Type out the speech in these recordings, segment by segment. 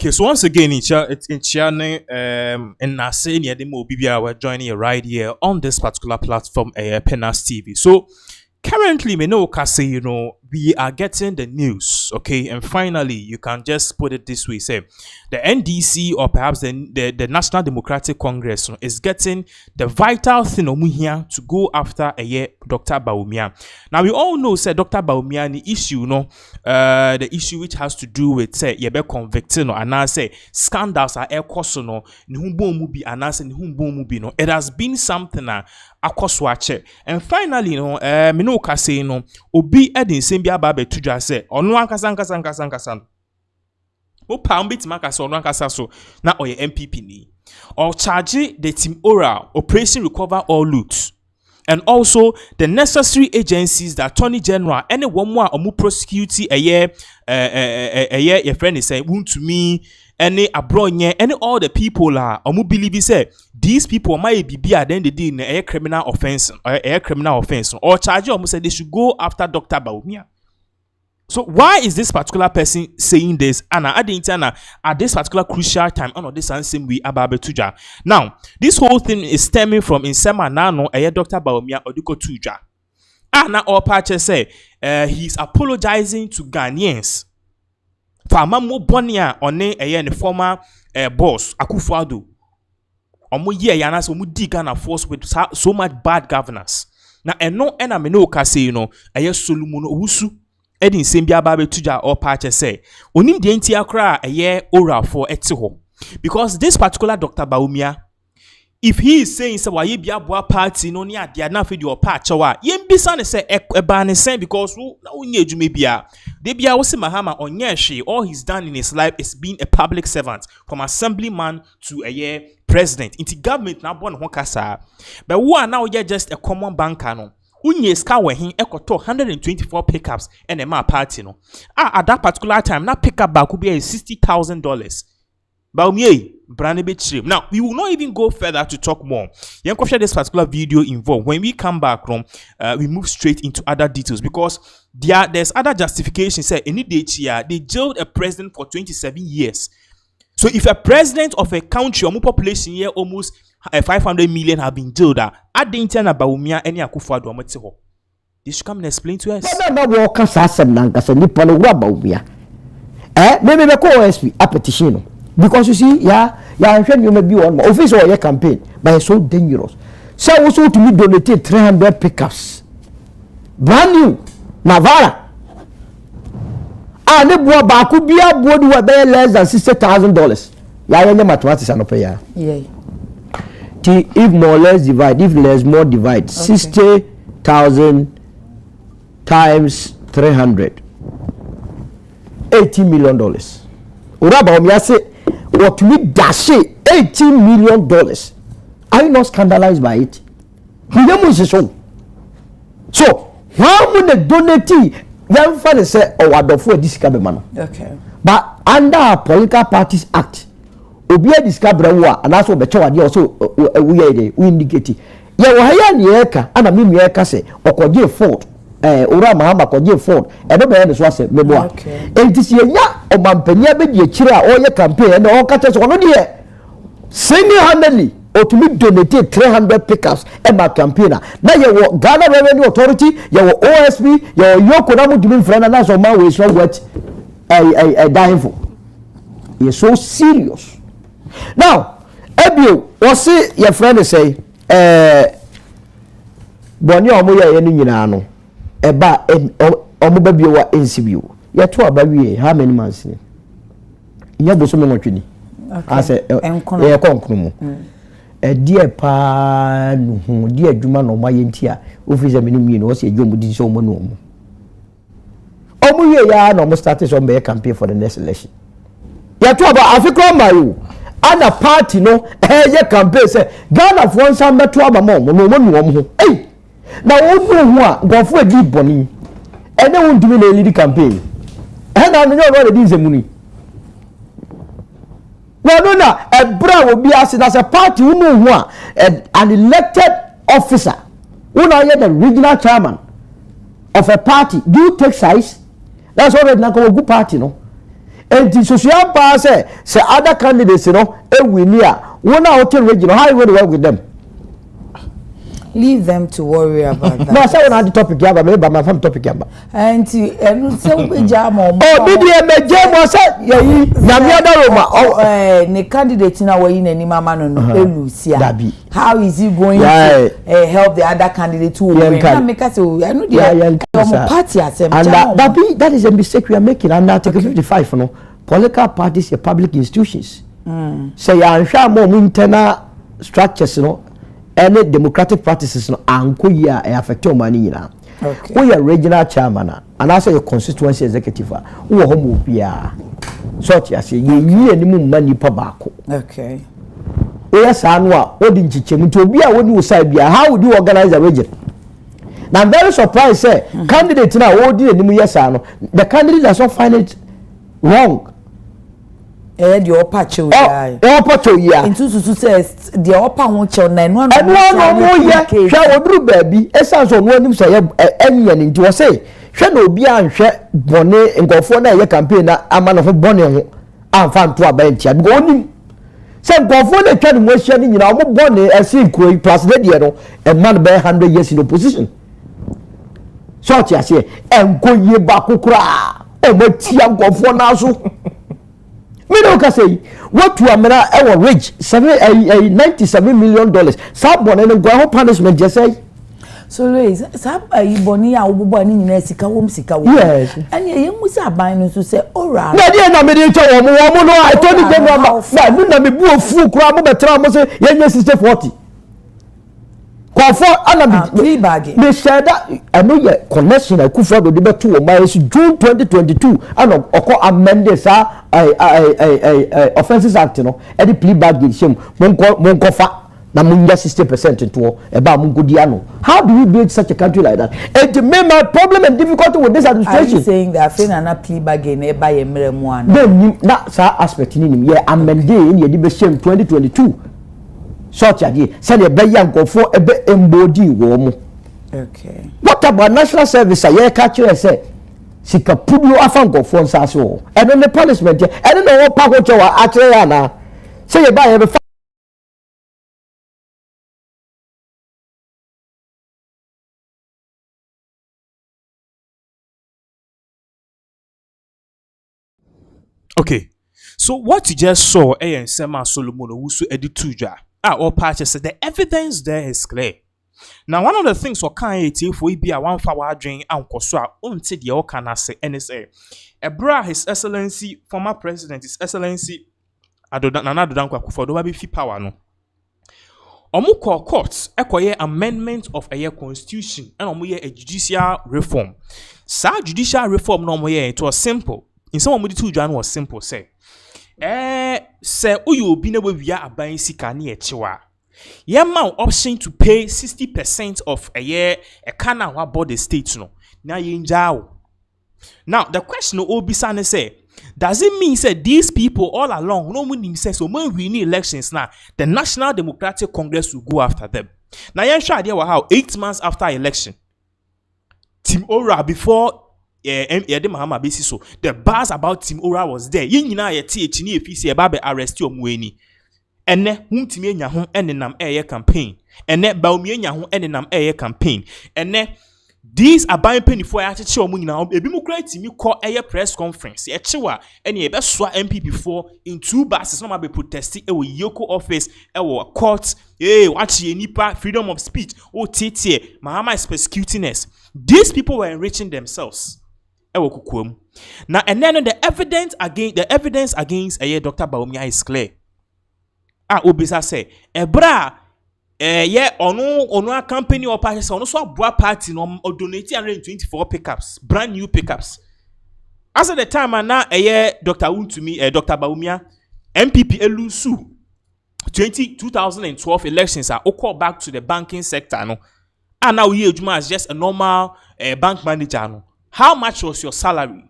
Okay, so once again, it's in China, and Nase near the Mobibia, we're joining you right here on this particular platform, Pinaxtv. So currently, me know, say, you know, we are getting the news, okay, and finally, you can just put it this way: say, the NDC or perhaps the National Democratic Congress is getting the vital thing here to go after Dr. BAWUMIA. Now we all know, say, Dr. BAWUMIA the issue, the issue which has to do with say you be convicted and now say scandals are no it has been something akoswache. And finally, me no ka say obi edin sembia ba be tuja say onu ankasa o pambit maka so onu ankasa so na oye MPP ni or charge the team oral operation recover all loot. And also the necessary agencies, the Attorney General, anyone more or prosecute your friend is saying wound to me, any abroad, any all the people are or believe say these people might be at the end of the day a criminal offense or charge almost say they should go after Dr. BAWUMIA. So why is this particular person saying this? And at the internet at this particular crucial time, on this same way about Tuja. Now, this whole thing is stemming from Insema Nano, Dr. BAWUMIA Oduko Tuja. And all parties say he's apologizing to Ghanaians. Famamo Bonia on the former boss Akufo-Addo. Omo ye yana so mu di Ghana force with so much bad governance. Now and no enemy no kase Solomon Owusu. Edin sembia babe tuja or patch say onim de enti akra oral for etiho because this particular Dr. BAWUMIA, if he is saying say why bia boa party no ni ade na fe di o patch wa yem bisa ne say eba ne sen because na onye adwuma bia de bia wo se mahama onye hwe. All he's done in his life is being a public servant from assemblyman to president into government na bon ho kasa but who are now just a common banker no unye ska wehin ekoto 124 pickups and a party no. At that particular time, na pickup back could be $60,000. BAWUMIA brand bit trim. Now we will not even go further to talk more. You can share this particular video involved. When we come back from, we move straight into other details because there's other justifications. Say any day here they jailed a president for 27 years. So if a president of a country or more population here almost 500 million have been jailed, at the internet BAWUMIA any Akufo-Addo amotiho. They should come and explain to us. No, maybe we call OSP a petition because you see, I'm sure you may be on my office or your campaign, but it's so dangerous. So also to me donated 300 pickups, brand new, Navara. And the boy could be a board who are less than $60,000. Yeah, mathematics are not pay. Yeah. If more or less divide, if less more divide, okay. 60,000 times 300, $80 million. Uraba say what we dash $18 million. Are you not scandalized by it? So how would the donatee young father say oh adofo discover man? Okay. But under our Political Parties Act, Obia discover wa and that's what the chowa also we indicate. Ya wo haya ni eka ana mimi eka se okoje Ford ora mahama koje Ford e do be ne so ase meboa. Entisi ya o mampania be die kire a o ye campaign na o kata so no de single-handedly otumi donate 300 pickups e ma campaigner na ye wo Ghana Revenue Authority ye wo OSP ye wo yoko na mudimi friend na so man we so what dying for. You're so serious. Now ebio what say your friend say boni omo ye ni nyina no eba omo ba bio wa NCBO ye to aba wie how many months ni nya bo so me nwotwe ni ase e konkunu mu die pa no hu die adwuma no ma yentia office me no mi no se adwuma di so mo no mo omo ye ya no mo start so be campaign for the next election ya to aba Africa mayu ana party no ye campaign say Ghana for nsam beto aba mo no ho eh na wonu hu a gofo adi boni ene wundumi na lead campaign na no no di nzemuni no a bra will be as a party who know one an elected officer who are the regional chairman of a party. Do you take size? That's already not a good party, no. enti social power say other candidates win here one out regional how you going to work with them. Leave them to worry about that. No, I say on the topic here, but maybe my fam topic here. And so we jam on. Oh, BDM jam was yeah, the candidate in our in any mama no how is he going to help the other candidate to win? Make us I know the party and that is a mistake we are making under Article 55 political parties are public institutions. Say I'm sure more internal structures any democratic practices anko ya affect your money na okay we are regional chairman and also your constituency executive wo ho mo bia sort ya say ye ani mu mani pa baako okay we are sanu a odi nchichemu to obi a woni wo side bia how would you organize a region. Now I'm very surprised say candidate na odi ani mu yes ano the candidate does not find it wrong. The upper chow yeah. Into says the upper won't chow nine one. And one yeah, shall do baby. Essence of one say any and into a say. Shall no be and share bonnet and go for a campaign. A man of a bonnet and found to a bench and go on. Some go for the kind of motion in our bonnet as if plus the a man by 100 years in opposition. Short I say, and go ye back cry. And what Tiam go for now so. Me no ka say what to amena e wo rich $97 million sab bon no go punishment just say so Louis sab ayi boni a obobo ani nyina sika wom yes and ye musi aban no so say ora na dey na me dey tell wo no I told you go na me bu ofu kura mo betra mo say ye nya 60-40 for plea bargain. They said that I know your connection. I could follow the better to my June 2022. And of amended offenses act. Any plea bargain. Shame. Monko fa. Na munga 60% into about Mungodiano. How do we build such a country like that? And to make my problem and difficulty with this administration. Are you saying that I feel a plea bargain by a mere one? Then that aspect in him. Yeah, amended in your debate 2022. Short idea, send a bay young go for a bit embody warm. Okay. What about national service? I catch you say, Sika Pudu Afango for Sasso. And then the punishment, I don't know what Paco actually say about every. Okay, so what you just saw, A.N. Sema Solomon, who so edituja. All parties said the evidence there is clear. Now, one of the things for if we be a 1 hour drink and Kosua, until the Okana say NSA. Ebra, His Excellency, former President, His Excellency, Nana Dodankwa Kufuor, do be power no. Omuko courts, a amendment of a year constitution, and a judicial reform. Sa judicial reform no moye, it was simple. In some of the 2 Jan was simple, say. Say uyu bi na we aban sika na echiwa ye ma option to pay 60% of a year a kana wa board the state no na ye njao. Now the question obisa say, does it mean say these people all along no meaning say so when we need elections now the National Democratic Congress will go after them? Now ye sure idea how 8 months after election Team Ora before the buzz about Team Ora was there. Yinina ye THN efisi e ba be arrest omueni. Ene huntimi enya ho enenam eye campaign. Ene baumi enya ho enenam eye campaign. Ene these aban penifo ya cheche omu nyina ebi mu kra timi call eye press conference. E chewa ene e be soa MPP for in 2 buses no ma be protest e wo Yoko office e wo court watch ye nipa freedom of speech o tete Mahama is persecuting us. These people were enriching themselves. Now and then the evidence against Dr. BAWUMIA is clear. Obisa say ebra ono company or party ono so abua party no donate 124 pickups, brand new pickups. As at the time now Dr. Dr. BAWUMIA MPP elusu 2012 elections are call back to the banking sector no. And now Ejuma is just a normal bank manager no. How much was your salary?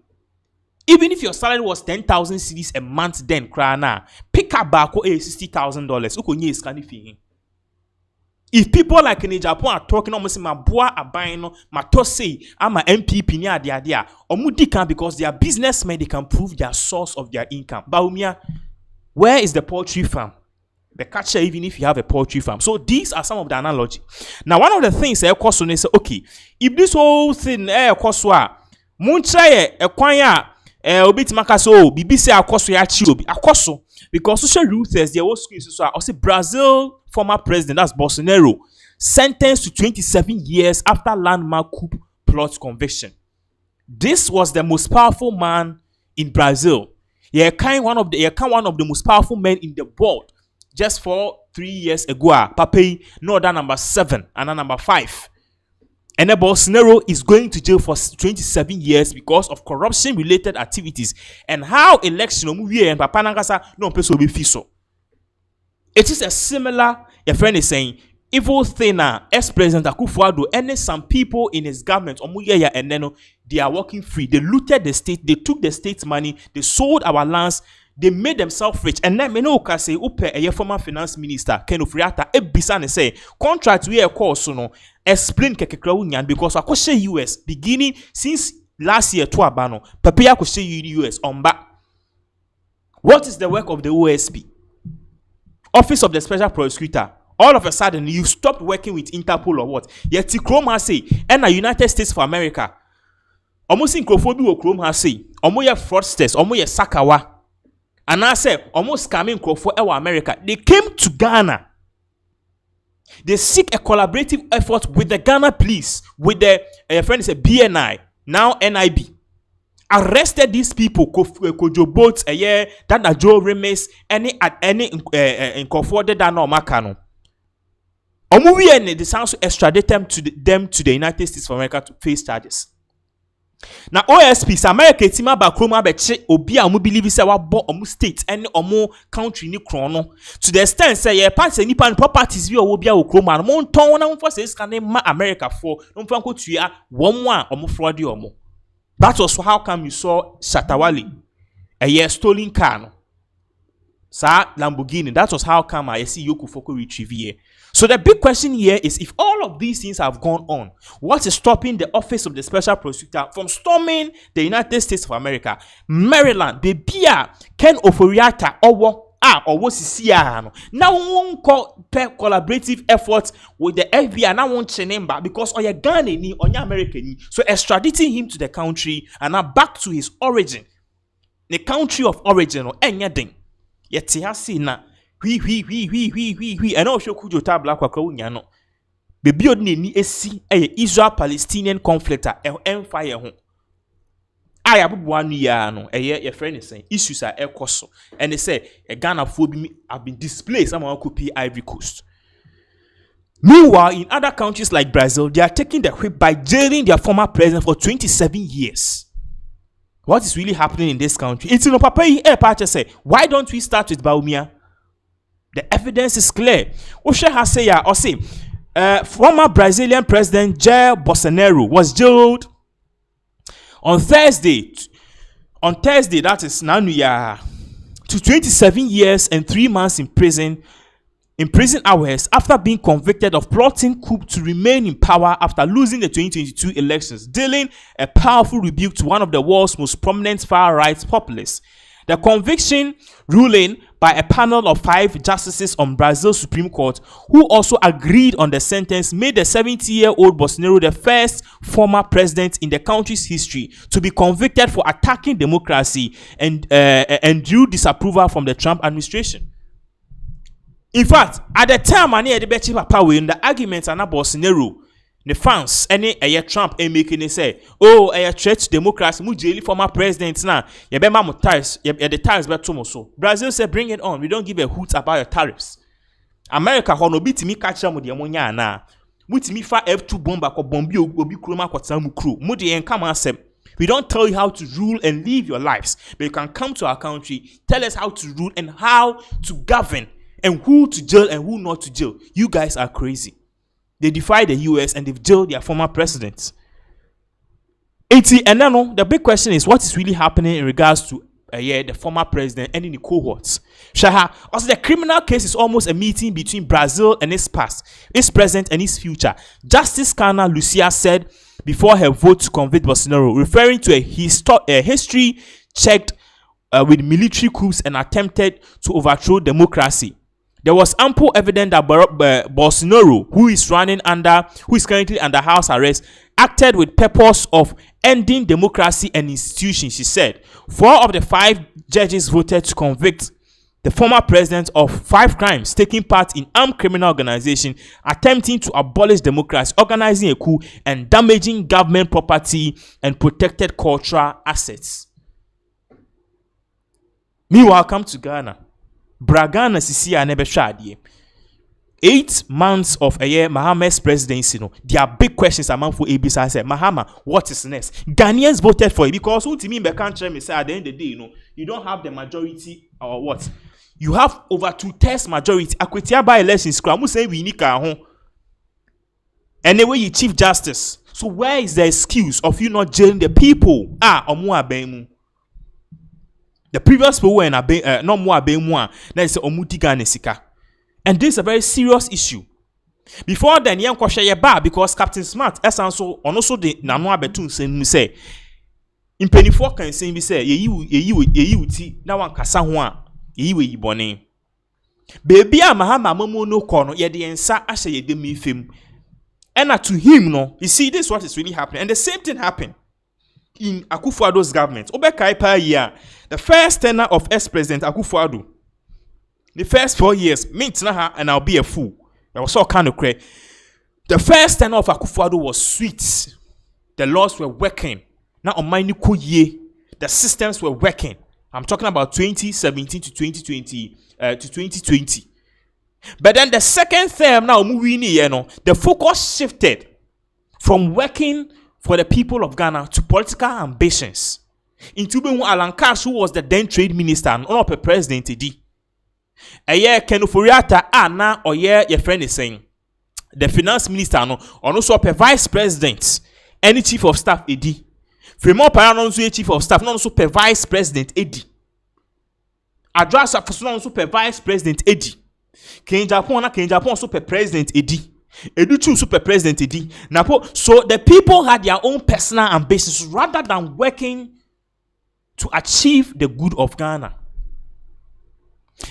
Even if your salary was 10,000 cedis a month, then crana pick up back $60,000. Uko nye iskani fi. If people like in Japan are talking almost my boa abino, my say, I'm a MPP near the idea, or Mudika because they are businessmen, they can prove their source of their income. Bawumia, where is the poultry farm? The catcher, even if you have a poultry farm. So these are some of the analogy. Now, one of the things I say, okay, if this whole thing koswa, muncha kwanya obit makaso, BBC akoso ya chirobi, akoso, because social ruthless, there was screens so I say Brazil former president, that's Bolsonaro, sentenced to 27 years after landmark coup plot conviction. This was the most powerful man in Brazil. One of the most powerful men in the world. Just for 3 years ago, Pape, no that number 7 and number 5. And then Bolsonaro is going to jail for 27 years because of corruption-related activities and how election and Papa Nangasa no person will be fiso. It is a similar, your friend is saying, evil thing ex-president Akufo-Addo and some people in his government, and then they are working free. They looted the state, they took the state's money, they sold our lands, they made themselves rich. And then meno ka say upe a former finance minister Ken Ofri-Atta ebisa ne say contract we call so no explain kekekra unyan because akoshe US beginning since last year to abano papaya akoshe US omba. What is the work of the OSP? Office of the Special Prosecutor? All of a sudden you stopped working with Interpol or what? Yet Chrome has say and the United States for America almost in Crophobi or Chrome has say omoya fraudsters omoya sakawa. And I said, almost coming for our America. They came to Ghana. They seek a collaborative effort with the Ghana police, with the friend is a BNI, now NIB. Arrested these people, Kojo Boats, a year, that ST0RMS, any in Kofor that no makano. Omuwi and the sounds extradite them to the United States of America to face charges. Now OSPs America tima ba kroma be che obi a mo believe say wa bo omo state and omo country ni krono to the extent say ye pass any pan properties bi owo bia o kroma no mo nton na mo for say scan ma America for no mfa nko tua won a omo fraud omo. That was how come you saw Shatawale a year stolen car no sa Lamborghini. That was how come I see Yoku Foko retrieve here. So the big question here is, if all of these things have gone on, what is stopping the Office of the Special Prosecutor from storming the United States of America? Maryland, the Bia, Ken Ofri-Atta, or what is here? Now one call collaborative efforts with the FBI. Now one chamber because on your Ghana ni on your American, so extraditing him to the country and now back to his origin, the country of origin or anything. Yet he has seen now. And also could you tabla kwa unyano. Baby odni ni esi Israel-Palestinian conflict empire home. I have 1 year no your friend is saying issues are ekoso. And they say a Ghana phobia have been displaced. Someone could be Ivory Coast. Meanwhile, in other countries like Brazil, they are taking the whip by jailing their former president for 27 years. What is really happening in this country? It's no papa say, why don't we start with Bawumia? The evidence is clear. Oshe has say or say former Brazilian president Jair Bolsonaro was jailed on Thursday, that is now to 27 years and 3 months in prison hours after being convicted of plotting coup to remain in power after losing the 2022 elections, dealing a powerful rebuke to one of the world's most prominent far-right populists. The conviction ruling by a panel of 5 justices on Brazil's Supreme Court, who also agreed on the sentence, made the 70-year-old Bolsonaro the first former president in the country's history to be convicted for attacking democracy and drew disapproval from the Trump administration. In fact, at the time, the arguments are not Bolsonaro. The fans, any Trump making it say, oh, a threat to democracy, mujeli former president now. Yebema mo tariffs, the tariffs be too so. Brazil said, bring it on. We don't give a hoot about your tariffs. America hono biti mi catch them with the ammonia na. Muti mi fa F2 bomba ko bombi obi kroma ko tsamu crew. Mudi en come and we don't tell you how to rule and live your lives, but you can come to our country, tell us how to rule and how to govern and who to jail and who not to jail. You guys are crazy. They defy the US and they've jailed their former presidents. And now the big question is, what is really happening in regards to the former president and in the cohorts. Shaha, also the criminal case is almost a meeting between Brazil and its past, its present and its future. Justice Carla Lucia said before her vote to convict Bolsonaro, referring to a history checked with military coups and attempted to overthrow democracy. There was ample evidence that Bolsonaro, who is currently under house arrest, acted with purpose of ending democracy and institutions, she said. 4 of the 5 judges voted to convict the former president of 5 crimes, taking part in armed criminal organization, attempting to abolish democracy, organizing a coup, and damaging government property and protected cultural assets. Meanwhile, come to Ghana. Bragana Sisia Nebeshadie. 8 months of a year, Mahama's presidency, there are big questions among for ABS. I said, Mahama, what is next? Ghanaians voted for it because who to me, country, me say at the end of the day, you don't have the majority or what? You have over 2/3 majority. Akwetia by elections, Kramu say we need home. Anyway, you Chief Justice. So where is the excuse of you not jailing the people? The previous people were no more abemu. That is omuti Ghanesika. And this is a very serious issue. Before then, young kwashe ba because Captain Smart, also the Namwa Betun say, in penny for can say, you ti na one kasa ye bone. Baby, Mahama Momo no corner, yet the answer I say de me film. And to him, no, you see, this is what is really happening. And the same thing happened in Akufo-Addo's government. Obekai per year, the first tenure of ex-president Akufo-Addo. The first 4 years, and I'll be a fool. That was all kind of crazy. The first tenure of Akufo-Addo was sweet. The laws were working. Now on my new year, the systems were working. I'm talking about 2017 to 2020. But then the second term now, the focus shifted from working for the people of Ghana to political ambitions. Into Alan Cash, who was the then trade minister and not a president, a year Kenufuriata na or year your friend is saying the finance minister no or also a vice president any chief of staff edi Fremont Paranonsu chief of staff no also per vice president edi address also per vice president edi Ken Japan also per president edi Edu too super president edi so the people had their own personal ambitions rather than working to achieve the good of Ghana.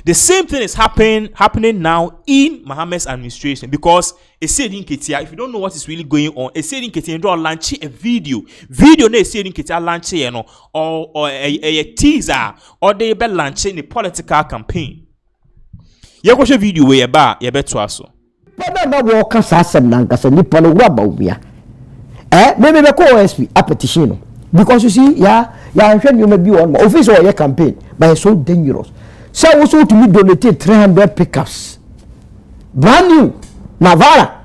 The same thing is happening now in Mahama's administration because if you don't know what is really going on, don't launch a video launch or a teaser or they be launching a political campaign. You watch a video where you bet so. Na walk asasem nankasa nipa no wa BAWUMIA. Maybe be call OSP a petition because you see ya hwe you may be on office or your campaign but it's so dangerous. So also to me donate 300 pickups. Brand new. Navara.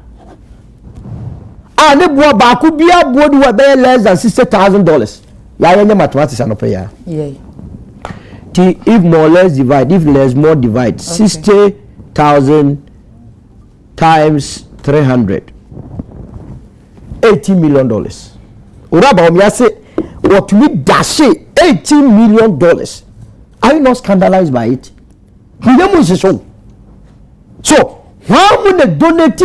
Ne boa ba ku bia boa do be less than $60,000. Ya yenye mathematics anope ya. Yeah. If more less divide, if less more divide, okay. 60,000 times 300. $18 million. Ora BAWUMIA say what we dash $18 million. Are you not scandalized by it? So, how would the donate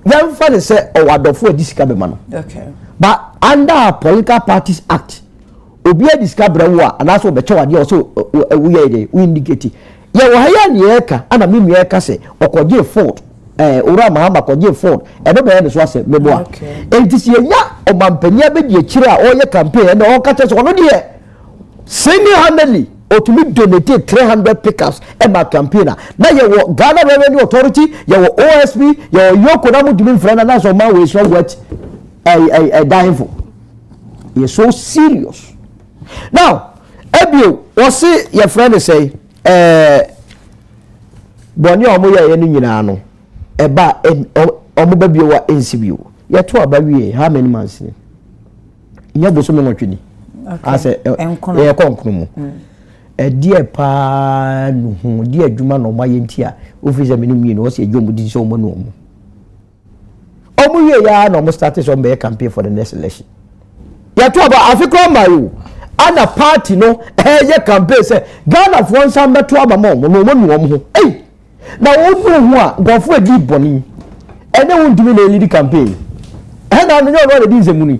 young father say, oh, I don't for this cabin? Okay. But under our Political Parties Act, Obia discover and that's what the also we indicate. Ya wahaya ni eka, ana mimi eka se, okoje Ford, ora mahama okoje Ford, ebe be so ase meboa. Okay. Enti ya o mampania be die kire o ye campaign na o kache so no de single-handedly or to me donate 300 pickups and my campaigner. Now you Ghana Revenue Authority, you OSP, you Yokonamu doing friend and that's on my way. So what I dying for. You're so serious. Now, Ebio, what's it your friend say? Bonnie Omoya Yenino, a bar and Omobabio NCBU. You're 2 baby, how many months? You have so much. I said, a dear pa no dear Juma no my entia, office a minimum, was a jumbo did so mono. Omu ya no started on their campaign for the next election. Ya to about Africa Mayu. ana party no ye campaign say Ghana for nsam beto abama mo no mo ho eh na wonu ho a gofo edi boni ene wundumi na lead campaign na no no dey nzemuni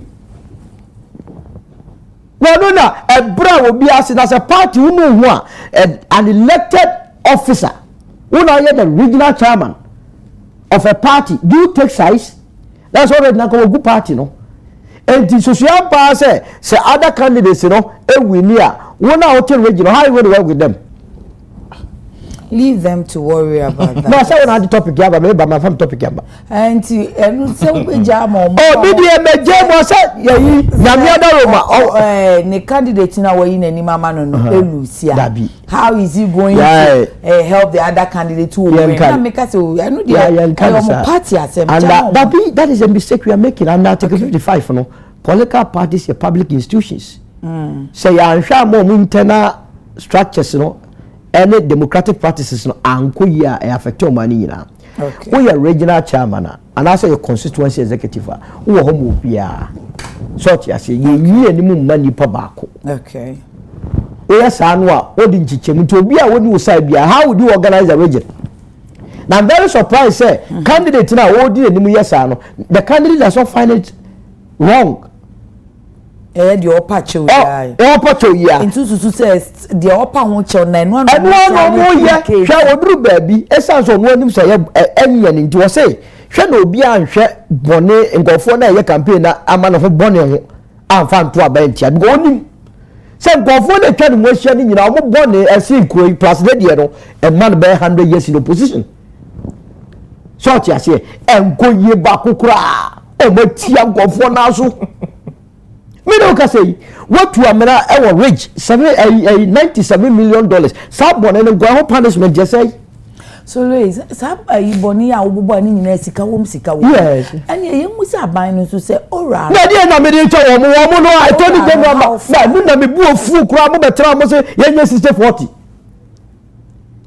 no na ebra obi ase na say party wonu ho a an elected officer who now the regional chairman of a party do you take sides? That's already na go good party no. And the social power say other candidates you know we near one out regional how you going to work with them? Leave them to worry about that. No, I say on the topic here, but my fam topic here. And say we jam on. Oh, BDM jam was yeah, the candidate now we in any mama no Lucia. How is he going to help the other candidate to win? Make us say I know the party and that is a mistake we are making. And Article 55 no political parties are public institutions. Say I am more internal structures no. Any democratic practices no anko ya affect your money na. Okay. We are regional chairman and also your constituency executive. Wo ho mo bia. So ti ase ye yi animu mani pa baako. Okay. We say no a odi nchichemu to obi a woni wo side bia how would you organize a region? Now I'm very surprised say candidate na odi animu yesa no the candidate does not find it wrong. The upper chow ya. Into says the upper won't show nine one. And one more year, shall do baby. It sounds on one say any and into a say. Shall no be and share bonnet and go for a campaign. A man of a bonnet and found to a bench and go on. Some go for the kind of motion in our bonnet and see plus the a man by 100 years in opposition. So I say, and go ye back cry. Oh, but Tiam go for now. Me no ka say what to amena e wo rich $97 million sab bon en go ho punishment just say so Louis sab ayi boni a obobo ani nyina sika wom yes and ye musi aban no so say ora na dia na me dey cho wo no I told you dem na me na me bu ofu kura mo betra mo say ye nye 60-40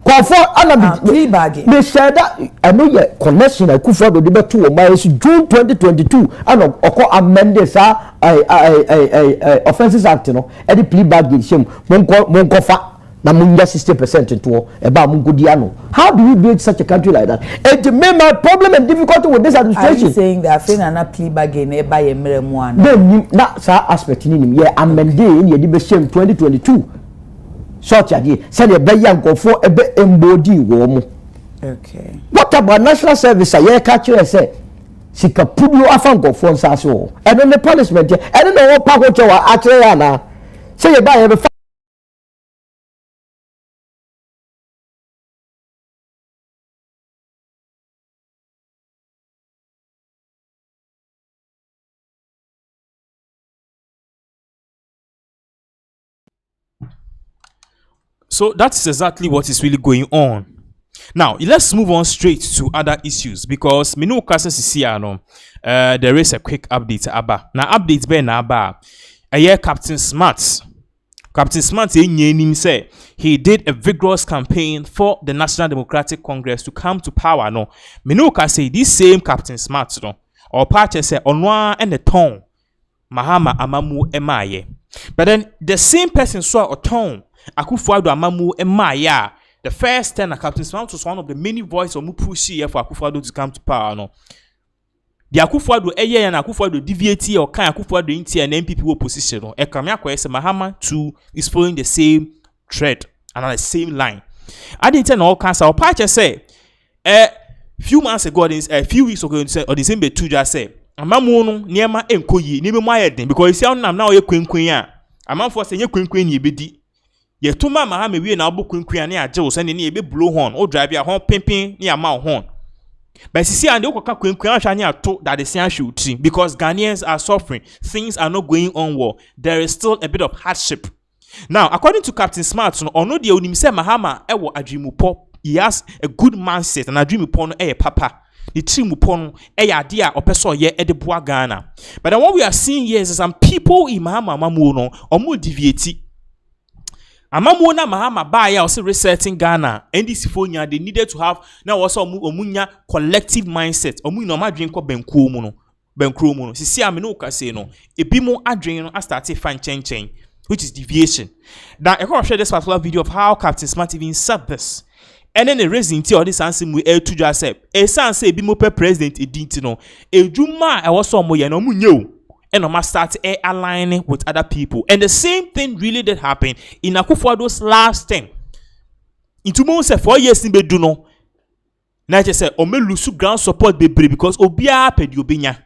Kwafo ana plea bargain. Me said that I know your connection I could for the debate to my June 2022 and oko amended sa offenses act no e the plea bargain shame monko fa na munga 60% into eba mungo diano. How do you build such a country like that? And to me my problem and difficulty with this administration. Are you saying that thing na plea bargain e ba ye mere mu an? Then na sa aspect ni nim ye amended in ye debate shame 2022. Such a day, send a young go for a bit embody warm. Okay. What about national service? I hear catch you say, she can put you off and go for Sasso. And then the punishment, I don't know what power to actually say you buy every. So that's exactly what is really going on. Now, let's move on straight to other issues because Minu Kasasi there is a quick update aba. Now update be na aba. A year Captain Smart say he did a vigorous campaign for the National Democratic Congress to come to power. No, Minu say this same Captain Smart or party say onwa and the tone Mahama Amamu emaye. But then the same person saw a tone Akufo-Addo Amamu emaya. The first time Captain Smart was one of the many voices of push here for Akufo-Addo to come to power. No, the Akufo-Addo and Akufo-Addo DVT or kind Akufo-Addo inti and MPP opposition. No, Ekamia kwese Mahama too is following the same thread and on the same line. I didn't tell all kinds of parties say few months ago, a few weeks ago, or the same two just say Amamu no niema enkoyi ni be mayeden because you see now ye kwenkwen a amanfo say ye kwenkwen ye bedi. Ye tuma Mahama we na obo kwenkwen na age wo se ne ye be blow horn o drive ya horn pimpin ni ama horn. But see and they okoka kwenkwen ahwa ni ato that the same shoot because Ghanaians are suffering, things are not going on well. There is still a bit of hardship. Now, according to Captain Smart, no ono de onim se Mahama e wo adwimupo. He has a good mindset and adwimupo no e papa. The team upon a idea or person ye edeboa Ghana. But then what we are seeing here is some people in Mahama Mamuno or more deviate. Amamuna Mahama Baya also resetting Ghana and this phonia they needed to have now also omunya collective mindset. Omuno ma drink ko benkromo no. Si amino ka say no. Ebi mo adwen no start fan chen. which is deviation. Now, I want to share this particular video of how Captain Smart even said this. And then the reason to this answer we to just say, a son say, be more president, it didn't know. A Juma, I was some way, no munyo. And I must start aligning with other people. And the same thing really did happen in Akufo-Addo's last thing. In 2 months, 4 years in Beduno. Now, just say, Ome lusu ground support bebre because Obia pedi obinya.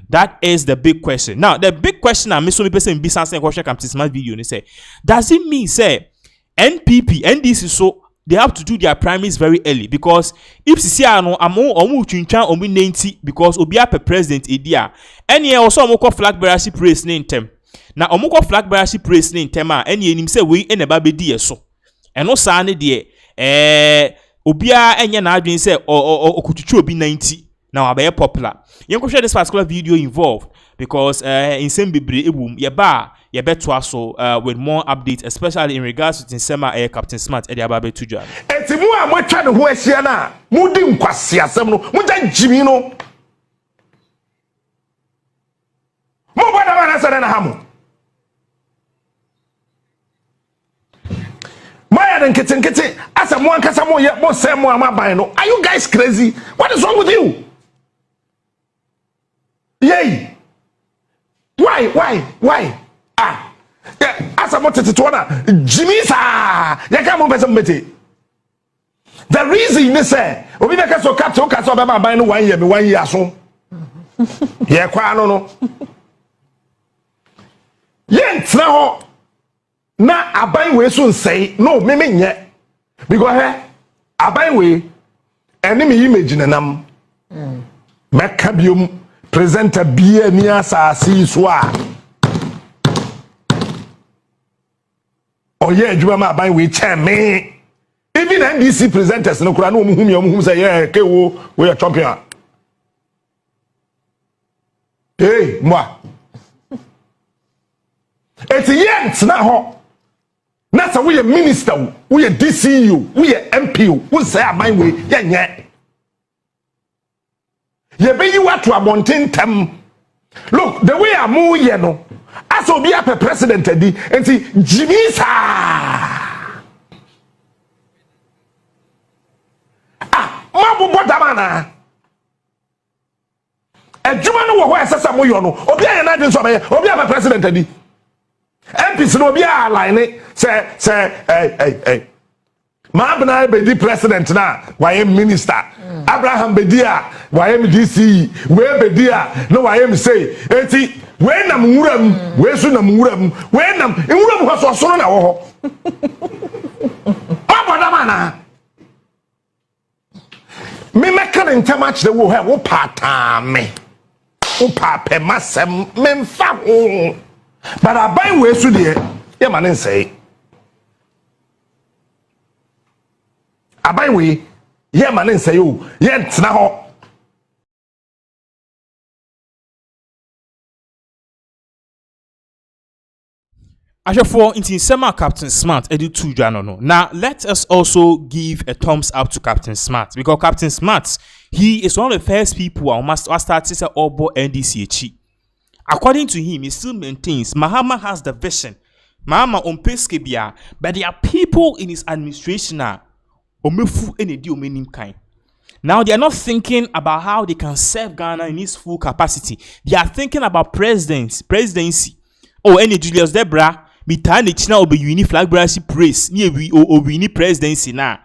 That is the big question. Now, the big question I miss so many person in business and question Captain Smart video and say, does it mean say NPP, NDC so they have to do their primaries very early because if CCR no amu chinchan omi 90 because Obia per president idia. Any also omo flag bearership race in tem. Na omo flag bearership race in tema any him say we in eba be so. And no sane de Obia enye na adwin say okututu obi 90. Now abaye popular. You can share this particular video involved because in same bibre ebum ye beto aso with more updates, especially in regards to Nsema Captain Smart e ababe tuja. Enti mu a mwatwa ne ho ahia na mudi nkwase asem no muja jimi no mo bada bana sare na hamu maya den kete asa mo ankasa mo ye mo se mo amaban no. Are you guys crazy? What is wrong with you? Yay! Why? Ah, asa mo tete to na jimi sa ya ka mo pese mbete. The reason they say obi be ka so captain ka so be ma ban no 1 year me 1 year aso. Ye kwa no ye ntra ho na aban we so nsei no me nye because aban we enemy image nanam meka biom presenter bia ni asasi so a oye adwuma ma aban we cheme even NDC presenters no kura no muhum say yeah kewo we are champion. Hey moi it's yet na ho na say we are minister we are DCU we are MP we say aban we yenye ye be you to abonten tem. Look the way amu ye no as obi a president edi enti jimisa mabu bodamana adwuma no wo ho esesa mo yo no obi a ye na den so be obi a president edi MPs no obi a line say Mabna be president na why minister Abraham Bedia why DC we Bedia no why say enti we nam wuram we so nam wuram we nam wuram ho so na wo ho abodamana me meka ne ntamach de wo ha wo pata me wo pape masem me mfa ho but aban we so de ye ma ne nsei aban we ye ma ne nsei o ye ntena ho. For Nsema Captain Smart edu tuja no. Now let us also give a thumbs up to Captain Smart because Captain Smart he is one of the first people who must start to say Obo NDC. According to him, he still maintains Mahama has the vision. Mahama on Peskebia, but there are people in his administration now. Omefu enedi omenim kind. Now they are not thinking about how they can serve Ghana in its full capacity. They are thinking about presidency. Oh, any Julius Debra. Bitane china obe uni flag bearership race ni we uni presidency na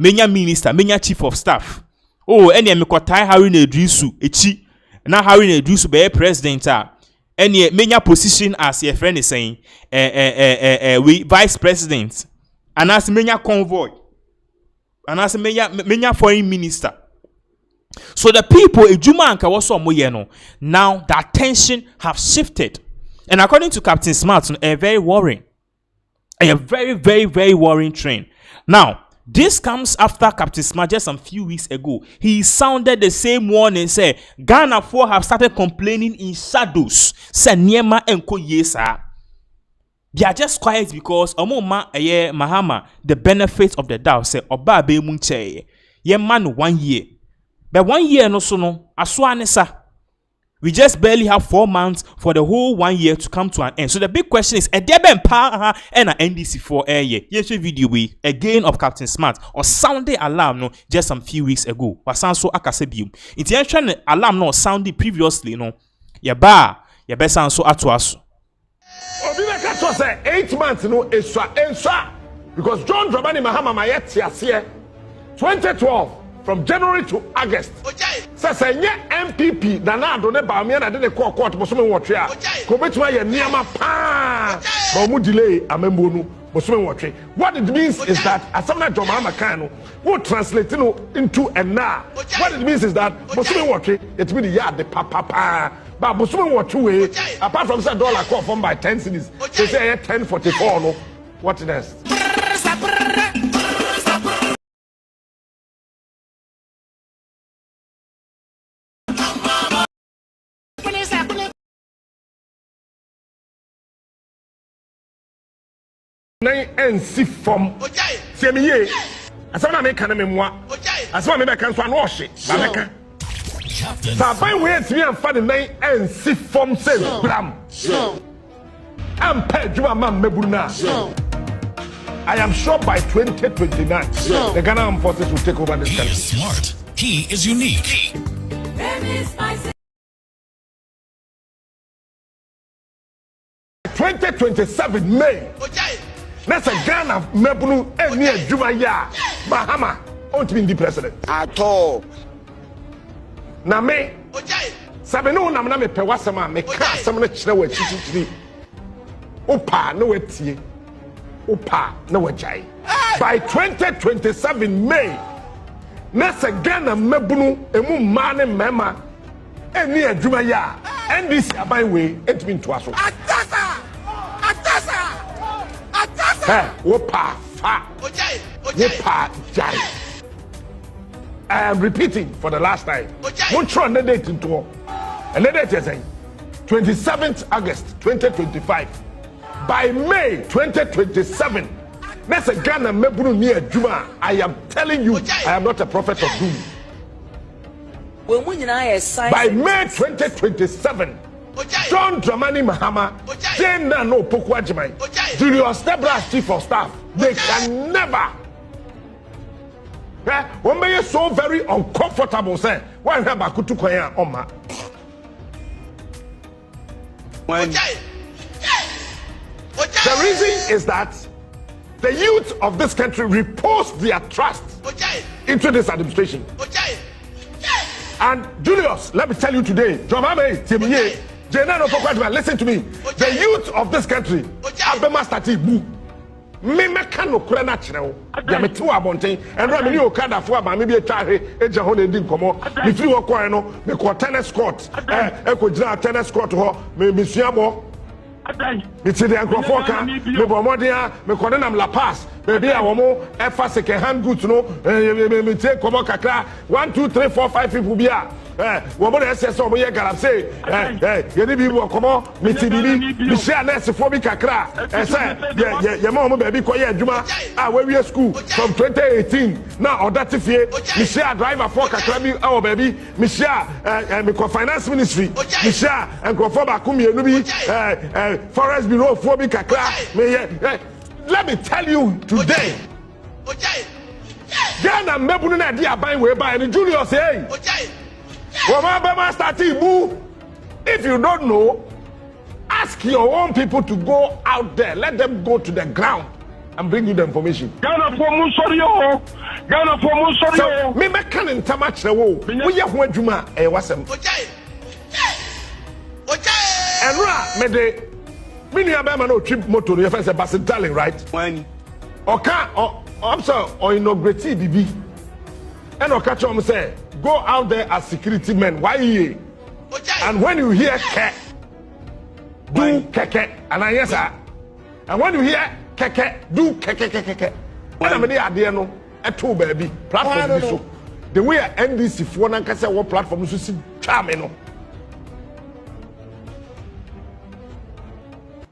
menya minister menya chief of staff oh ene mekotai Harry na Edrisu echi na Harry na Edrisu be president a ene menya position as your friend is saying we vice president and as menya convoy and as menya foreign minister. So the people ejuma anka woso omoye no now the attention have shifted. And according to Captain Smart, a very worrying trend. Now, this comes after Captain Smart just some few weeks ago. He sounded the same warning, say Ghana 4 have started complaining in shadows. Say Niema enko yesa. They are just quiet because Mahama the benefits of the doubt say oba be munche ye man 1 year. But 1 year no so no aswa nesa. We just barely have 4 months for the whole 1 year to come to an end. So the big question is, a deben pa and an NDC for a year. Yes, video we again of Captain Smart or sounding alarm no just some few weeks ago. Was sound so akasebium. It's actually alarm no sounded previously no. Ya best sound so atuasu. Obimeka to say 8 months no enswa because John Dramani Mahama mayet here 2012 from January to August. Say MPP na do ne BAWUMIA na de ne court bosome wotwe a ko betuma ye niama pa ba mu delay amembo no bosome wotwe. What it means is that asamna Jomama kan no wo translate no into a na. What it means is that bosome wotwe it mean the yard the papa but bosome wotwe we apart from say dollar call from by 10 cedis they say 1044 no. What next? And see from see me ye asama me kan me moa asama me be kan so an ohye ba me kan sa ban we ati am fa de nan and see from say bram am pe djuma man meburu na I am sure by 2029 the Ghana Armed Forces will take over this country. He is smart. He is unique. 2027 May. That's a Ghana mebunu eni adwuma ya Bahama won't be the president at all. Na me sabe no na me pe wasema me ka asem na kire wa chichichiri opa na watie opa na wajai by 2027 May. That's a Ghana mebunu emu ma ne mema eni adwuma ya NDC abai we etimi to aso hey, Opa fa. Opa jai. I am repeating for the last time. Won't try the date into all. And the date is 27th August 2025. By May 2027, that's a Ghana mebunu near Juma. I am telling you, I am not a prophet of doom. By May 2027, John Dramani Mahama, Jena no Pokwajimai, Julius Debras Chief of Staff, they can never. One may so very uncomfortable say, why have I to Koya Oma? The reason is that the youth of this country repose their trust into this administration. And Julius, let me tell you today, Jomame, Timiye, Jenano Pokwajima, listen to me. The youth of this country, Abema Stati Bu, Mimekano Kurana Channel, Yamitu Abonte, and Ramini Okada for maybe a Tari, a Jahone Dinkomo, if you are Koano, the tennis court, Echo tennis court, Missiamo. It's the Angrofoka, the Bomodia, Mekonam La Paz, maybe a woman, F second hand goods, no, take Komo Kakra, 1, 2, 3, 4, 5 people be woman SS over here, can say, you will come on, Mitty, you share next for me Kakra, and say, your mom, baby, Koya Juma, where we are school from 2018. Now, or that's if you share driver for Kakrabi, our baby, Michelle, and finance ministry, Michelle, and Grofoba Kumi, Forest Bureau for me Kakra. Let me tell you today, Ghana Mebuna dia buying way by and Julius say, if you don't know, ask your own people to go out there. Let them go to the ground and bring you the information. Ghana for Musorio. Ghana for Musorio. Me can in Tamach the wo. We have one Juma a wasam. And me de mini abema no trip motor your friends a basin darling, right? When Oka I'm sorry, or inaugurate BB. And Okacho say, go out there as security men. Why ye? And when you hear ke, do keke. And I yes sir. And when you hear keke, do keke. And I'm the idea no. A two baby platform so. The way NDC for na kase what platform so si charm no.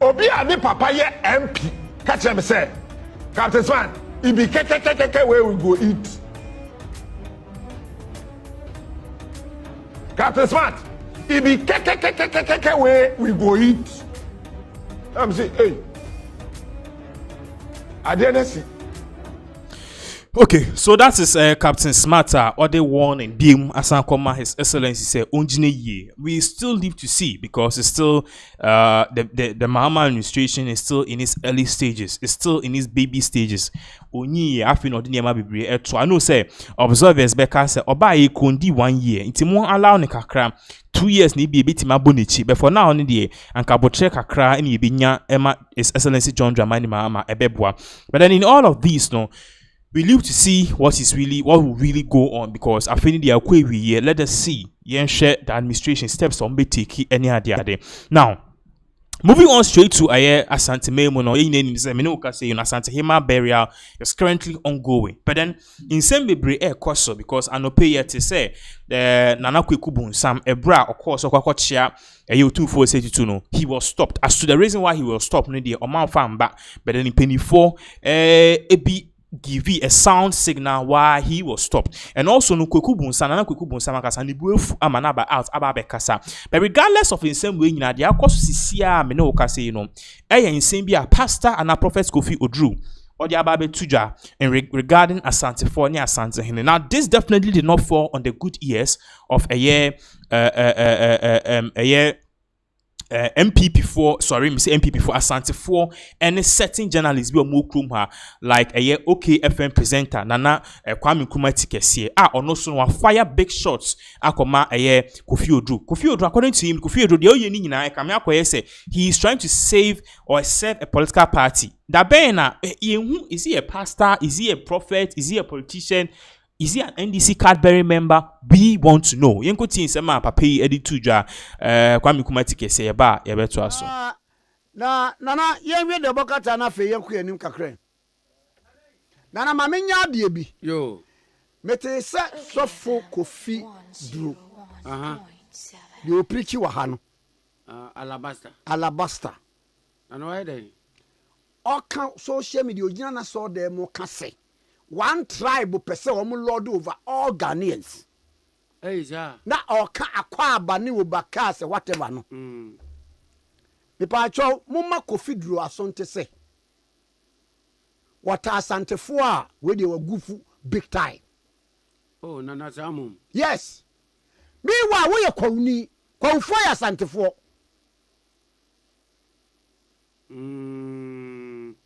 Obi ade papa ye MP. Catch them say, Captain Swan, it be keke where we go eat. Captain Smart, it be keke way we go eat. I'm saying, hey, I didn't see. Okay, so that is Captain Smarter or the warning beam Asankoma His Excellency say Onjine ye. We still live to see because it's still the Mahama administration is still in its early stages. It's still in its baby stages. Onyi afi no de ma bebre eto. I know say observers beka say oba ye kondi 1 year. Nti mo allow ne kakra 2 years ni bi ebitima bonichi. But for now on the ankabotre kakra ni ebinya Emma His Excellency John Dramani Mahama ebeboa. But then in all of these no, we live to see what will really go on because I think they are quite here. Let us see. Share the administration steps on take any idea. Now, moving on straight to Asante Memono, Asante Hema burial is currently ongoing. But then in same bebre koso because I no pay yet to say the Nana Kwekubun Sam Ebra of course Okwakochia a 2482 no he was stopped. As to the reason why he was stopped, no the Oman farm back, but then in penny 4 ebi give a sound signal why he was stopped. And also no kwekubunsa na kwekubunsa makasa ni buefu amanaba out ababe kasa. But regardless of in same way nyina dia koso sisia me no kasa you know in same be a pastor and a prophet Kofi Odru or the ababe tuja in regarding Asante 4 near Asante Hine. Now this definitely did not fall on the good ears of a year MPP4, sorry, me say MPP4 Asante 4 and certain journalists be more krum like a year FM presenter Nana Kwame Nkrumah Tikese ono so no fire big shots akoma a year Kofi Odru according to him Kofi Odru the oye ni nyina kame akoye say he is trying to save or serve a political party. That bena is he a pastor, is he a prophet, is he a politician? Is he an NDC card-bearing member? We want to know. Yenko tin sema papi edi tuja Kwame Nkrumah Tikese yeba yebeto aso. Na yenwe de bokata na fe yenko yanim kakre. Nana mamenya adie bi. Yo. Mete se sofo Kofi Dru. De oprichi wa ha no. Alabasta. Ano why dey? Oka social media ogina na so dem mo kase. One tribe person lord over all Ghanaians. Hey, yeah. Na oka akwa abani ubaka se whatever no. Me pa cho mumma Kofi Dru asonte se. Wata Asante 4 we dey wagufu big time. Oh, na zamu. Yes. Me wa we kwuni kwufo ya Asante 4.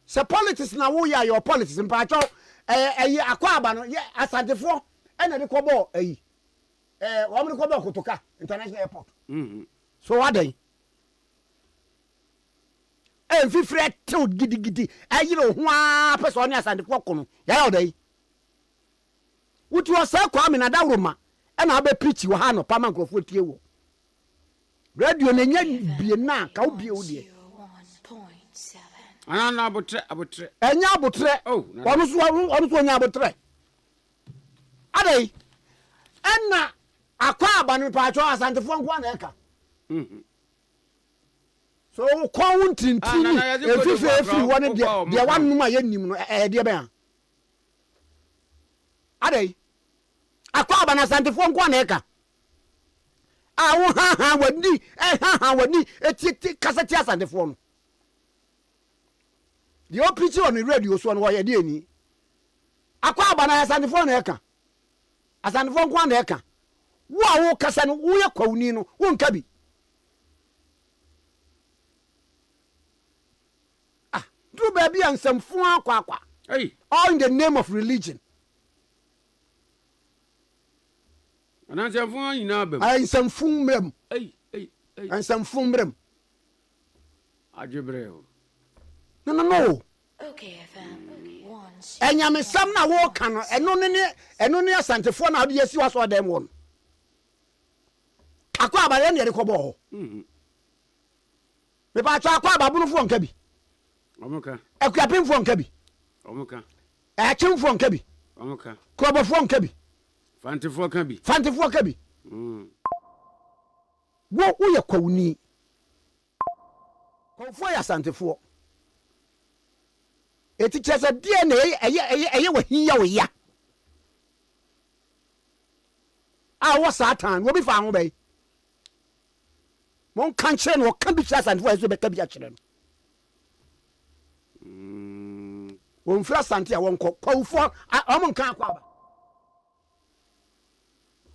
Se politics na wo ya your politics me pa cho akwa aba no Asante 4 ena de kobo wo me kobo Kotoka International Airport. So what dey fifre till gidi you know hwa person Asante 4 kono ya o dey wutu osa kwa me na dawroma ena abe preach wo ha no pa man krofo tie wo radio na nya bie na ka wo bie wo de ana abotre enya abotre onu so nya abotre adai enna akwa abanu pa cho Asante 4 nkwa na eka so kwa wuntintini efifi woni de wanuma yenim no de be adai akwa abanu Asante 4 nkwa na eka awu ha wani eti kasati Asante 4 no the old picture on the radio so no ye dey ni akwa abana Asante 4 na eka Asante 4 kwa na eka wo kasa no wo ye kwawuni no wo nka bi do baby ansamfu akwa all in the name of religion ansamfu ina bem ansamfu mrem ansamfu mrem ajebreo no. Okay, FM. Enyame sam na wo kan no eno ne Asante 4 na ade yesi waso dem won. Akwa abale ne de kobo ho. Me ba cha akwa ababunu fo nka bi. Omuka. Akuapin fo nka bi. Omuka. Achim fo nka bi. Omuka. Kobo fo nka bi. Fante fo ka bi. Wo ye kwawuni. Kwafo ya Asante 4. Eti chese DNA eye wahiya we ya wo satan wo bi fa ho bai Mon kanche no ka bi chira Asante fo so be ka bi a chire no. Won fra Asante a won ko kwufo amon kan akwa ba.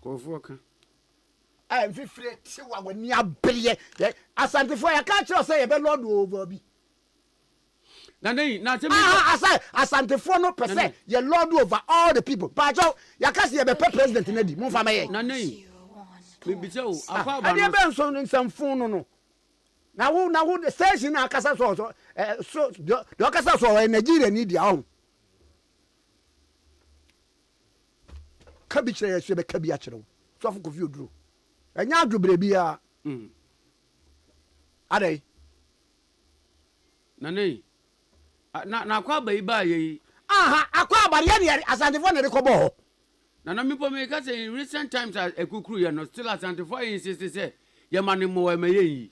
Kwufo ka. Mfifire ti wa wani abeye. Asante fo ya ka chira say ye be lord over bi. Na Asante fo no percent ye lord over all the people. But ya ka say ye be president na di. Mon fa me ye. Na nei. Bibise o akwa ba. Ade be nso nsamfun no. Na wo the station na akasa so do akasa so Nigeria ni dia on. Ka bi kire ye so be ka bi a kire wo. So afọ Kofi Oduro. Enya adwobere bia. Ade. Na nei. Na akwa ba iba ye. Akwa ba ye ne Asante fo na de kobo ho. Na me po me ka say in recent times ekukuru ye no still Asante fo insist say ye mane mo e me ye.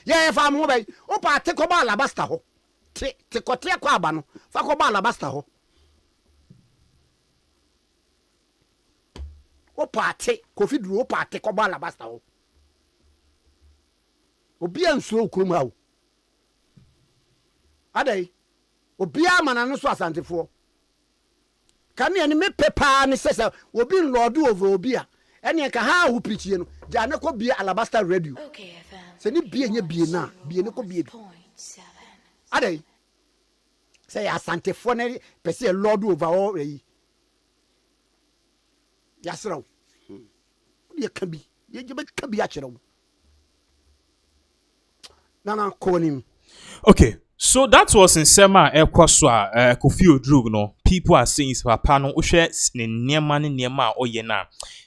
Ye fa mo be. O pa te koba alabasta ho. Te kote akwa aba no. Fa koba alabasta ho. O pa te Kofi Oduro o pa te koba alabasta ho. Obi anso okurum ha o. Adai. Obi amana no so Asante fo. Kan ye ni me pepa ni sese obi lord over obi a ene ka ha hu pichie no ja ne ko bie Alabaster radio se ni bie nya bie na bie ne ko bie adai say Asante fo ne pese lord over all yi yasro ye ka bi ye je be ka bi a kire wo na ko nim. Okay. So that was in Sema Ekoswa Kofi Oduro no. People are saying papa no uhwe ne niema oye na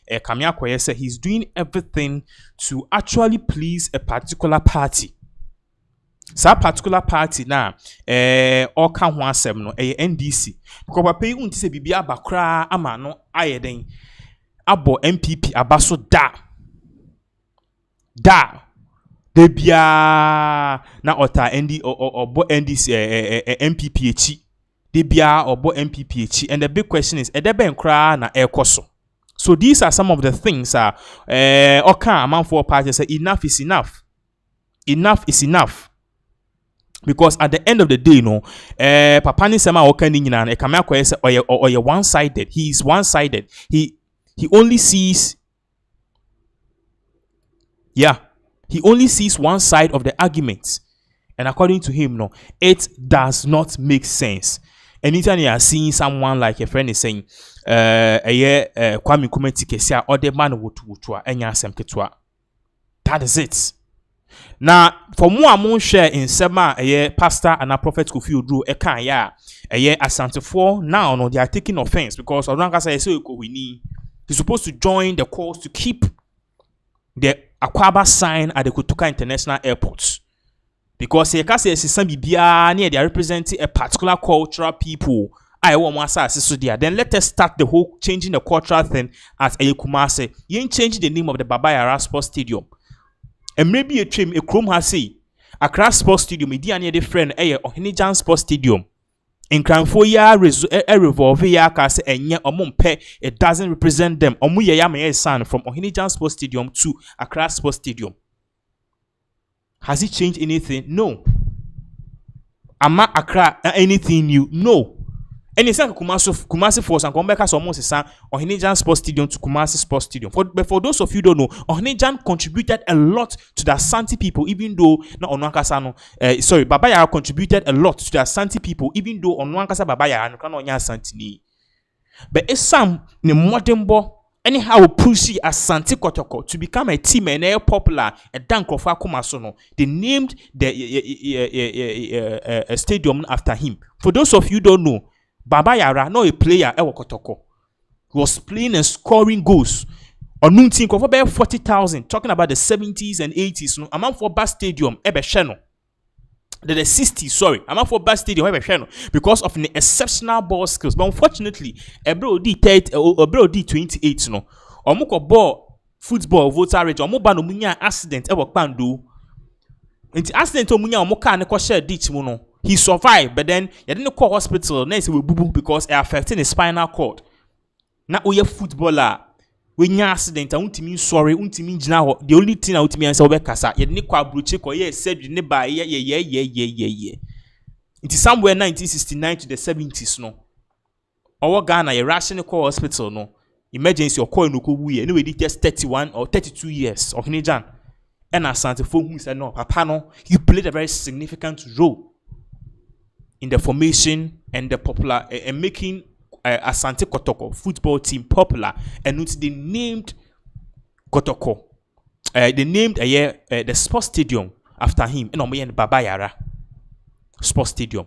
Kamia Koye say he's doing everything to actually please a particular party. Sa particular party na oka ho asem no NDC. Because papa yi unti se bibia bakra ama no ayeden abo MPP abaso da Debia na ota obo NDC MPP echi. Debia obo MPP echi. And the big question is edebe nkra na ekoso. So these are some of the things oka amount for party say enough is enough. Enough is enough. Because at the end of the day, no, papa ni sema oka ni nyina na ekama akoye say oye one-sided. He is one-sided. He only sees He only sees one side of the argument. And according to him, no, it does not make sense. Anytime you are seeing someone like a friend is saying, Kwame Nkrumah kesia or the man wotu enya asem ketwa. That is it. Now, for more among share in Sema, pastor and a prophet Kofi Oduro, Asante fo now, no, they are taking offense because he's supposed to join the cause to keep the Akwaba sign at the Kutuka International Airport. Because they are representing a particular cultural people. Then let us start the whole changing the cultural thing as a Kumase. You ain't changing the name of the Baba Yara Sports Stadium. And maybe a trim a Chrome has say Accra Sports Stadium, a friend Ohinijan Sports Stadium. In Cranfoya revolve ya kase enye omumpe, it doesn't represent them. Omuya yame son from Ohinijan Sports Stadium to Accra Sports Stadium. Has it changed anything? No. Ama Accra anything new? No. And it's like Kumasi Force and Kombeka almost is Ohinijan Sports Stadium to Kumasi Sports Stadium. But for those of you who don't know, Ohinijan contributed a lot to the Asante people, even though not Onwankasa Baba Yara contributed a lot to the Asante people, even though Onwankasa Baba Yara no nya Asante ni. But it's some ne modern bo anyhow pushy Asante Kotoko to become a team and a popular a Dankofa Kumasono. They named the stadium after him. For those of you who don't know, Baba Yara, not a player, Kotoko. He was playing and scoring goals. On Nuntin, for about 40,000, talking about the 70s and 80s. No, amount for Bas Stadium, the 60s, sorry. Amount for Bas Stadium, because of the exceptional ball skills. But unfortunately, Ebro D28, no. Omuko ball football voter rate, Omuba no munya accident, Pandu. Into accident, Omunya, Omoka, and share ditch mono. He survived, but then he didn't call hospital. Next, he will boo because it affecting his spinal cord. Now, we are footballer. when you accident, I won't mean sorry, won't mean now. The only thing I would mean is over Cassa, yet Niqua Bruche, or yes, said you never, yeah. It is somewhere 1969 to the 70s, no. Our Ghana, a rational call hospital, no. Emergency or call no we anyway, just 31 or 32 years of Nijan. And as Santa Fo who said, no, Papa, no, you played a very significant role in the formation and the popular and making Asante Kotoko football team popular, and it's they named Kotoko. They named the sports stadium after him. And Baba Yara sports stadium.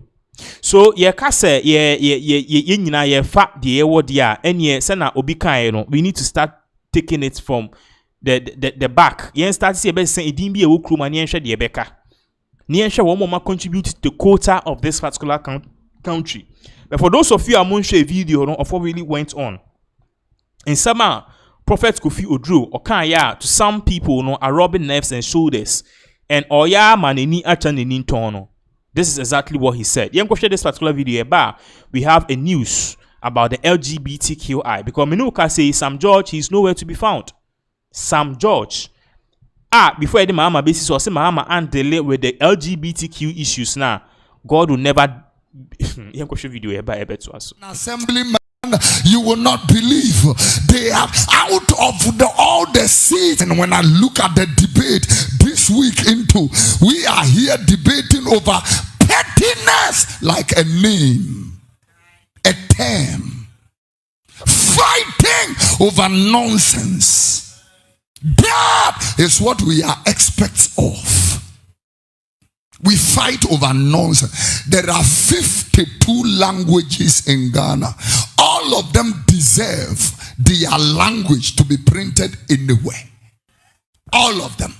So kase nyina fa de word ya enye se na obi kan no, we need to start taking it from the back. Yen start see be say edin bi e wo kroma ne enhwe de beka. Ne enhwe wo mama contribute to the quota of this particular country. But for those of you among share video no, of what really went on in summer, Prophet Kofi Oduro okan to some people no are rubbing nerves and shoulders and oya maneni acha neni tono. This is exactly what he said. You can share this particular video about. We have a news about the LGBTQI because Minuka says Sam George is nowhere to be found. Sam George. Before the Mahama basis or say Mahama and delay with the LGBTQ issues now. God will never. You can share video about to us. Assemblyman, you will not believe they are out of all the seats. And when I look at the debate this week we are here debating over pettiness like a name, a term, fighting over nonsense. That is what we are experts of. We fight over nonsense. There are 52 languages in Ghana. All of them deserve their language to be printed anywhere. All of them.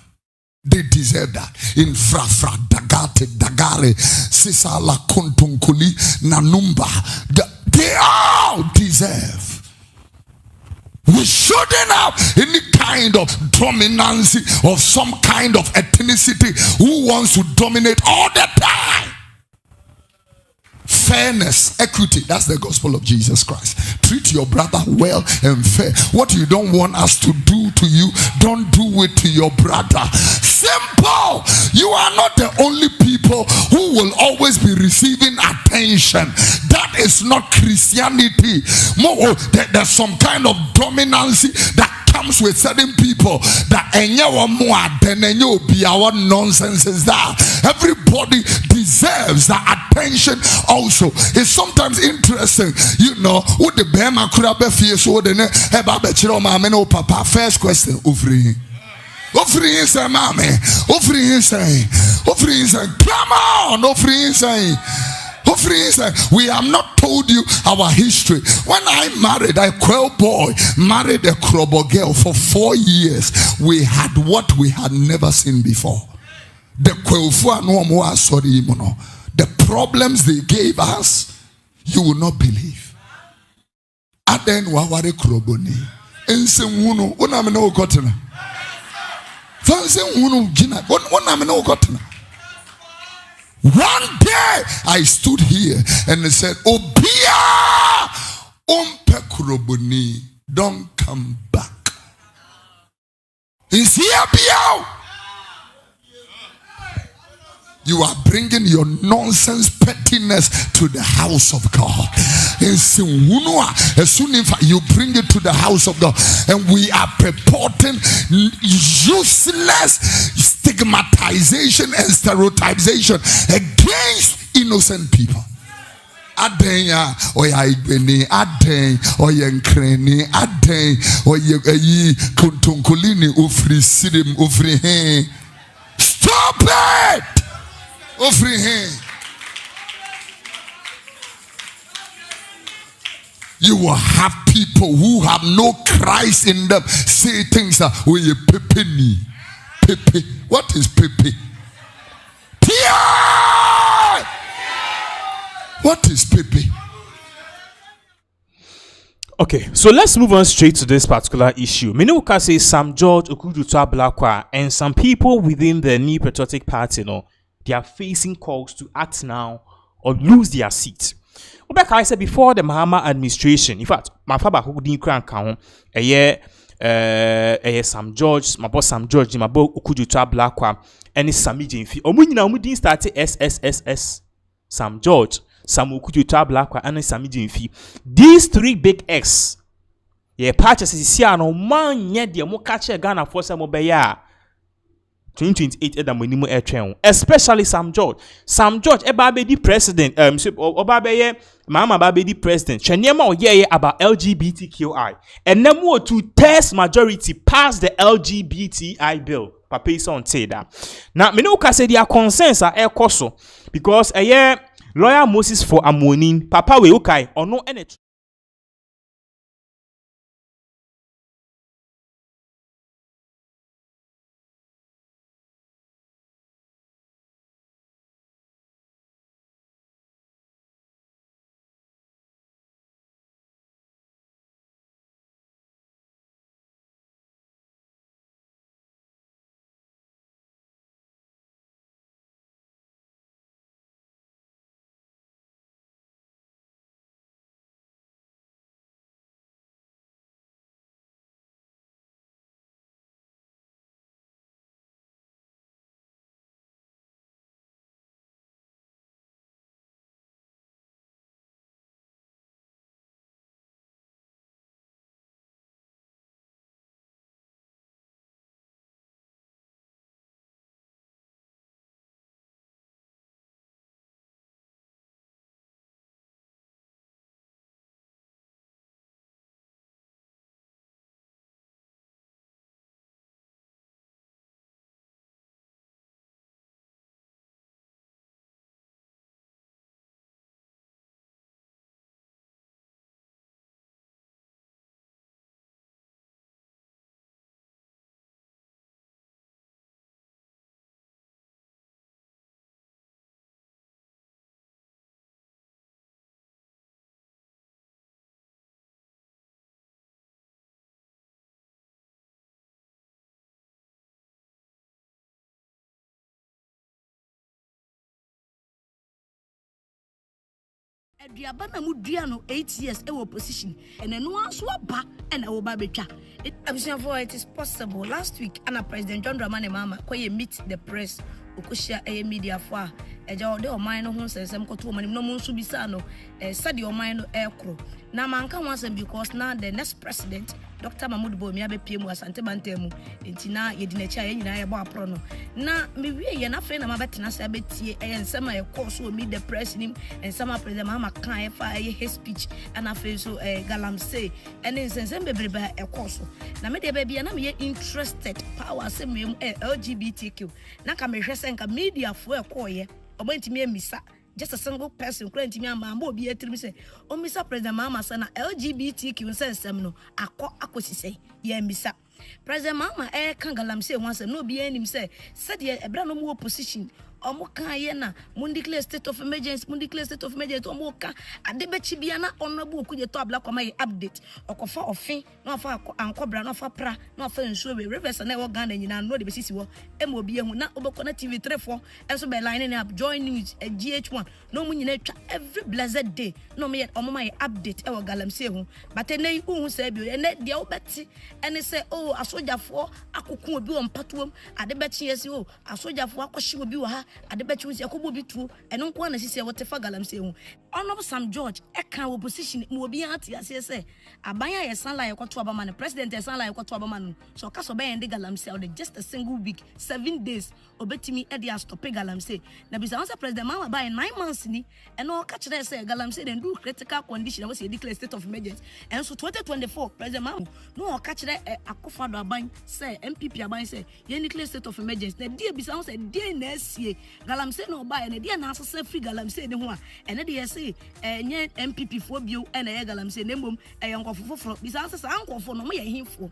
They deserve that. In Frafra, Dagate, Dagare, Sisala, Kontunkuli, Nanumba. They all deserve. We shouldn't have any kind of dominance of some kind of ethnicity who wants to dominate all the time. Fairness, equity, that's the gospel of Jesus Christ. Treat your brother well and fair. What you don't want us to do to you, don't do it to your brother. Simple. You are not the only people who will always be receiving attention. That is not Christianity. More, there's some kind of dominance that comes with certain people that our nonsense is that everybody deserves the attention. Also, it's sometimes interesting, you know, what the Bema could have been so then papa. First question, offering say, mommy, offering say, come on, offering say. We have not told you our history. When I married a Quell boy, married a Krobo girl for 4 years, we had what we had never seen before. The the problems they gave us, you will not believe. Aden waware Kroboni. Ensemunu, unameno kotena. Fansemunu gina, unameno kotena. One day I stood here and they said, Obia umpe Kroboni, don't come back. Is here Biao? You are bringing your nonsense pettiness to the house of God. You bring it to the house of God. And we are purporting useless stigmatization and stereotypization against innocent people. Adenya oya ibeni aden oya nkreni aden oya kontonkolini ofri sirim ofri hen. Stop it! Ofri hen. You will have people who have no Christ in them say things that oye pepe ni pepe. What is pepe? Tia! What is pepe? Okay, so let's move on straight to this particular issue. Minuka says Sam George Okudutua Blakwa and some people within the New Patriotic Party, they are facing calls to act now or lose their seat. Like I said before, the Mahama administration, in fact, my father who didn't crank a year Sam George, my boss Sam George, my boy Okujuta Blackwa, any Sami Jinfi. Omunyina omudi start SSSS. Sam George, Sam Okujuta Blackwa, and Sami Jinfi. These 3 big X. Yeah, patches is here no man yet the mo catch a Ghana for some obeya. 2028 Edam Minimo Air Train, especially Sam George. Sam George, the president, Obabeye, Mama Baby president, Chanyama yeah about LGBTQI, and then more to test majority pass the LGBTI bill. Papa is on say that. Now, Minoka said their concerns are air coso because a year lawyer Moses for Amonin, Papa we okay or no any. Ediabana mudua no 8 years e opposition and no one so ba and I will betwa. It is possible. Last week, Anna President John Dramani Mama meet the press. Okushia media for eja ode o man no ho sensem koto mani no monsu bisa no sadi o man no ekro na manka wansem because now the next president Dr. Mahmoud Bawumia be PM asante bantemu enti na yedi na cha nyina ye bo apro no na me wie ye na fe na mabetena sa betie ensem e course o meet the press nim ensem president Mama kan e fa ye his speech and afi so galamsey ene ensem bebreba e course na me de ba bia na me interested power asem LGBTQ na ka me hwese nka media fo e koye obantimi amisa just a single person current me am obi etrim say o misa president Mama sana LGBTQ nsensem no akosi say ye misa president Mama kan galamsey once no be anim say said ye ebra no mo opposition omo kan ye na mun declare state of emergency omo kan adebechi bia na honorable okuje to abla kwama ye update okofa ofin na afa ankobra na afa pra na afa nsuo we rivers na e wo Ghana nyina no de besisi wo emobi ehu na obeko na TV 34 enso be line up join news GH1 no mu nyina twa every blessed day no me omo ma ye update e wo galamsey hu but enai hu say bi ene de obeti ene say oh asojafo akokun obi wo mpatoam adebechi yesi oh asojafo akohye obi wo ha adebechi unsi akobo bitu eno nko na sisi wote fa galamsey hu ono Sam George e kan opposition mu obi ati ase say abanya ye san la ye kwato abama ne president ye san la ye kwato abama no so ka so be ende galamsey on just a single week 7 days obetimi e dey stop galamsey na bisa once president Mama by 9 months ni eno ka kire say galamsey den do critical condition we say declare state of emergency and so 2024 president Mama no ka kire akofado aban say MPP aban say ye declare state of emergency na dia bisa once dey na asie galamsey no ba na dia na asese free galamsey ne ho a ene dey say nye MPP fo bio ene ye galamsey na mbom nkofofoforo bisa asese ankofo no mo ye hinfo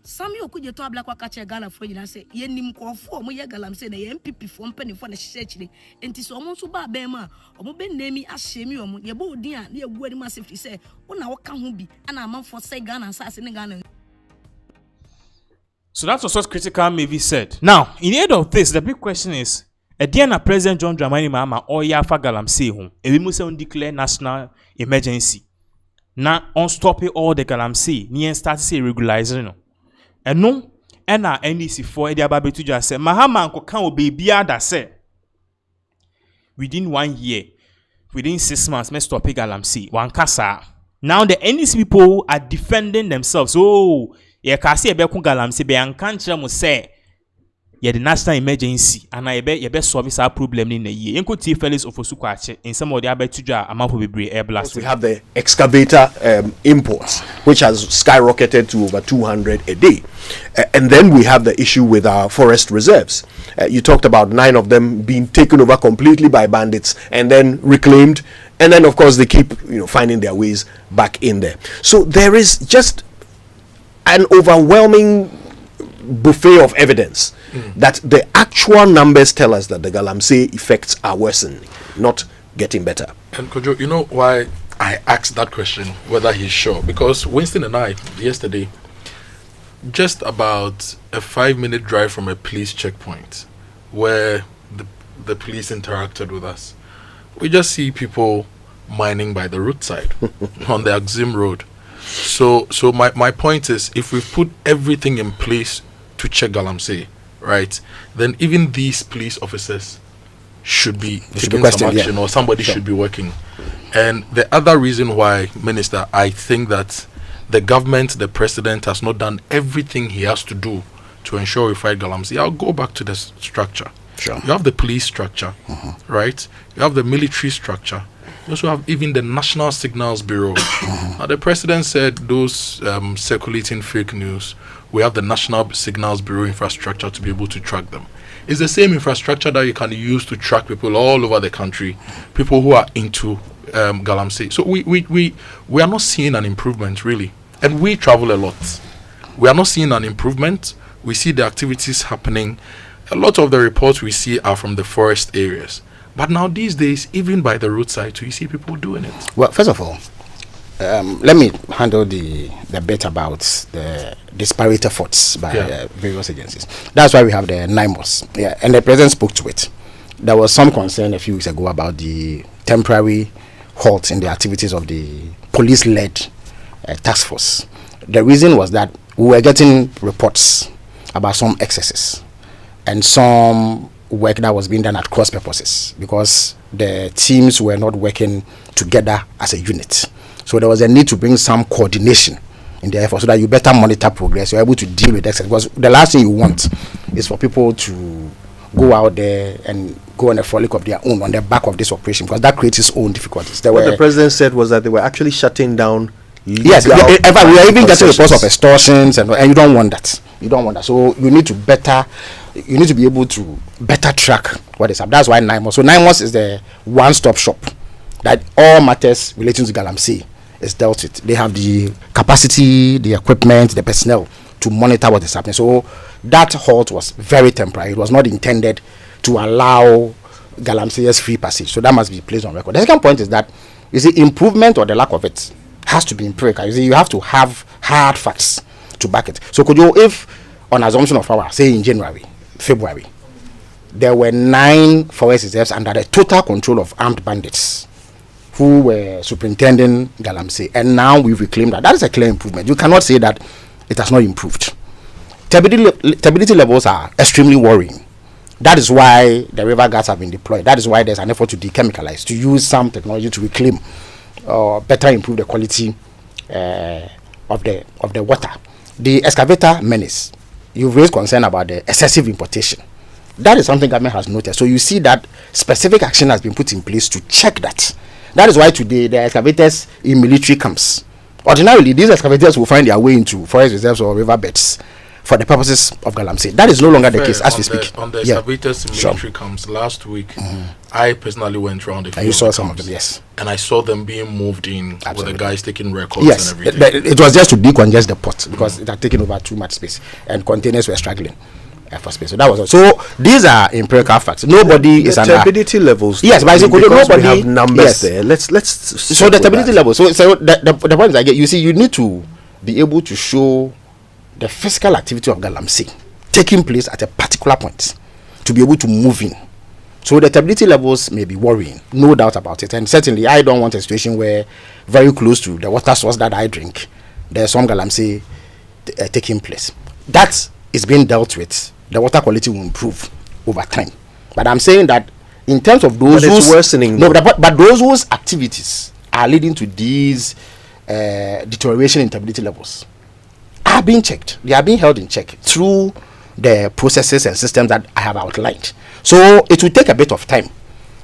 Sami okuje to abla kwa kache gala fo nyina se ye nim kofo mo ye galamsey na ye MPP fo mpanifo na hyehyɛ kyire enti so omo nso ba bɛn ma omo be nemi ahyemi omo ye bo odin a na ye gu ani ma safety se wona wo ka ho bi ana amanfo se Ghana asase ne Ghana. So that's what critical maybe said. Now, in the end of this, the big question is, Ediana President John Dramani Mahama or Yafa Galamsey home. Ebi mu se on declare national emergency. Na on stop all the galamsey. Ni start say regularize no. ɛno ɛna NDC for ɛde aba betu dwa sɛ Mahama nkoka o baby ada sɛ within 1 year, within 6 months, me stop Galamsey. One kasa. Now the NDC people are defending themselves. Oh, ye kasi ebe ku Galamsey be ankanche mo say ye the national emergency and I be solve our problem in a year. Enko T Felix Ofosuku ache in some of the abetuja amount of air blast. We have the excavator imports, which has skyrocketed to over 200 a day. And then we have the issue with our forest reserves. You talked about 9 of them being taken over completely by bandits and then reclaimed. And then, of course, they keep finding their ways back in there. So there is just an overwhelming buffet of evidence that the actual numbers tell us that the Galamsey effects are worsening, not getting better. And Kojo, you know why I asked that question, whether he's sure? Because Winston and I, yesterday, just about a 5-minute drive from a police checkpoint where the police interacted with us, we just see people mining by the roadside on the Axim Road. So my point is, if we put everything in place to check Galamsey, right, then even these police officers should be taking some action, or somebody should be working. And the other reason why, Minister, I think that the government, the president, has not done everything he has to do to ensure we fight Galamsey. I'll go back to the structure. Sure. You have the police structure, right? You have the military structure. You also have even the National Signals Bureau. Now, the president said those circulating fake news, we have the National Signals Bureau infrastructure to be able to track them. It's the same infrastructure that you can use to track people all over the country, people who are into Galamsey. So we are not seeing an improvement, really. And we travel a lot. We are not seeing an improvement. We see the activities happening. A lot of the reports we see are from the forest areas. But now these days, even by the roadside, you see people doing it. Well, first of all, let me handle the bit about the disparate efforts by various agencies. That's why we have the NIMOS. Yeah, and the president spoke to it. There was some concern a few weeks ago about the temporary halt in the activities of the police-led task force. The reason was that we were getting reports about some excesses and some work that was being done at cross purposes because the teams were not working together as a unit. So there was a need to bring some coordination in the effort so that you better monitor progress. You're able to deal with excess. Because the last thing you want is for people to go out there and go on a frolic of their own on the back of this operation, because that creates its own difficulties. What the president said was that they were actually shutting down. Yes, we are even getting reports of extortions, and you don't want that. You don't want that. So you need to be able to better track what is happening. That's why NIMOS. So NIMOS is the one-stop shop that all matters relating to Galamsey is dealt with. They have the capacity, the equipment, the personnel to monitor what is happening. So that halt was very temporary. It was not intended to allow Galamsey's free passage. So that must be placed on record. The second point is that, you see, improvement or the lack of it has to be empirical. You see, you have to have hard facts to back it. So could you, if on assumption of power, say in January, February, there were 9 forest reserves under the total control of armed bandits who were superintending Galamsey, and now we've reclaimed that. That is a clear improvement. You cannot say that it has not improved. Turbidity levels are extremely worrying. That is why the river guards have been deployed. That is why there's an effort to dechemicalize, to use some technology to reclaim or better improve the quality of the water. The excavator menace, you've raised concern about the excessive importation. That is something government has noticed. So you see that specific action has been put in place to check that. That is why today the excavators in military camps, ordinarily these excavators will find their way into forest reserves or riverbeds for the purposes of Galamsey. That is no longer the case as we speak. On the excavators in military camps last week, I personally went around the field. You saw some of them, yes. And I saw them being moved in with the guys taking records and everything. It was just to decongest the port because it had taken over too much space and containers were struggling for space. So that was all. So these are empirical facts. Nobody is under turbidity levels. Yes, but nobody we have numbers there. Let's so the turbidity levels. So the point is, I get, you see, you need to be able to show the physical activity of Galamsey taking place at a particular point to be able to move in. So the turbidity levels may be worrying, no doubt about it. And certainly I don't want a situation where very close to the water source that I drink, there's some Galamsey taking place. that is being dealt with, the water quality will improve over time. But I'm saying that in terms of those who's worsening. No, but those whose activities are leading to these deterioration in turbidity levels are being checked. They are being held in check through the processes and systems that I have outlined. So it will take a bit of time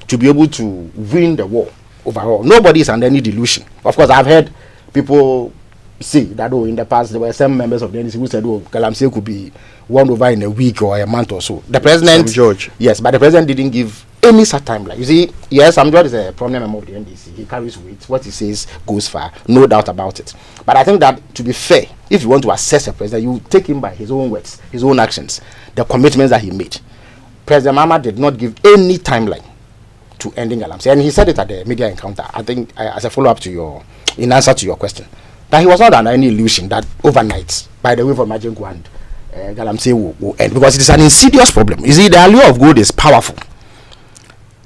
to be able to win the war overall. Nobody is under any delusion. Of course, I've heard people say that in the past there were some members of the NDC who said, Galamsey could be won over in a week or a month or so. The president, George. Yes, but the president didn't give any such timeline. You see, yes, Sam George is a prominent member of the NDC. He carries weight. What he says goes far, no doubt about it. But I think that, to be fair, if you want to assess a president, you take him by his own words, his own actions, the commitments that he made. President Mahama did not give any timeline to ending Galamsey, and he said it at the media encounter. I think as a follow-up to in answer to your question, that he was not under any illusion that overnight, by the way for Majengo and Galamsey will end, because it is an insidious problem. You see, the allure of gold is powerful.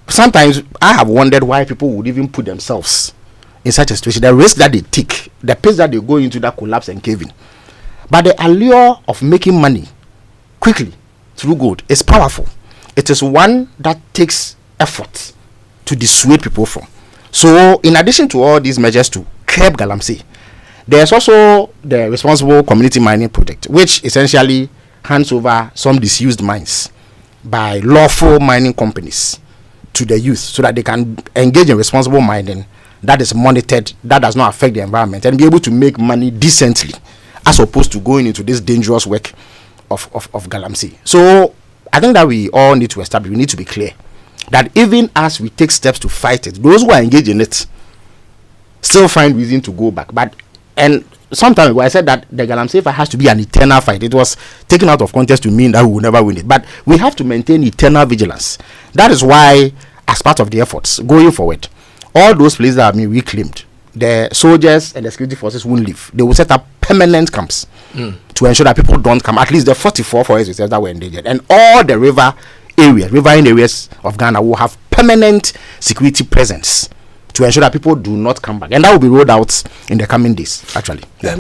Sometimes I have wondered why people would even put themselves in such a situation. The risk that they take, the pace that they go into that collapse and caving. But the allure of making money quickly through gold is powerful. It is one that takes effort to dissuade people from. So in addition to all these measures to curb Galamsey, there's also the Responsible Community Mining Project, which essentially hands over some disused mines by lawful mining companies to the youth so that they can engage in responsible mining that is monitored, that does not affect the environment, and be able to make money decently, as opposed to going into this dangerous work of Galamsey. So I think that we all need to establish, we need to be clear that even as we take steps to fight it, those who are engaged in it still find reason to go back. And some time ago I said that the Galamsey fight has to be an eternal fight. It was taken out of context to mean that we will never win it, but we have to maintain eternal vigilance. That is why, as part of the efforts going forward, all those places that have been reclaimed, the soldiers and the security forces won't leave. They will set up permanent camps to ensure that people don't come. At least the 44 forest reserves that were endangered, and all the riverine areas of Ghana will have permanent security presence to ensure that people do not come back, and that will be rolled out in the coming days, actually. Yeah.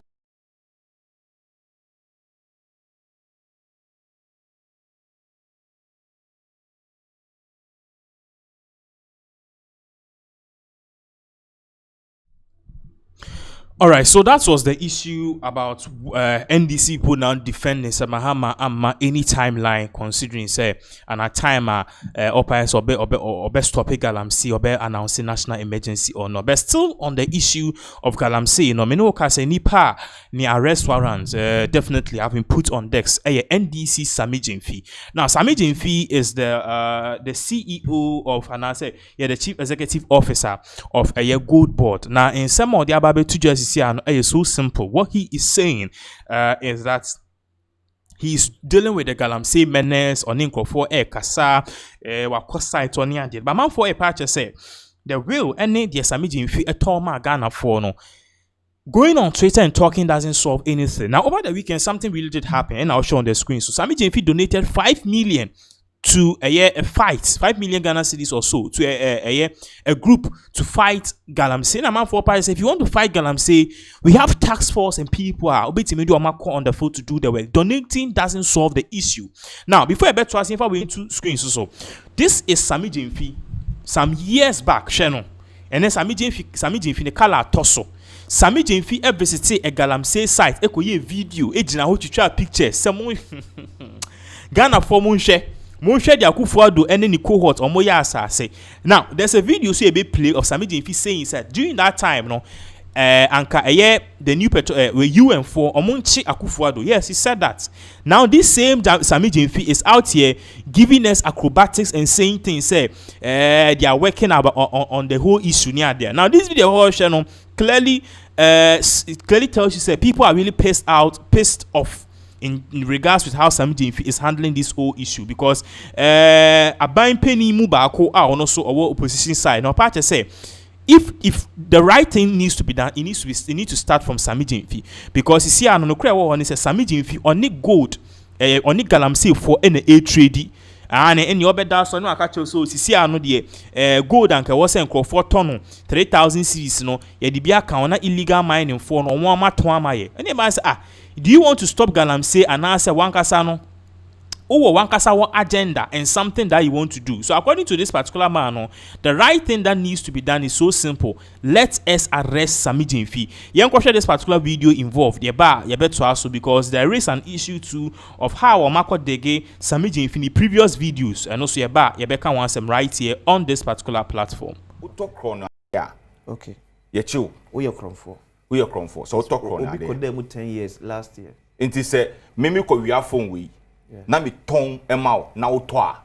All right, so that was the issue about NDC put down defending Mahama Amma any timeline, considering say and a time operates or best topic Galamsey or be announcing national emergency or not. But still on the issue of Galamsey, you know, meno ka say nipa ni arrest warrants definitely have been put on decks. NDC Sami Jemfi. Now Sami Jemfi is the CEO of, and I say the chief executive officer of a gold board. Now in some of the ababe to just is so simple. What he is saying is that he's dealing with the Galamsey menace on Inko kasa site on the but man for a patch say the will any the Sami Jemfi a toma Ghana for no going on Twitter and talking doesn't solve anything. Now over the weekend something really did happen, and I'll show on the screen. So Sami Jemfi donated 5 million to a fight, 5 million Ghana cedis or so to a group to fight Galamsey. And man for Paris, if you want to fight Galamsey, we have task force and people are on the foot to do the work. Donating doesn't solve the issue. Now, before I bet to ask if I went to screens, so this is Sami Jemfi some years back, Shannon, and then Sami Jemfi the color torso. Sami Jemfi visited a Galamsey site. Eko video, ejina ho chicha picture. Some Ghana for Munche. Monshe di Akufo-Addo and any cohort or moya asase. Now, there's a video so a bit play of Sami Jemfi saying that during that time, no, anka the new UN4 Omonchi Akufo-Addo. Yes, he said that. Now, this same Sami Jemfi is out here giving us acrobatics and saying things. Say they are working on the whole issue near there. Now, this video channel clearly tells you say people are really pissed off. In regards with how Sami Jemfi is handling this whole issue, because a buying penny mubako and also our opposition side. Now, part say if the right thing needs to be done, it needs to start from Sami Jemfi, because you see, I don't know what say Sami Jemfi on the gold, on the Galamsey for a trade. And in your bed, so no, I catch you. So, see, I know the gold and was saying for 3,000 cedis. No, ye the be account illegal mining for no 1 matwama. And they might say, Do you want to stop galamsey and answer wankasa no? Or wankasa one agenda and something that you want to do. So according to this particular man, the right thing that needs to be done is so simple. Let us arrest Sammy Jemfi. You can share this particular video involved. You better also because there is an issue too of how Omako Dege Sammy Jemfi in the previous videos, and also you better want some right here on this particular platform. Yeah. Okay. Yeah, chill. Who you crom for? Who you crom for? So talk on that. We could them 10 years last year. It say me ko we phone we. Na me ton emao na otoa.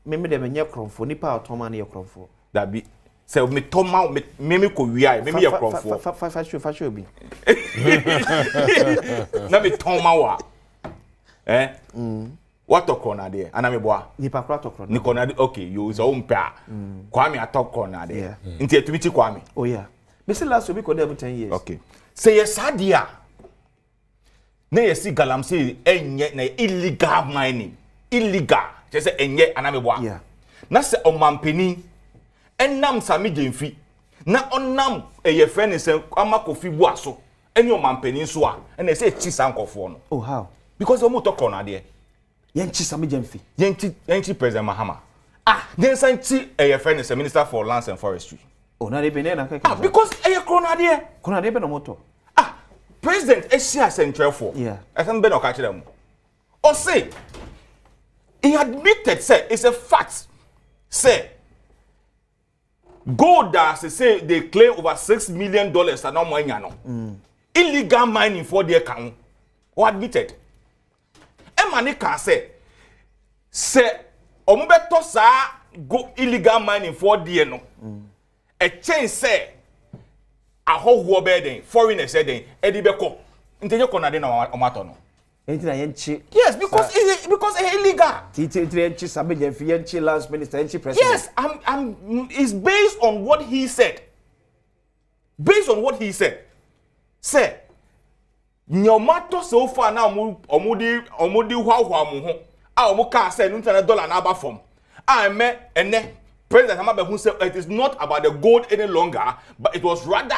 Me dem enye kromfo nipa otoma na ye kromfo. That be say me ton ma me ko wia me ye kromfo. Fa bi. Na me ton ma wa. What talk on there? Ana me boa. Nipa kra talk on. Ni kona okay, you so umpa. Kwame atalk on there. Nti etumi Kwame. Oh yeah. Me say last week ko dem 10 years. Okay. Say yes adia. Na yesi galamsey enye na illegal mining. Illegal. Just say enye anameboa. Yeah. Na se omampeni enam Sammy Jemfi. Na onam eye friend say amakofi buaso. Eni omampeni so a. Na say chi sankofo no. Oh how? Because omo talk on there. Yenchi Sammy Jemfi. Yenchi President Mahama. Then sanchi eye friend say Minister for Lands and Forestry. Oh na dey be na kaka. Because eye krona there. Krona dey be no moto. President Asia Central for. Yeah. I think Ben catch them. Or say he admitted, say it's a fact. Say gold as say they claim over $6 million and no money no. Illegal mining for their account. Or admitted. E mani can say omubeto sa go illegal mining for their no. A change say ahoho beden foreigners den edibeko ntenye konade na omato no entina yenchi. Yes, because it's illegal. Yenchi Sammy Jemfi, yenchi Lance Minister, yenchi President. Yes, it's based on what he said. Based on what he said. Say nyomato so far now omudi hwa mu ho a omuka say $1 na aba form me ene President Hamabe who said it is not about the gold any longer, but it was rather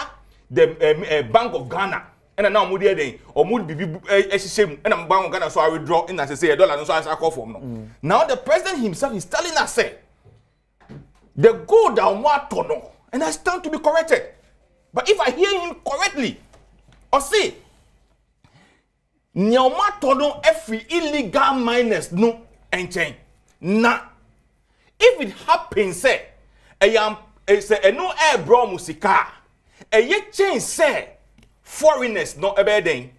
the Bank of Ghana. And now Moody Day or Moody shame and I'm Bank of Ghana, so I withdraw in as say $1 so I call for no. Now the president himself is telling us say the gold down what no, and I stand to be corrected. But if I hear him correctly, or say Nyama tono every illegal miners no enchain. Na if it happens, say, a no air bro musika, a ye change say, foreigners no a bedding.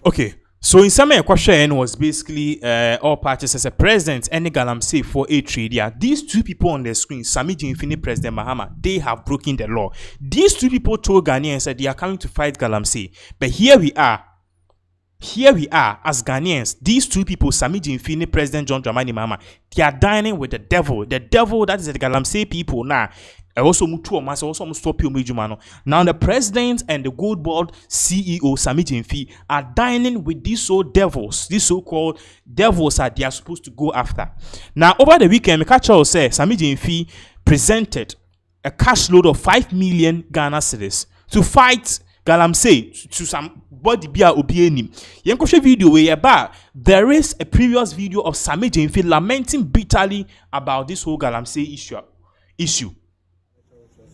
Okay, so in some question was basically all parties as a president and galamsey for a trade. Yeah, these two people on the screen, Sammy Jemfi, President Mahama, they have broken the law. These two people told Ghanaians that they are coming to fight galamsey, but here we are as Ghanaians. These two people, Sammy Jemfi, President John Dramani Mahama, they are dining with the devil that is the galamsey people now. Also, stop you. Now, the president and the Gold Board CEO, Sammy Jemfi, are dining with these so-called devils that they are supposed to go after. Now, over the weekend, Mikacho said Sammy Jemfi presented a cash load of 5 million Ghana cedis to fight galamsey to somebody be a obieni. Yenkoshe video where there is a previous video of Sammy Jemfi lamenting bitterly about this whole galamsey issue.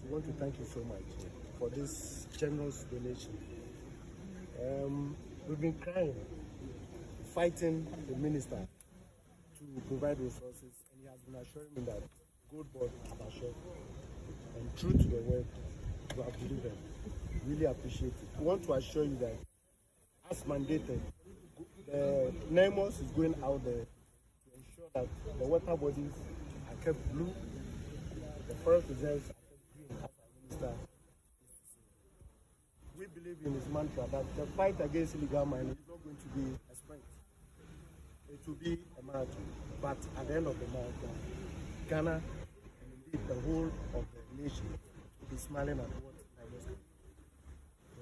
I want to thank you so much for this generous donation. We've been crying, fighting the minister to provide resources, and he has been assuring me that Gold Board have assured and true to the word, you have delivered. Really appreciate it. I want to assure you that, as mandated, the NEMOS is going out there to ensure that the water bodies are kept blue, the forest reserves are kept green, as our minister is to say. We believe in his mantra that the fight against illegal mining is not going to be a sprint. It will be a marathon. But at the end of the marathon, Ghana and indeed the whole of the nation will be smiling at what NEMOS can do.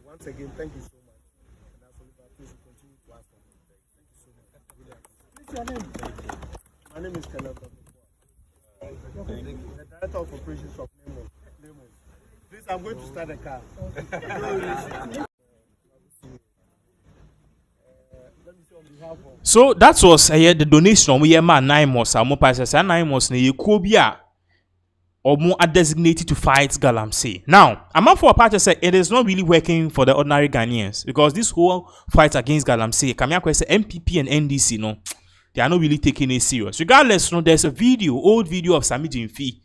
Once again, thank you so much. And as Oliver, please continue to ask for me. Thank you so much. Really appreciate it. What's your name? My name is Kenneth. The Director of Operations of NEMOS. Please, I'm going to start the car. So that was the donation we had 9 months. Our passes 9 months. You could be or more are designated to fight Galamsey. Now, I'm up for a part to say it is not really working for the ordinary Ghanaians because this whole fight against Galamsey, Kamiako say MPP and NDC, no, they are not really taking it serious. Regardless, no, there's a video, old video of Sami Jimfi.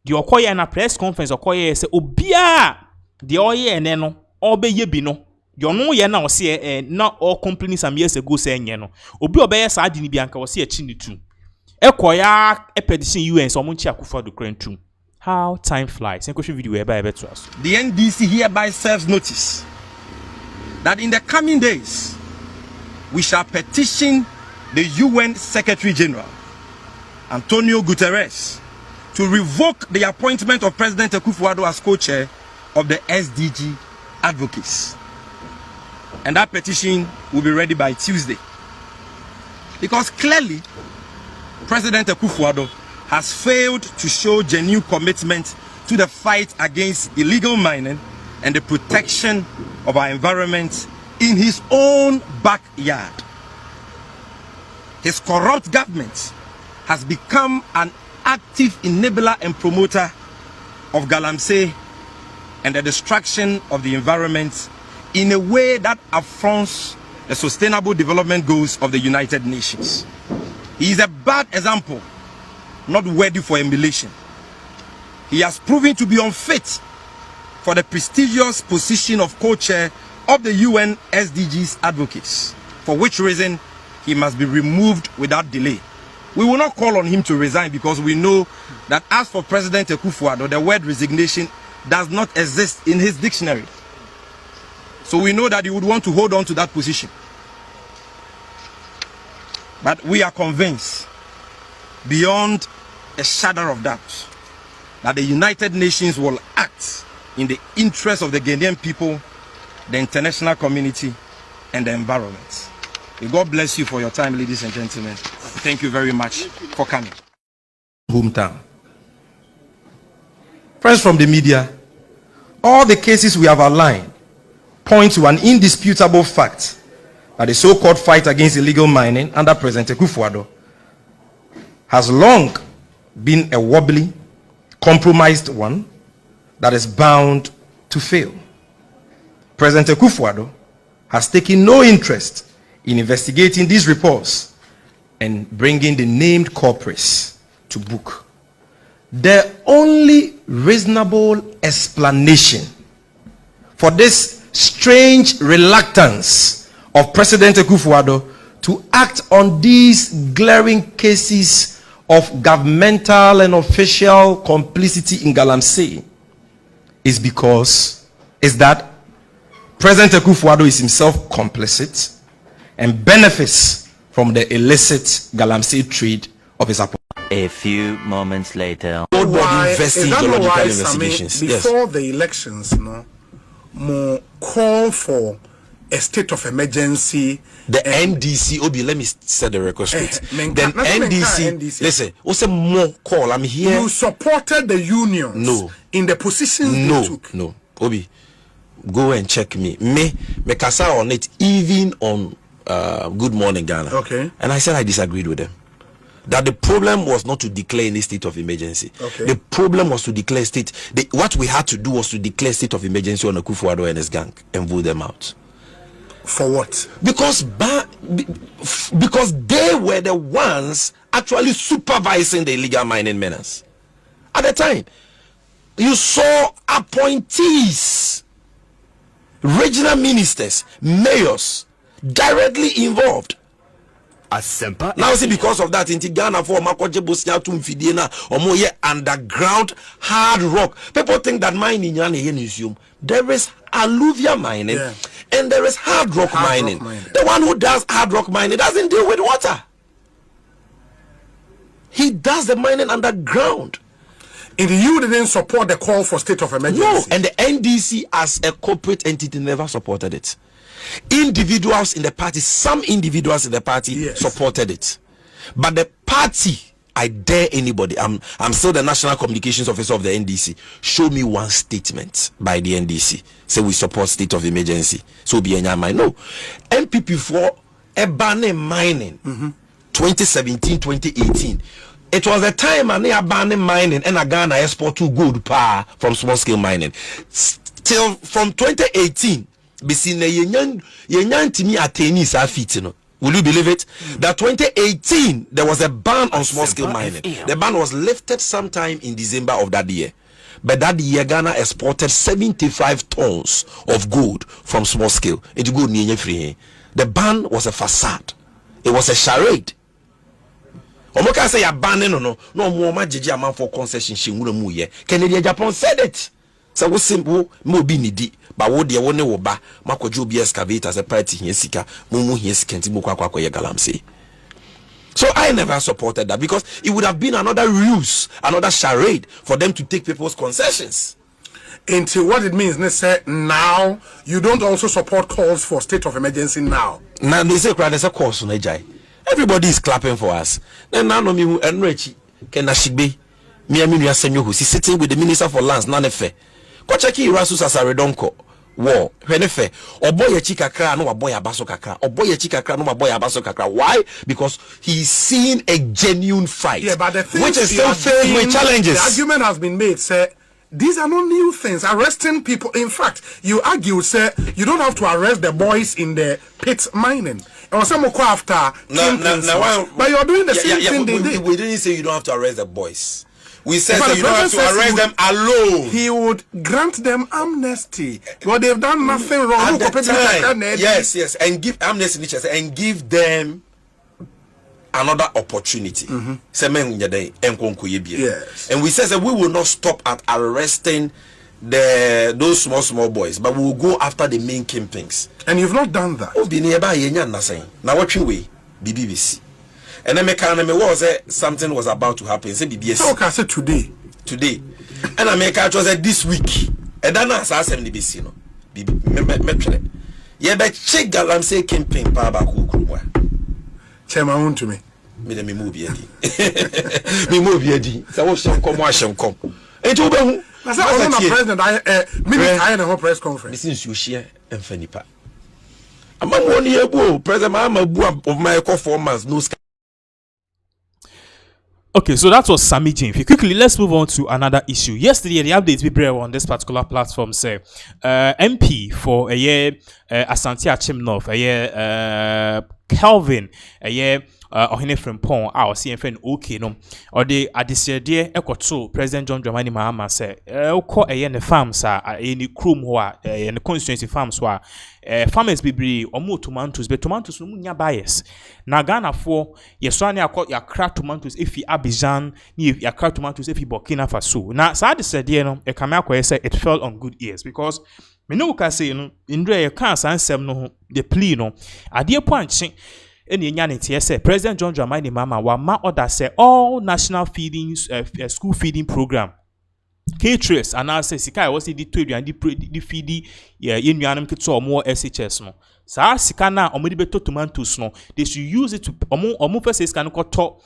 The Okoye in a press conference, Okoye say, Obia, the Oye and Neno, Obe Yebino. You know, ye now see not all companies some years ago saying, you know, Obi Obeya Sardini Bianca was here chinny too. Ekoya, a petition UN, so much for the current too. How time flies. The NDC hereby serves notice that in the coming days we shall petition the UN Secretary General Antonio Guterres to revoke the appointment of President Akufo-Addo as co-chair of the SDG Advocates. And that petition will be ready by Tuesday. Because clearly President Akufo-Addo has failed to show genuine commitment to the fight against illegal mining and the protection of our environment in his own backyard. His corrupt government has become an active enabler and promoter of Galamsey and the destruction of the environment in a way that affronts the sustainable development goals of the United Nations. He is a bad example, not worthy for emulation. He has proven to be unfit for the prestigious position of co-chair of the UN SDGs Advocates, for which reason he must be removed without delay. We will not call on him to resign because we know that as for President Akufo-Addo, the word resignation does not exist in his dictionary. So we know that he would want to hold on to that position. But we are convinced, beyond a shadow of doubt, that the United Nations will act in the interest of the Ghanaian people, the international community, and the environment. May God bless you for your time, ladies and gentlemen. Thank you very much for coming. Hometown. Friends from the media, all the cases we have outlined point to an indisputable fact that the so-called fight against illegal mining under President Akufo-Addo has long been a wobbly, compromised one that is bound to fail. President Akufo-Addo has taken no interest in investigating these reports and bringing the named culprits to book. The only reasonable explanation for this strange reluctance of President Akufo-Addo to act on these glaring cases of governmental and official complicity in Galamsey is that President Akufo-Addo is himself complicit and benefits from the illicit Galamsey trade of his appointment. A few moments later, before the elections, more call for a state of emergency. The NDC, Obi, let me set the record straight. Then NDC, listen, what's a more call? I'm here. You supported the unions in the positions they took. No, Obi, go and check me. Me kasa on it, even on Good Morning Ghana. Okay. And I said I disagreed with them. That the problem was not to declare any state of emergency. Okay. The problem was to declare what we had to do was to declare state of emergency on Akufo-Addo and his gang and vote them out. For what? Because they were the ones actually supervising the illegal mining menace. At the time, you saw appointees, regional ministers, mayors directly involved. Now see, because of that in Ghana for Makoje Bosnia to Mfidina or more underground hard rock. People think that mining there is alluvial mining and there is hard rock mining. The one who does hard rock mining doesn't deal with water. He does the mining underground. And you didn't support the call for state of emergency. No, and the NDC as a corporate entity never supported it. Individuals in the party, some individuals in the party supported it. But the party I dare anybody. I'm still the National Communications Officer of the NDC. Show me one statement by the NDC. Say we support state of emergency. So be any mind. No. MPP for a ban mining 2017, 2018. It was a time and they are banning mining and a Ghana export to gold power from small scale mining. Till from 2018, will you believe it? That 2018 there was a ban on small scale mining. The ban was lifted sometime in December of that year. But that year Ghana exported 75 tons of gold from small scale. The ban was a facade. It was a charade. Omoka say ya banning no more majiji amount for concession shingura mu ye. Canadian Japan said it. So we simple mo bi nidi ba wo de wo ne wo ba makojo bi excavator as a party here sika mu here skenti mo kwa ye galamse. So I never supported that because it would have been another ruse, another charade for them to take people's concessions. Into what it means, they say now you don't also support calls for state of emergency now. Now they say there's a course on Ejai. Everybody is clapping for us. Then now no me who enrich can ashigbe. Me and me Senyo who's sitting with the Minister for Lands, none fe. Ko cheki Rasus as a redonko. War. Whenefe. Oboye chikakra no boy abaso kakra. Oboye chikakra no boy abaso kakra. Why? Because he's seen a genuine fight. Yeah, but the thing which is still filled with challenges. The argument has been made, say, these are not new things. Arresting people. In fact, you argue, say, you don't have to arrest the boys in the pit mining. Or some more after. But you're doing the same thing they did. We didn't say you don't have to arrest the boys. We said that you don't have to arrest them alone. He would grant them amnesty. But they've done nothing wrong. At the time, yes, and give amnesty and give them another opportunity. Yes. And we said that we will not stop at arresting those small boys, but we will go after the main kingpins. And you've not done that. Now what you way, BBC. And then me was something was about to happen. Say BBS. So can I say today. And I make it was this week. And then I saw some BBC no. Me yeah, but check galam say campaign pa ba ku. Chairman to me. Me move yedi. Me move yedi. So what shall come wa shall come. And you be I said I president I had a whole press conference. Since you share and fenipa. I'm 1 year ago, President Mahama of my 4 months no. Okay, so that was Sammy Jane. Quickly, let's move on to another issue. Yesterday, the updates we brought on this particular platform say MP for a year, Asante Achim North, a year, Calvin, a year, Ohene Frimpong, our CFN, okay, no, or the Adisier, Echo President John Dramani Mahama say, call a year in the farms, any crew who are in the constituency farms, who farmers be or more tomatoes, but tomatoes no bias. Na Ghana for yeswani akọ yakra tomatoes efi Abidjan, ni yakra tomatoes efi Burkina Faso. Na sad said no e kame akọ say it fell on good ears because me no ka say no indre ye kan sansem no the plea no ade poanche eni nya ne tie say President John Dramani Mahama wa ma order say all national feeding school feeding program K-Trace and I say sika was the feedi ye nuanum keto more SHS no sa sika na omudi beto tomatoes no they should use it to omo first sika no to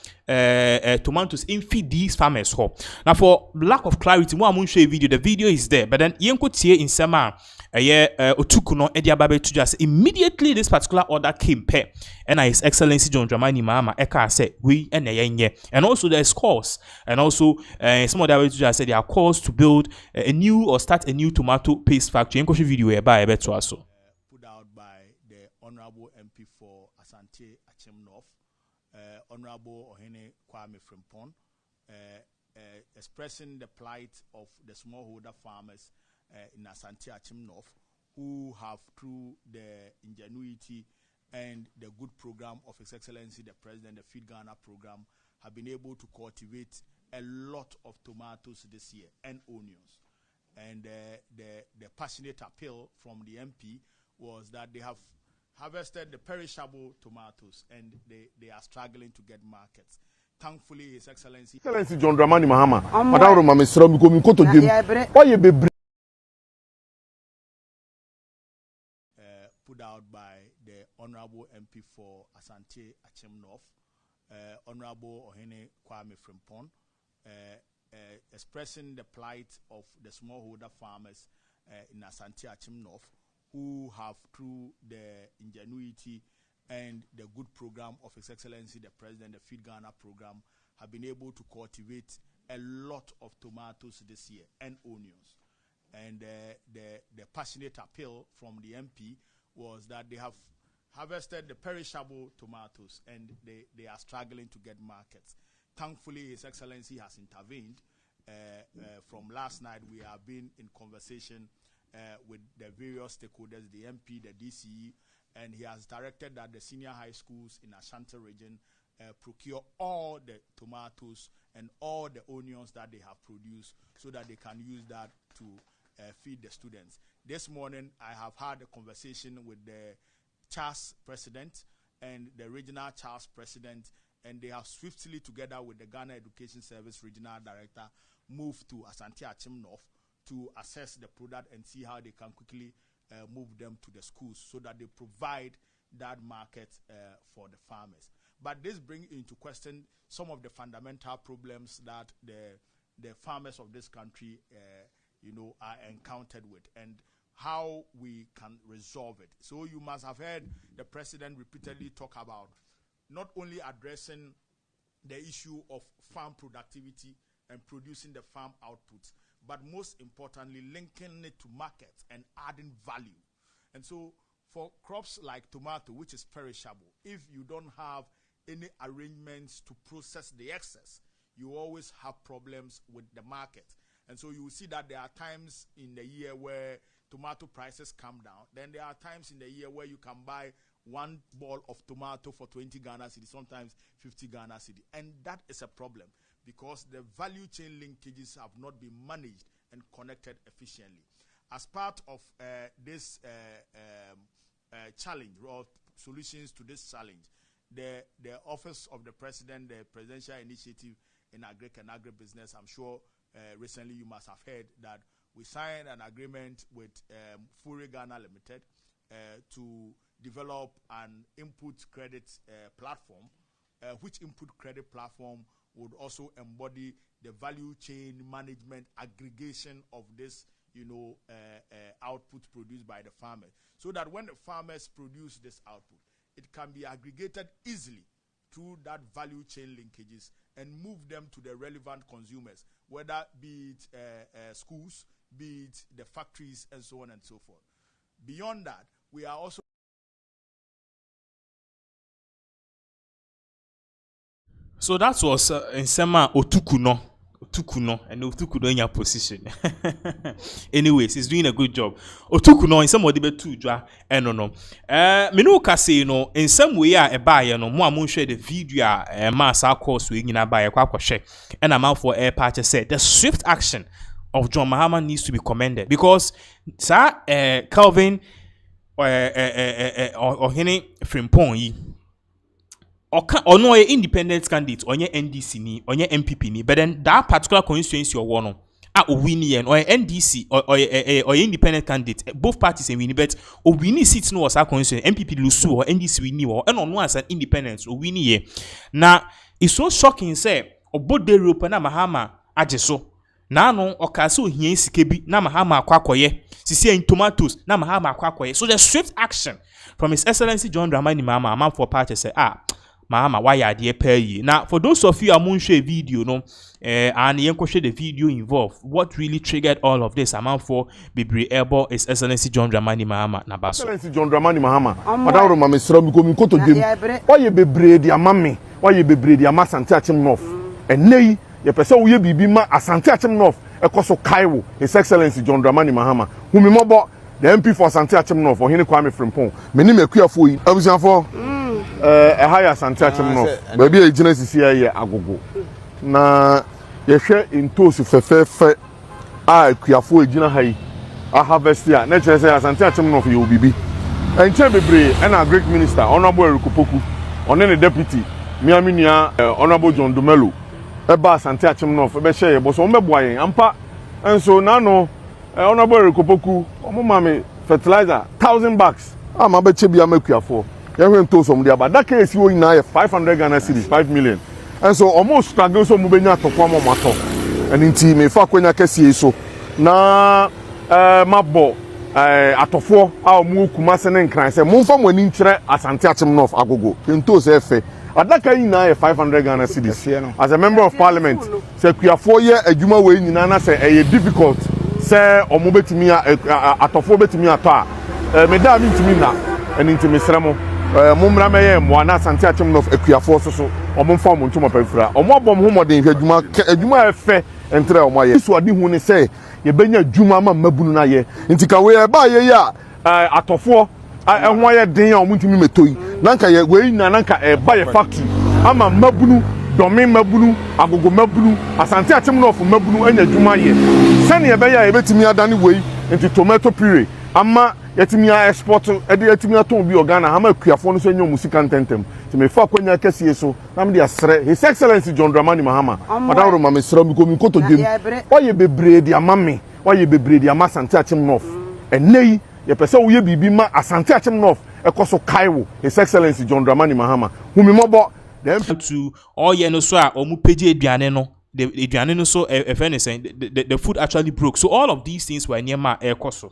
tomatoes in feed these farmers ho. Now for lack of clarity mo amun show a video, the video is there, but then yenko tie in sema otuku no edi ababe to just immediately this particular order came pe and His Excellency John Dramani Mahama eka say we and also there's calls and also some other way to just say there are calls to build a new or start a new tomato paste factory. Yenko show video whereby beto aso put out by the Honorable MP for Asante Achim North, Honorable Ohene Kwame Frimpong, expressing the plight of the smallholder farmers in Asante Achim North, who have, through the ingenuity and the good program of His Excellency the President, the Feed Ghana program, have been able to cultivate a lot of tomatoes this year and onions. And the passionate appeal from the MP was that they have harvested the perishable tomatoes and they are struggling to get markets. Thankfully, His Excellency John Dramani Mahama, Madam Mamesra, Mikoto Jim, why you be put out by the Honorable MP for Asante Achim North, Honorable Ohene Kwame Frimpong, expressing the plight of the smallholder farmers in Asante Achim North, who have, through the ingenuity and the good program of His Excellency the President, the Feed Ghana program, have been able to cultivate a lot of tomatoes this year and onions. And the passionate appeal from the MP was that they have harvested the perishable tomatoes and they are struggling to get markets. Thankfully, His Excellency has intervened. From last night, we have been in conversation with the various stakeholders, the MP, the DCE, and he has directed that the senior high schools in Ashanti region procure all the tomatoes and all the onions that they have produced so that they can use that to feed the students. This morning, I have had a conversation with the CHAS president and the regional CHAS president, and they have swiftly, together with the Ghana Education Service regional director, moved to Asante Achim North to assess the product and see how they can quickly move them to the schools so that they provide that market for the farmers. But this brings into question some of the fundamental problems that the farmers of this country are encountered with and how we can resolve it. So you must have heard the president repeatedly talk about not only addressing the issue of farm productivity and producing the farm outputs, but most importantly, linking it to markets and adding value. And so for crops like tomato, which is perishable, if you don't have any arrangements to process the excess, you always have problems with the market. And so you will see that there are times in the year where tomato prices come down. Then there are times in the year where you can buy one ball of tomato for 20 Ghana cedi, sometimes 50 Ghana cedi. And that is a problem because the value chain linkages have not been managed and connected efficiently. As part of this challenge or solutions to this challenge, the Office of the President, the Presidential Initiative in Agric and Agribusiness, I'm sure recently you must have heard that we signed an agreement with Furi Ghana Limited to develop an input credit platform, which input credit platform would also embody the value chain management aggregation of this, output produced by the farmers, so that when the farmers produce this output, it can be aggregated easily through that value chain linkages and move them to the relevant consumers, whether be it schools, be it the factories, and so on and so forth. Beyond that, we are also so that was in Sema Otukuno, and Otukuno in your position. Anyways, he's doing a good job. Otukuno in some way to draw and no. Minuka say no in some way a buyer no more share the video mass course we in a buyer share and amount for air patch said the swift action of John Mahama needs to be commended because sir Calvin or Ohene Frimpong or no independent candidate or NDC ni or MPP ni, but then that particular constituency or one or winning or NDC or independent candidate, both parties and winning, but or winning seats no as a constituency MPP lose or NDC winning or and on one as an independent or winning ye. Now it's so shocking say or both the Europe na Mahama ajeso. Na no okaso hien sikebi na Mahama akwakoye sisi in tomatoes na Mahama akwakoye. So the swift action from His Excellency John Dramani Mahama amount for party say Mahama why are they pay you? Now for those of you who share video no and you share the video involved, what really triggered all of this amount for Bibri Ebo His Excellency John Dramani Mahama na baso. Excellency John Dramani Mahama madam mama sro mi ko mi ko to dem why you bebre dia mama why you bebre dia ma Asante Achim North enei ye pese wo ye bibi ma Asante Achim North ekoso kaiwo His Excellency John Dramani Mahama humi mobo the MP for Asante Achim North for Ohene Kwame Frimpong meni mekuafo yi abusianfo higher Asante Achim North baby e gina sisi ye agogo na ye hwe intosu fefefe a kuafo e gina hayi a harvest ya na chere say Asante Achim North ye obibi enche bebre and a great minister honorable Erikopoku one the deputy miami nia honorable John Dumelo eba Asante Achim North be share bo so mbeboa yen ampa enso na no honorable Erikopoku omo mame fertilizer 1000 bags ama be che bia makuafo Yɛhwɛ ntoso mu but that case you na 500 Ghana cedis 5 million. And so almost struggle so mubenya atokwa mo mato. And inti me fa kwenya kɛsie so. Na mabɔ atɔfoɔ a mu Kumase ne Nkran sɛ momfa mo ani nkyerɛ Asante Akyem North agogo. Ntoso efe. Adaka yi na 500 Ghana cedis. As a member of parliament, say kuafo ye adwuma we nyina na say e difficult say omo betimi atofo betimi ato a me da mi ntimi na eni ntimi sremo mumra meye mo na Asante Akyem North akuafo so omo mfa mo ntoma pafura omo bom ho modern adwuma efe entre omo ye so ade hu ne say ye benya adwuma ma mabunu na ye nti ka we ba ye ya atofo ehwo ye den a omo ntimi metoi nanka ye we nyina nanka ba ye factory ama mabunu domin mabunu agogo mabunu Asante Akyem North mabunu anya adwuma ye sane ye be ya ye betimi adane we nti tomato puree ama yetimi export yetimi aton bi organa ama akuafo no so nya musika ntentem ti me fa kwanya kɛsie so na me de asre His Excellency John Dramani Mahama madawro ma me sra mi ko mi koto dwem oye bebre di ama me oye bebre di ama Asante Akyem North enei ye pese wo ye bibi ma Asante Akyem North ekoso kaiwo His Excellency John Dramani Mahama humi mobo to all no so omu peje aduane no the aduane no so if anything the food actually broke, so all of these things were near my ekoso.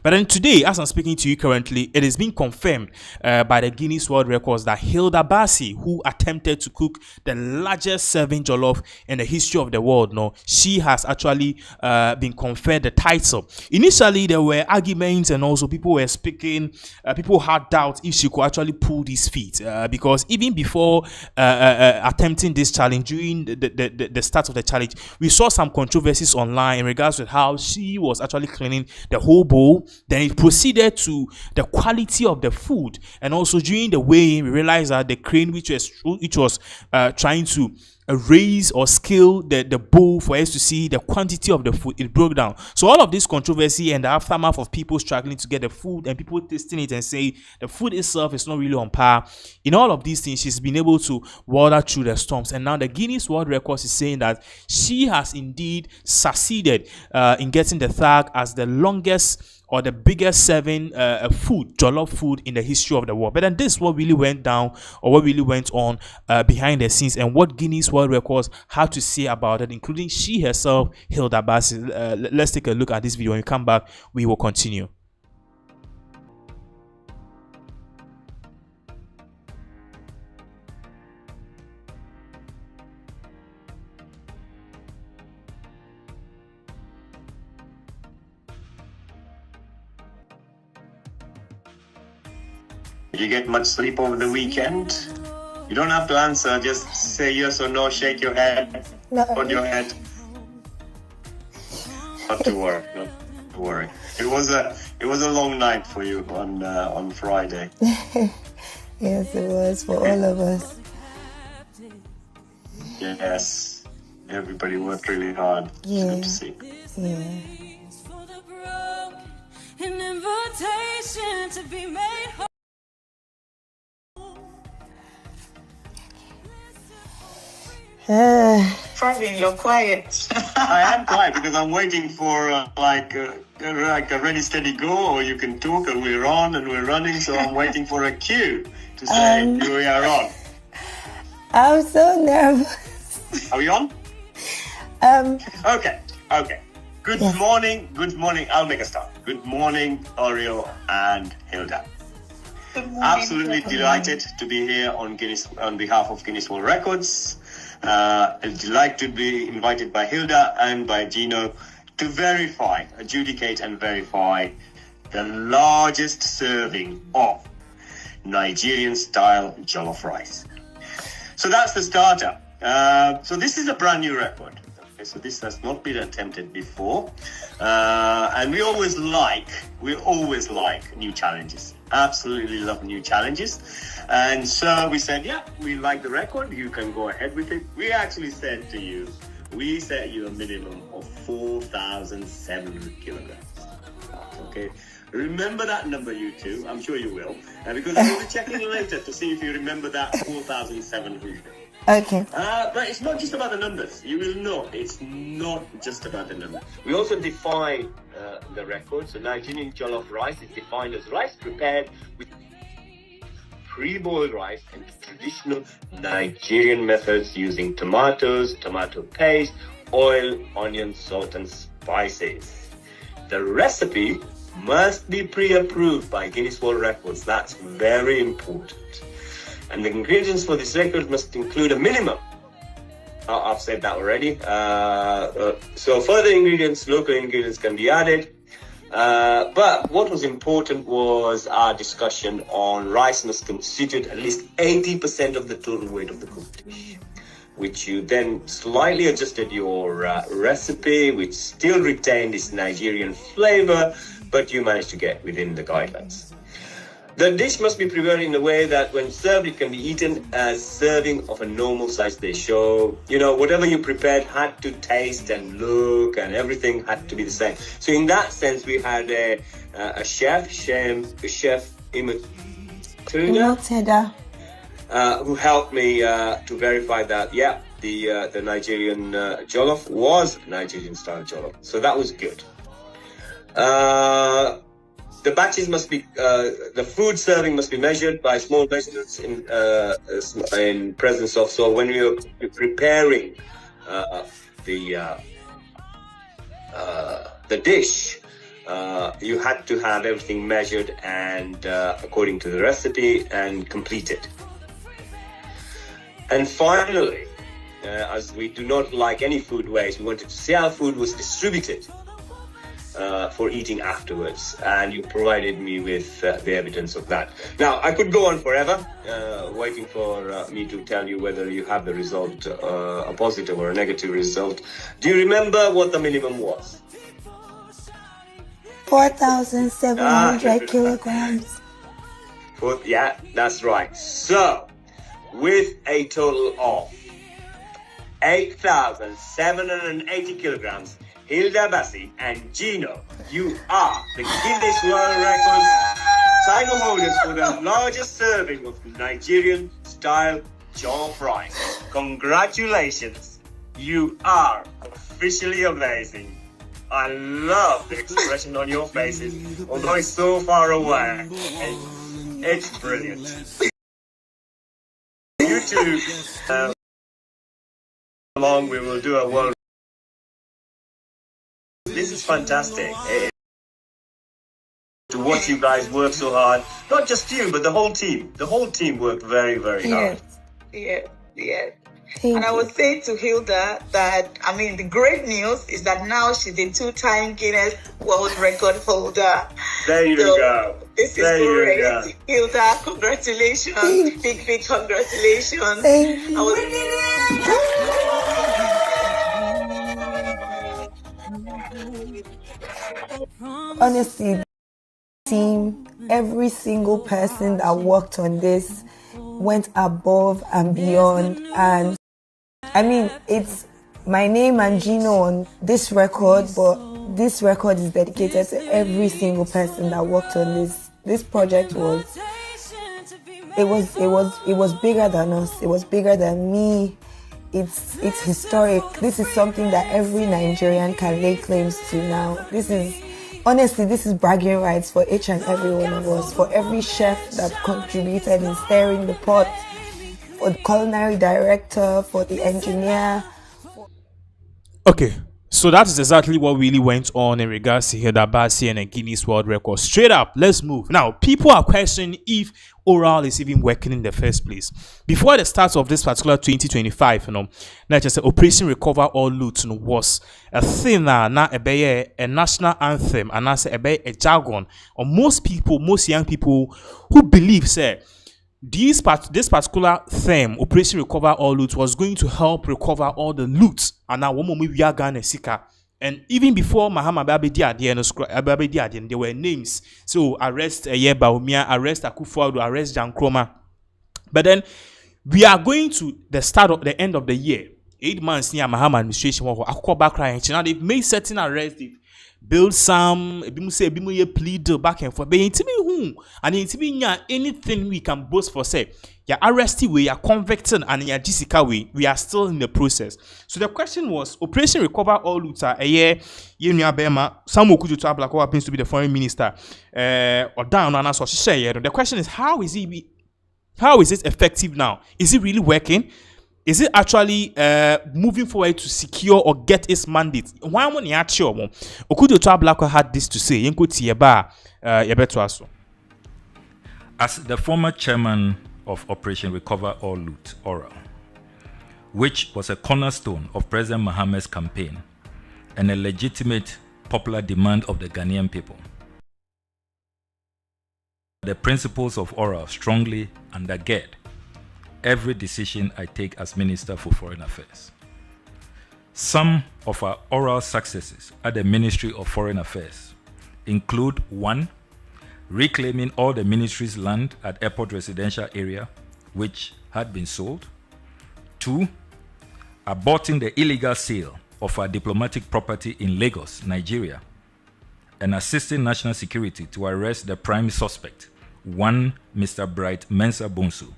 But then today, as I'm speaking to you currently, it is being confirmed by the Guinness World Records that Hilda Baci, who attempted to cook the largest serving jollof in the history of the world, she has actually been conferred the title. Initially, there were arguments and also people were speaking, people had doubts if she could actually pull this feat because even before attempting this challenge, during the start of the challenge, we saw some controversies online in regards to how she was actually cleaning the whole bowl. Then it proceeded to the quality of the food, and also during the weighing we realized that the crane which was trying to raise or scale the bowl for us to see the quantity of the food, it broke down. So all of this controversy and the aftermath of people struggling to get the food and people tasting it and say the food itself is not really on par, in all of these things she's been able to water through the storms, and now the Guinness World Records is saying that she has indeed succeeded in getting the tag as the longest or the biggest serving jollof food in the history of the world. But then this is what really went down, or what really went on behind the scenes, and what Guinness World Records had to say about it, including she herself, Hilda Baci. Let's take a look at this video. When we come back, we will continue. Did you get much sleep over the weekend? You don't have to answer, just say yes or no, shake your head, nod your head. Not to worry, not to worry. It was a long night for you on Friday. Yes, it was for all of us. Yes, everybody worked really hard. Yeah. It's good to see. Yeah. An invitation to be made whole. Praveen, you're quiet. I am quiet because I'm waiting for like a ready, steady go, or you can talk and we're on and we're running. So I'm waiting for a cue to say we are on. I'm so nervous. Are we on? Okay. Good morning. I'll make a start. Good morning, Oreo and Hilda. Good morning. Absolutely delighted to be here on behalf of Guinness World Records. Delighted to be invited by Hilda and by Gino to adjudicate and verify the largest serving of Nigerian-style jollof rice. So that's the starter. So this is a brand new record. Okay, so this has not been attempted before, and we always like new challenges. Absolutely love new challenges, and so we said, yeah, we like the record, you can go ahead with it. We actually said to you, we set you a minimum of 4,700 kilograms. Okay, remember that number, you two. I'm sure you will, because we'll be checking later to see if you remember that 4,700. Okay. But it's not just about the numbers. You will know it's not just about the numbers. We also define the record. So Nigerian jollof rice is defined as rice prepared with pre-boiled rice and traditional Nigerian methods using tomatoes, tomato paste, oil, onion, salt, and spices. The recipe must be pre-approved by Guinness World Records. That's very important. And the ingredients for this record must include a minimum. I've said that already. So further ingredients, local ingredients can be added. But what was important was our discussion on rice must constitute at least 80% of the total weight of the cooked dish, which you then slightly adjusted your recipe, which still retained its Nigerian flavor, but you managed to get within the guidelines. The dish must be prepared in a way that when served, it can be eaten as serving of a normal size dish. So, whatever you prepared had to taste and look, and everything had to be the same. So in that sense, we had a chef imitator, who helped me to verify that, the Nigerian jollof was Nigerian style jollof. So that was good. The batches must be, the food serving must be measured by small measurements in presence of. So when you're preparing the dish, you had to have everything measured and according to the recipe and completed. And finally, as we do not like any food waste, we wanted to see how food was distributed for eating afterwards, and you provided me with the evidence of that. Now, I could go on forever, waiting for me to tell you whether you have the result, a positive or a negative result. Do you remember what the minimum was? 4,700 kilograms. Yeah, that's right. So, with a total of 8,780 kilograms, Hilda Bassi and Gino, you are the Guinness World Records title holders for the largest serving of Nigerian style jollof rice. Congratulations. You are officially amazing. I love the expression on your faces, although it's so far away. It's brilliant. You two, along we will do a world. This is fantastic. To watch you guys work so hard, not just you, but the whole team. The whole team worked very, very hard. Yes. And I was saying to Hilda that, the great news is that now she's a 2-time Guinness World Record holder. There you go. This is great. Hilda, congratulations. Big congratulations. Thank you. Honestly, team, every single person that worked on this went above and beyond, and it's my name and Gino on this record, but this record is dedicated to every single person that worked on this. This project was bigger than us. It was bigger than me. It's historic. This is something that every Nigerian can lay claims to now. This is bragging rights for each and every one of us, for every chef that contributed in stirring the pot, for the culinary director, for the engineer. Okay, so that is exactly what really went on in regards to Hilda Bassi and a Guinness World Record. Straight up, let's move. Now, people are questioning if oral is even working in the first place. Before the start of this particular 2025, like I said, Operation Recover All Loot was a thing a national anthem, and a jargon. Or most young people who believe, this particular theme, Operation Recover All Loot, was going to help recover all the loot. And now, and even before Mahama Babedi, there were names. So arrest BAWUMIA, arrest Akufo-Addo, arrest Jan Kroma. But then we are going to the end of the year. 8 months near Mahama administration. Now they've made certain arrests. They've build some, plead back and forth. But anything we can boast for, your arrestee way, your convicted, and your Jessica way, we are still in the process. So the question was, Operation Recover All Loot, some Okuju Black, who happens to be the foreign minister, or down and so the question is, how is he How is it effective now? Is it really working? Is it actually moving forward to secure or get its mandate? Why am I sure? Okudo Blackwell had this to say. As the former chairman of Operation Recover or Loot, ORA, which was a cornerstone of President Mohammed's campaign and a legitimate popular demand of the Ghanaian people, the principles of ORA strongly undergird every decision I take as Minister for Foreign Affairs. Some of our oral successes at the Ministry of Foreign Affairs include: 1. Reclaiming all the ministry's land at Airport Residential Area, which had been sold. 2. Aborting the illegal sale of our diplomatic property in Lagos, Nigeria, and assisting national security to arrest the prime suspect, one Mr. Bright Mensah Bonsu,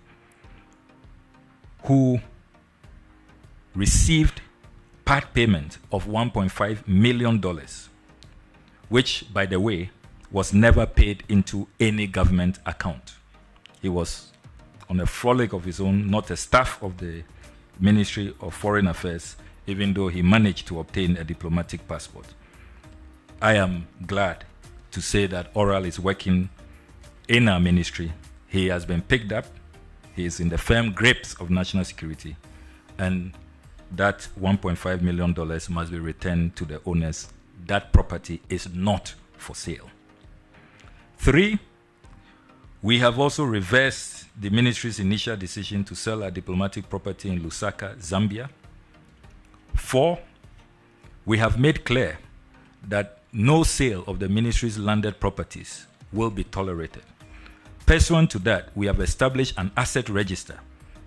who received part payment of $1.5 million, which, by the way, was never paid into any government account. He was on a frolic of his own, not a staff of the Ministry of Foreign Affairs, even though he managed to obtain a diplomatic passport. I am glad to say that Oral is working in our ministry. He has been picked up. He is in the firm grips of national security, and that $1.5 million must be returned to the owners. That property is not for sale. 3, we have also reversed the ministry's initial decision to sell our diplomatic property in Lusaka, Zambia. 4, we have made clear that no sale of the ministry's landed properties will be tolerated. Pursuant to that, we have established an asset register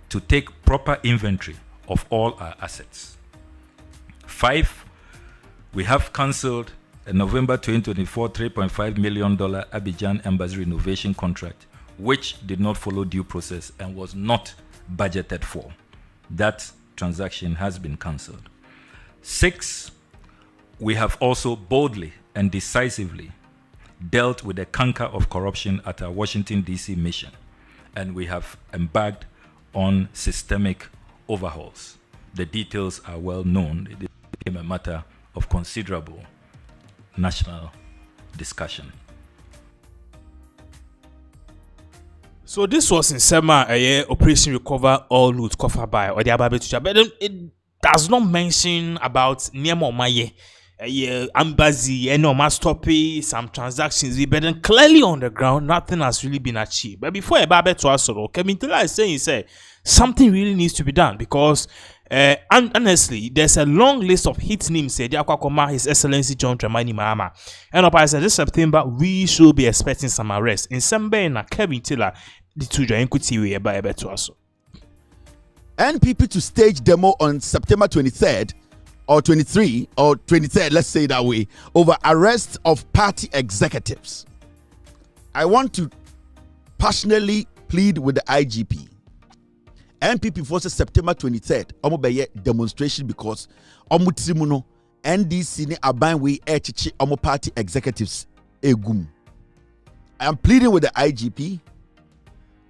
to take proper inventory of all our assets. 5, we have cancelled a November 2024 $3.5 million Abidjan Embassy renovation contract, which did not follow due process and was not budgeted for. That transaction has been cancelled. 6, we have also boldly and decisively dealt with the canker of corruption at our Washington, D.C. mission, and we have embarked on systemic overhauls. The details are well known. It became a matter of considerable national discussion. So this was in Sema, Operation Recover All Loot covered by Odiababe, but it does not mention about Niemo Maye, Ambazi, Mastopi, some transactions, but then clearly on the ground, nothing has really been achieved. But before Ebabe to us, Kemintila is saying, something really needs to be done, because honestly, there's a long list of hit names. Said His Excellency John Dramani Mahama, and up as this September we should be expecting some arrest in Sembe na Kevin Taylor the two join kuti eba to us. NPP to stage demo on September 23rd or 23 or 23rd, let's say that way, over arrest of party executives. I want to passionately plead with the IGP. NPP forces September 23rd, omo demonstration because omo trimuno NDC ne abanwe echichi omo party executives egum. I am pleading with the IGP.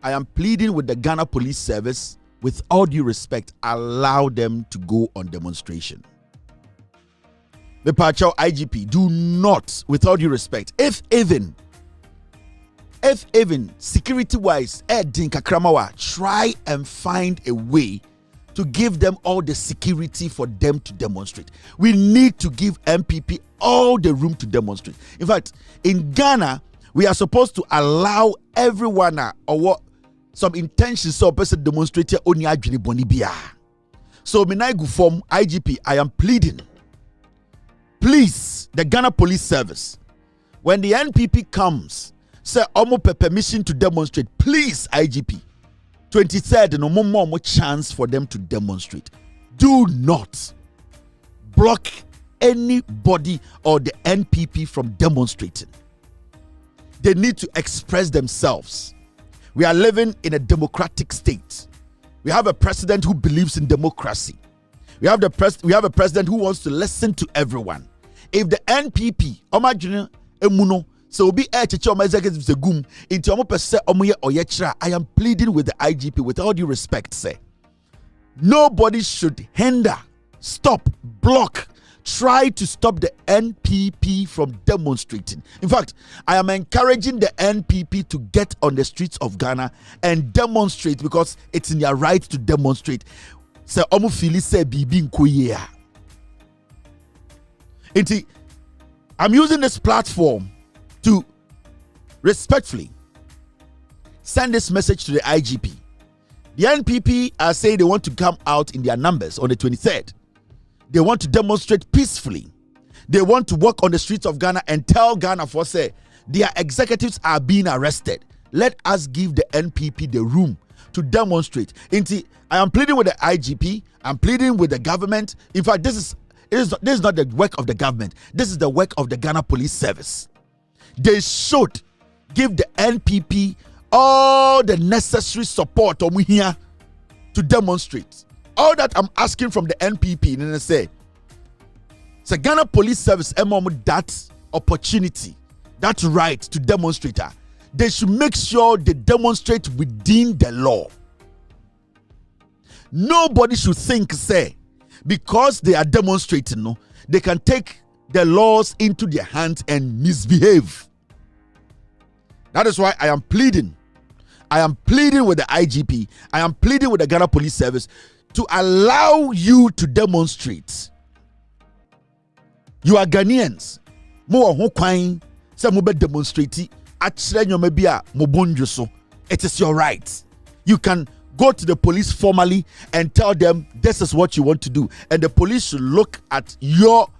I am pleading with the Ghana Police Service. With all due respect, allow them to go on demonstration. The Pacho IGP, do not, with all due respect, if even security-wise, try and find a way to give them all the security for them to demonstrate. We need to give MPP all the room to demonstrate. In fact, in Ghana, we are supposed to allow everyone or what some intentions so person demonstrate only adwene boni bia. So Minaigu form IGP, I am pleading. Please, the Ghana Police Service, when the NPP comes, say omo permission to demonstrate, please IGP, 23rd no more chance for them to demonstrate. Do not block anybody or the NPP from demonstrating. They need to express themselves. We are living in a democratic state. We have a president who believes in democracy. We have a president who wants to listen to everyone. If the NPP, Omajuna Emuno, So be air chichoma executives the gum into omo pese omo ye oyechra. I am pleading with the IGP with all due respect, say. Nobody should hinder, stop, block, try to stop the NPP from demonstrating. In fact, I am encouraging the NPP to get on the streets of Ghana and demonstrate because it's in their right to demonstrate. Say omo fili say bibi nkoye. Inti, I'm using this platform to respectfully send this message to the IGP. The NPP are saying they want to come out in their numbers on the 23rd. They want to demonstrate peacefully. They want to walk on the streets of Ghana and tell Ghana for say their executives are being arrested. Let us give the NPP the room to demonstrate. Inti, I am pleading with the IGP. I'm pleading with the government. In fact, this is not the work of the government. This is the work of the Ghana Police Service. They should give the NPP all the necessary support here to demonstrate. All that I'm asking from the NPP, and I say, Ghana Police Service, that opportunity, that right to demonstrate. They should make sure they demonstrate within the law. Nobody should think, say, because they are demonstrating, no, they can take the laws into their hands and misbehave. That is why I am pleading. I am pleading with the IGP. I am pleading with the Ghana Police Service to allow you to demonstrate. You are Ghanaians. Mo ho kwan say mo be demonstrate akyere nyoma bi a mo bonjo so. It is your right. You can go to the police formally and tell them this is what you want to do, and the police should look at your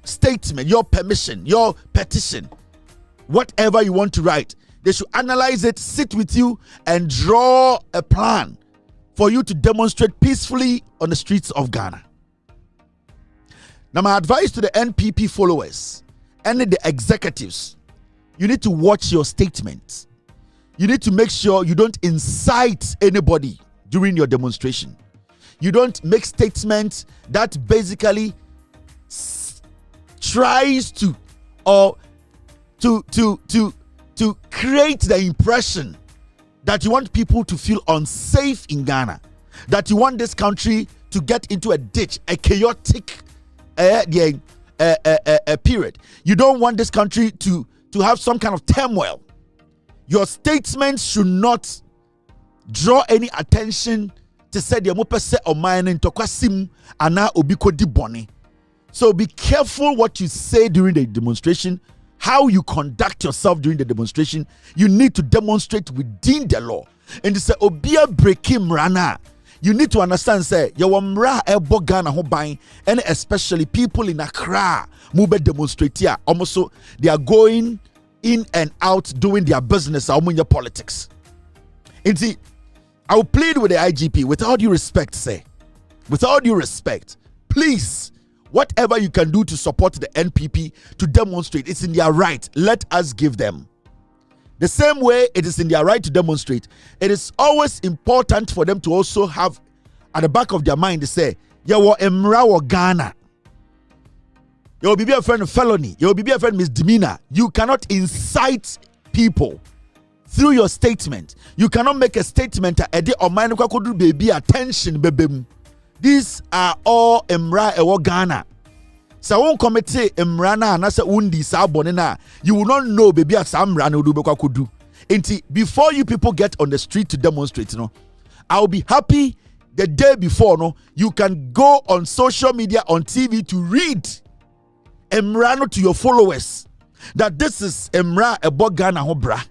statement, your permission, your petition, whatever you want to write. They should analyze it, sit with you, and draw a plan for you to demonstrate peacefully on the streets of Ghana. Now, my advice to the NPP followers and the executives, you need to watch your statements. You need to make sure you don't incite anybody during your demonstration. You don't make statements that basically tries to create the impression that you want people to feel unsafe in Ghana, that you want this country to get into a ditch, a chaotic period. You don't want this country to have some kind of turmoil. Your statements should not draw any attention to say the mopese or mine into kwasim ana obiko di boni. So be careful what you say during the demonstration, how you conduct yourself during the demonstration. You need to demonstrate within the law. And to say obia breaking rana. You need to understand say your mra ebo Ghana ho ban, and especially people in Accra move demonstrate here. Almost so they are going in and out doing their business or your politics. And see, I will plead with the IGP with all due respect, say, with all due respect, please, whatever you can do to support the NPP to demonstrate, it's in their right. Let us give them. The same way it is in their right to demonstrate, it is always important for them to also have at the back of their mind to say, Yawo Emra or Ghana. You will be a friend of felony. You will be a friend of misdemeanor. You cannot incite people through your statement. You cannot make a statement or mind baby attention baby. These are all Emra ewo Ghana. So won't commit Emrana and asa undi sa bonena. You will not know baby at Samra no do do. Before you people get on the street to demonstrate, I'll be happy the day before. You can go on social media, on TV to read Emrano to your followers that this is Emra ebo Ghana hobra.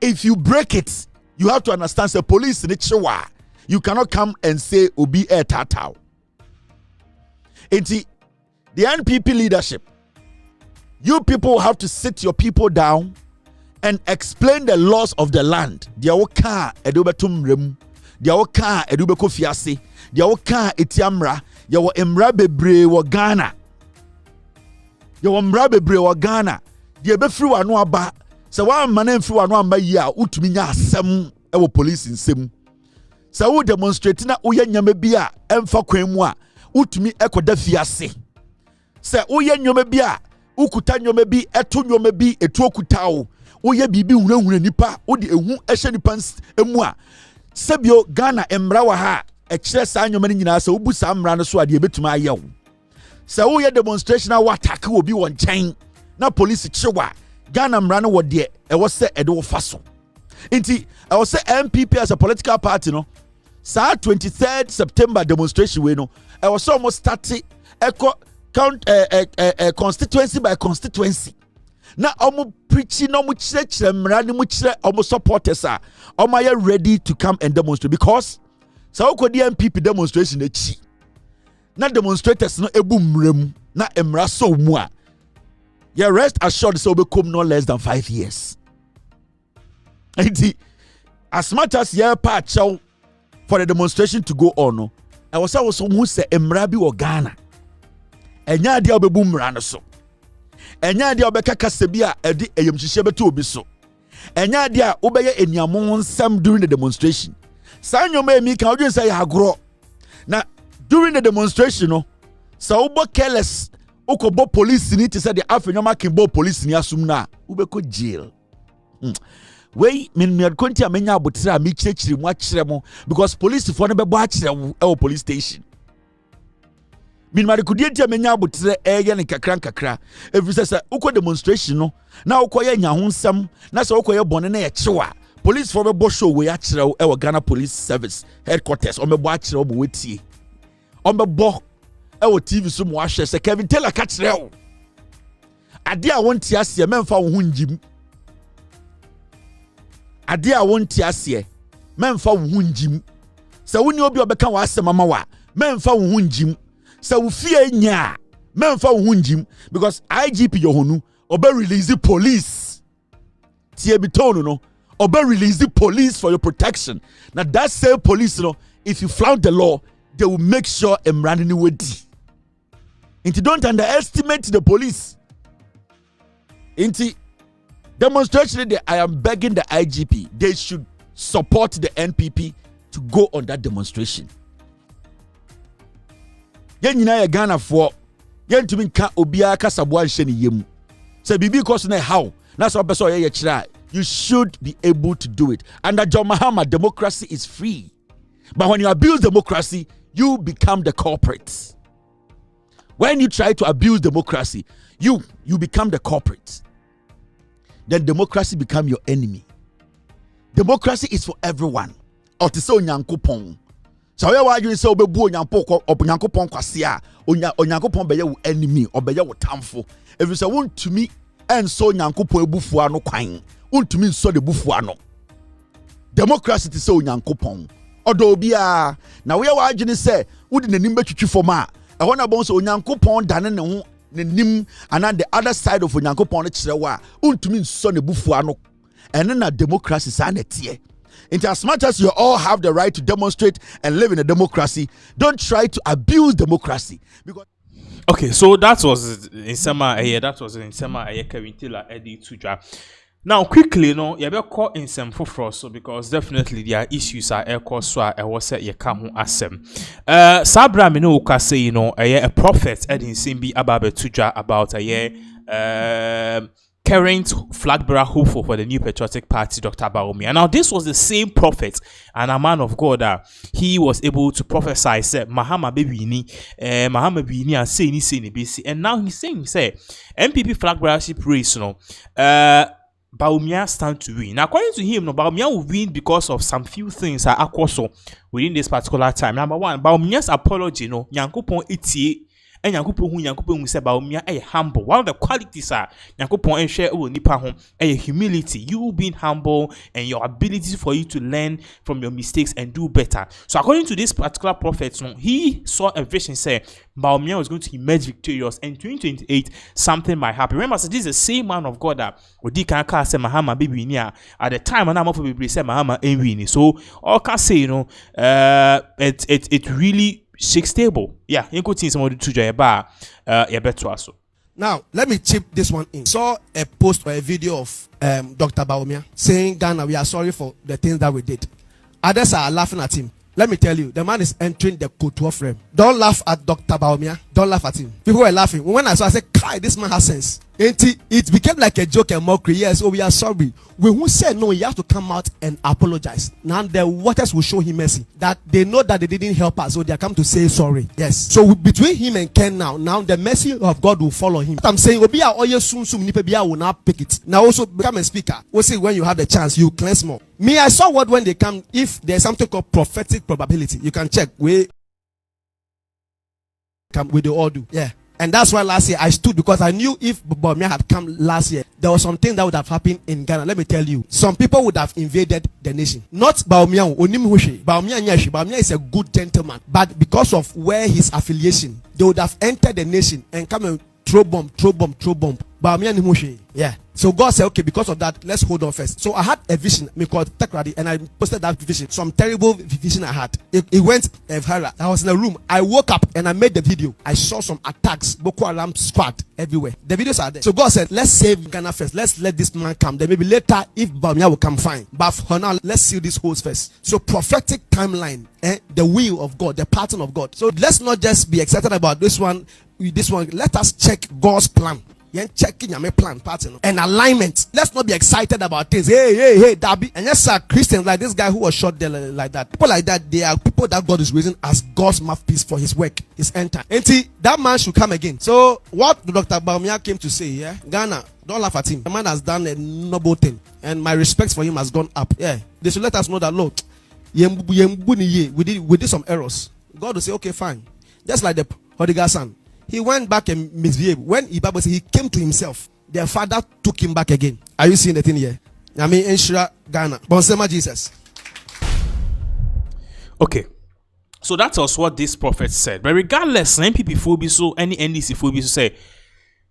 If you break it, you have to understand the police in it. You cannot come and say obi e tatao. The NPP leadership, you people have to sit your people down and explain the laws of the land. Dia woka edubetum rem, dia woka edubeko fiase, dia woka etiamra, ya wo emra bebre wo Ghana. Ya wo emra bebre wo Ghana. Dia be free wano aba. Se wa man free wano amba yi a utumi nya asem e wo police nsem. Se wo demonstrate na uye nyame bi a emfa kwan mu a utumi ekoda fiase. Se uye nyome bi a ukuta nyoma bi eto nyoma bi etu okuta wo woyɛ bibi hunahuna nipa wode ehu ɛhyɛ nipa emu a sebio Ghana emra wa ha ɛkyerɛ saa nyoma no nyinaa sɛ wobu saa mmra no so ade ebetuma ayɛ wo sɛ woyɛ demonstration a attack obi wɔ nkyɛn na police kyewa Ghana mmra no wɔ de ɛwɔ sɛ ɛde wo fa so nti ɛwɔ sɛ MPP as a political party no saa 23rd September demonstration we no ɛwɔ sɛ ɔmo start ɛkɔ count constituency by constituency na ɔmo preaching na ɔmo kyerɛkyerɛ mmara ne mo kyerɛ ɔmo supporters a ɔmo ayɛ ready to come and demonstrate because sɛ wokɔdi MPP demonstration akyi na demonstrators no ebu mmara mu na mmara so mu a you rest assured sɛ wobɛkɔm no less than 5 years nti as much as yɛ pa akyɛw for the demonstration to go on no ɛwɔ sɛ wɔso mu sɛ mmara bi wɔ Ghana ɛnyɛ adeɛ a wobɛbu mmara no so ɛnyɛ adeɛ a wobɛka kasa bi a ɛde ɛyɛmhyehyɛ bɛto obi so ɛnyɛ adeɛ a wobɛyɛ aniamo nsɛm during the demonstration saa nnwoma emi ka wodwen sɛ yɛ agorɔ na during the demonstration no sɛ wobɔ careless wokɔbɔ police ni te sɛ de afɛ nnwoma kembɔ police ni asum no a wobɛkɔ jail wei menmiad konti a menya abotre a mekyerɛkyerɛ mu akyerɛ mo because police for no bɛbɔ akyerɛ wo ɛwɔ police station minmade kudie ntia menya abotre ɛyɛ ne kakra efisɛ sɛ wokɔ demonstration no na wokɔyɛ nyaho nsɛm na sɛ wokɔyɛ bɔne na yɛkyewa police for bɛbɔ show wei akyerɛ wo ɛwɔ Ghana Police Service headquarters ɔmbɛbɔ akyerɛ wo bɔ wetie ɔmbɛbɔ ɛwɔ TV so mo ahwɛ sɛ Kevin Taylor ka kyerɛ wo ade a wonte aseɛ memfa wo ho njim ade a wonte aseɛ memfa wo ho njim sɛ woni obi obɛka wa asɛm ama wa memfa wo ho njim sɛ wo fie nya memfa wo ho njim because IGP Yohonu obe release the police tie bi tone no obe release the police for your protection. Now that same police no if you flout the law they will make sure emrani ni wedi inti don't underestimate the police inti demonstration day I am begging the IGP they should support the NPP to go on that demonstration. Yen nyina ye Ghana for yen tumi nka obia kasaboa nhye ne yem say bibi cause na how na so person ye kira you should be able to do it. Under John Mahama democracy is free, but when you abuse democracy you become the culprit. When you try to abuse democracy you become the culprit. Then democracy become your enemy. Democracy is for everyone. Otise onyankopon. So we wa adwene se obebu onyankopon kwase a onyankopon beye wo enemy, obeye wo tamfo. If you say want to me and so onyankopon ebufu ano kwan. Want to me so the bufu ano. Democracy ti se onyankopon. Odo bia na we wa adwene se wodi nanim betwitwi fom a ehona bon so onyankopon dane ne ho nim and on the other side of onyankopon kyerɛ wa untumi nso ne bufu ano and na democracy sa na tie. And as much as you all have the right to demonstrate and live in a democracy, don't try to abuse democracy. Because okay, so that was in summer Kevin Taylor Eddie Tuja. Now quickly no you better call in some for so because definitely there are issues are so I was say ye come asem. Sabra me no ka say a prophet Eddie Simbi Ababe Tuja about current flag bearer hopeful for the New Patriotic Party, Dr. BAWUMIA. Now, this was the same prophet and a man of God that he was able to prophesy, said, Mahama Bini, and say, BC. And now he's saying, say, MPP flag bearership race, BAWUMIA stand to win. Now, according to him, BAWUMIA will win because of some few things are also within this particular time. Number one, BAWUMIA's apology, Nyankopon iti. And Yankupon say BAWUMIA a humble. One of the qualities are Yankupon and share nipa home a humility. You being humble and your ability for you to learn from your mistakes and do better. So according to this particular prophet, he saw a vision say BAWUMIA was going to emerge victorious and 2028 something might happen. Remember, so this is the same man of God that Odi Kanka say Mahama baby near at the time and I'm for baby say Mahama ain't. So all can say it really shake stable. Yeah, you could see somebody to your bar, better also. Now, let me chip this one in. Saw a post or a video of Dr. BAWUMIA saying, Ghana, we are sorry for the things that we did. Others are laughing at him. Let me tell you, the man is entering the couture frame. Don't laugh at Dr. BAWUMIA. Don't laugh at him. People were laughing. When I saw, I said, Kai, this man has sense. It became like a joke and mockery. Yes, oh, we are sorry. When who said no, he has to come out and apologize. Now the waters will show him mercy. That they know that they didn't help us, so they are come to say sorry. Yes. So between him and Ken now the mercy of God will follow him. I'm saying, Obia oye soon Nipebia will not pick it. Now also become a speaker. We'll see when you have the chance, you cleanse more. Me, I saw what when they come, if there's something called prophetic probability, you can check. We come with the order. Yeah. And that's why last year I stood, because I knew if BAWUMIA had come last year, there was something that would have happened in Ghana. Let me tell you, some people would have invaded the nation. Not BAWUMIA. BAWUMIA is a good gentleman, but because of where his affiliation, they would have entered the nation and come and throw bomb. BAWUMIA. Yeah. So God said, okay, because of that, let's hold on first. So I had a vision, and I posted that vision. Some terrible vision I had. It went viral. I was in a room. I woke up and I made the video. I saw some attacks, Boko Haram squad everywhere. The videos are there. So God said, let's save Ghana first. Let's let this man come. Then maybe later, if BAWUMIA will come, fine. But for now, let's seal these holes first. So prophetic timeline, the will of God, the pattern of God. So let's not just be excited about this one. Let us check God's plan. Checking your plan pattern and alignment. Let's not be excited about things. Hey, Darby. And yes, sir, Christians like this guy who was shot there like that. People like that, they are people that God is raising as God's mouthpiece for his work, his end time. And that man should come again. So what Dr. BAWUMIA came to say, yeah, Ghana, don't laugh at him. The man has done a noble thing, and my respect for him has gone up. Yeah, they should let us know that, look, we did some errors. God will say, okay, fine. Just like the prodigal son. He went back and misbehaved. When Bible says he came to himself, their father took him back again. Are you seeing the thing here? I mean, Enshira Ghana. Bonsema Jesus. Okay. So that was what this prophet said. But regardless, NPP phobia, so any NDC phobia say,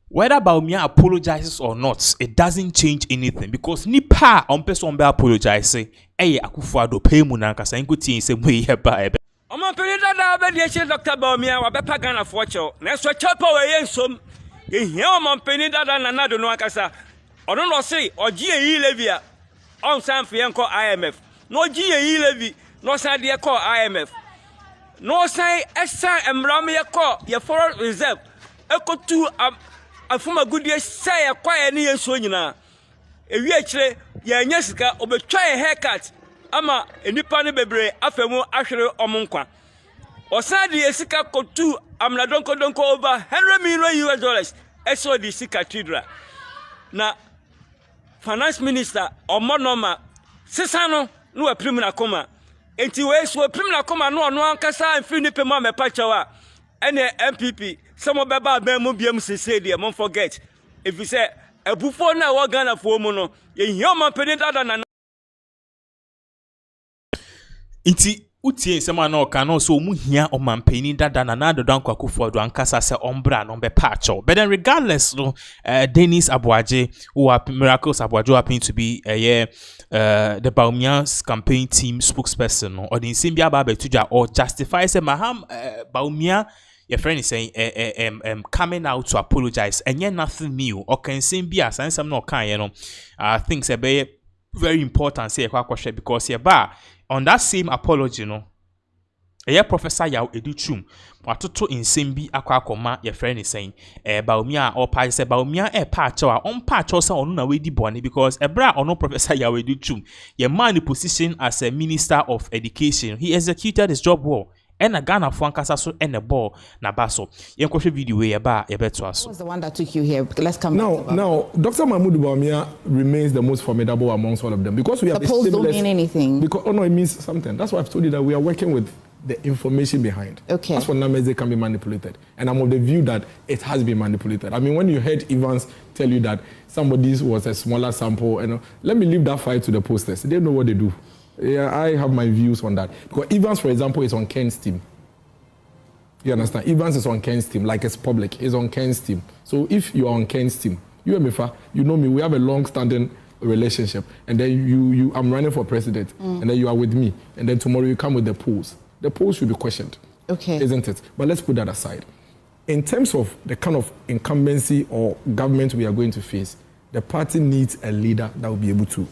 whether BAWUMIA apologizes or not, it doesn't change anything. Because nipa on person be apologize, Akufo-Addo pay mu na nkasa nkuti nse mu yeba ebe. Omo penida da be die Dr. BAWUMIA wa bepa Ghana for cho na so chepa we yensom ye hia omo penida da na do no akasa ono no say ogie yi levia on san fe enko IMF no ogie yi levi no san de call IMF no san esa emram ye call ye foreign reserve ekotu afuma gudie say ye kwa ye ne yenso nyina ewi akire ye nya sika obetwa ye haircut ama enipa ne bebre afemu ahwere omonkwa osadi esika kotu amna donko over $100 million eso di sika tidra na finance minister omonoma sesano no aprim na koma enti we so aprim na koma no ono ankasa amfi ni pema mepachawa ene MPP some beba abemu biam sese de mon forget if you say ebufo na wo Ghana fo mu no ye hia man penida na Inti utie nsema na oka no so mu hia omampani dada na Nana Akufo-Addo ankasa se ombra no be pacho. But then regardless no Dennis Abuaje Miracles Abuaje happened to be the BAWUMIA's campaign team spokesperson no or the Nsimbia Babe Tuja or justify say maham BAWUMIA your friend is saying coming out to apologize and yet nothing new or can Nsimbia say some no kan you know things be very important say because on that same apology no Professor Yaw Educhum watoto insembi akoma your friend is saying BAWUMIA or pa say BAWUMIA patch or on patch or on na we di boni because ebra or no Professor Yaw Educhum your man in position as a minister of education he executed his job well and a Ghana for ankasa so and a ball na baso yenkwohwe video we eba yebeto aso was the one that took you here. Let's come now Dr. Mahmoud BAWUMIA remains the most formidable amongst all of them because we have the polls don't mean anything because it means something. That's why I've told you that we are working with the information behind. Okay. As for numbers, they can be manipulated. And I'm of the view that it has been manipulated. I mean, when you heard Evans tell you that somebody's was a smaller sample, and let me leave that fight to the posters. They know what they do. Yeah, I have my views on that. Because Evans, for example, is on Ken's team. You understand? Evans is on Ken's team, like it's public. He's on Ken's team. So if you are on Ken's team, you and me, you know me, we have a long-standing relationship. And then I'm running for president. And then you are with me. And then tomorrow you come with the polls. The polls should be questioned. Okay. Isn't it? But let's put that aside. In terms of the kind of incumbency or government we are going to face, the party needs a leader that will be able to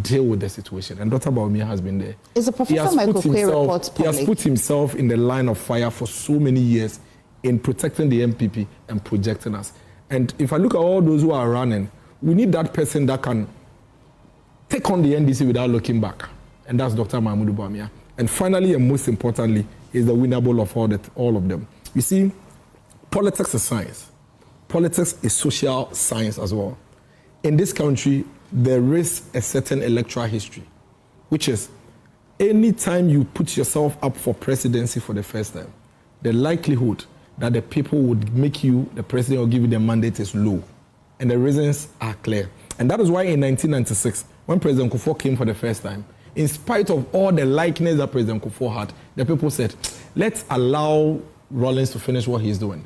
deal with the situation. And Dr. BAWUMIA has been there. Is the Professor Michael Quay report public? He has put himself in the line of fire for so many years in protecting the MPP and projecting us. And if I look at all those who are running, we need that person that can take on the NDC without looking back. And that's Dr. Mahmoud Bawumia. And finally, and most importantly, is the winnable of all of them. You see, politics is science. Politics is social science as well. In this country, there is a certain electoral history, which is anytime you put yourself up for presidency for the first time, the likelihood that the people would make you the president or give you the mandate is low. And the reasons are clear. And that is why in 1996, when President Kufuor came for the first time, in spite of all the likeness that President Kufuor had, the people said, let's allow Rawlings to finish what he's doing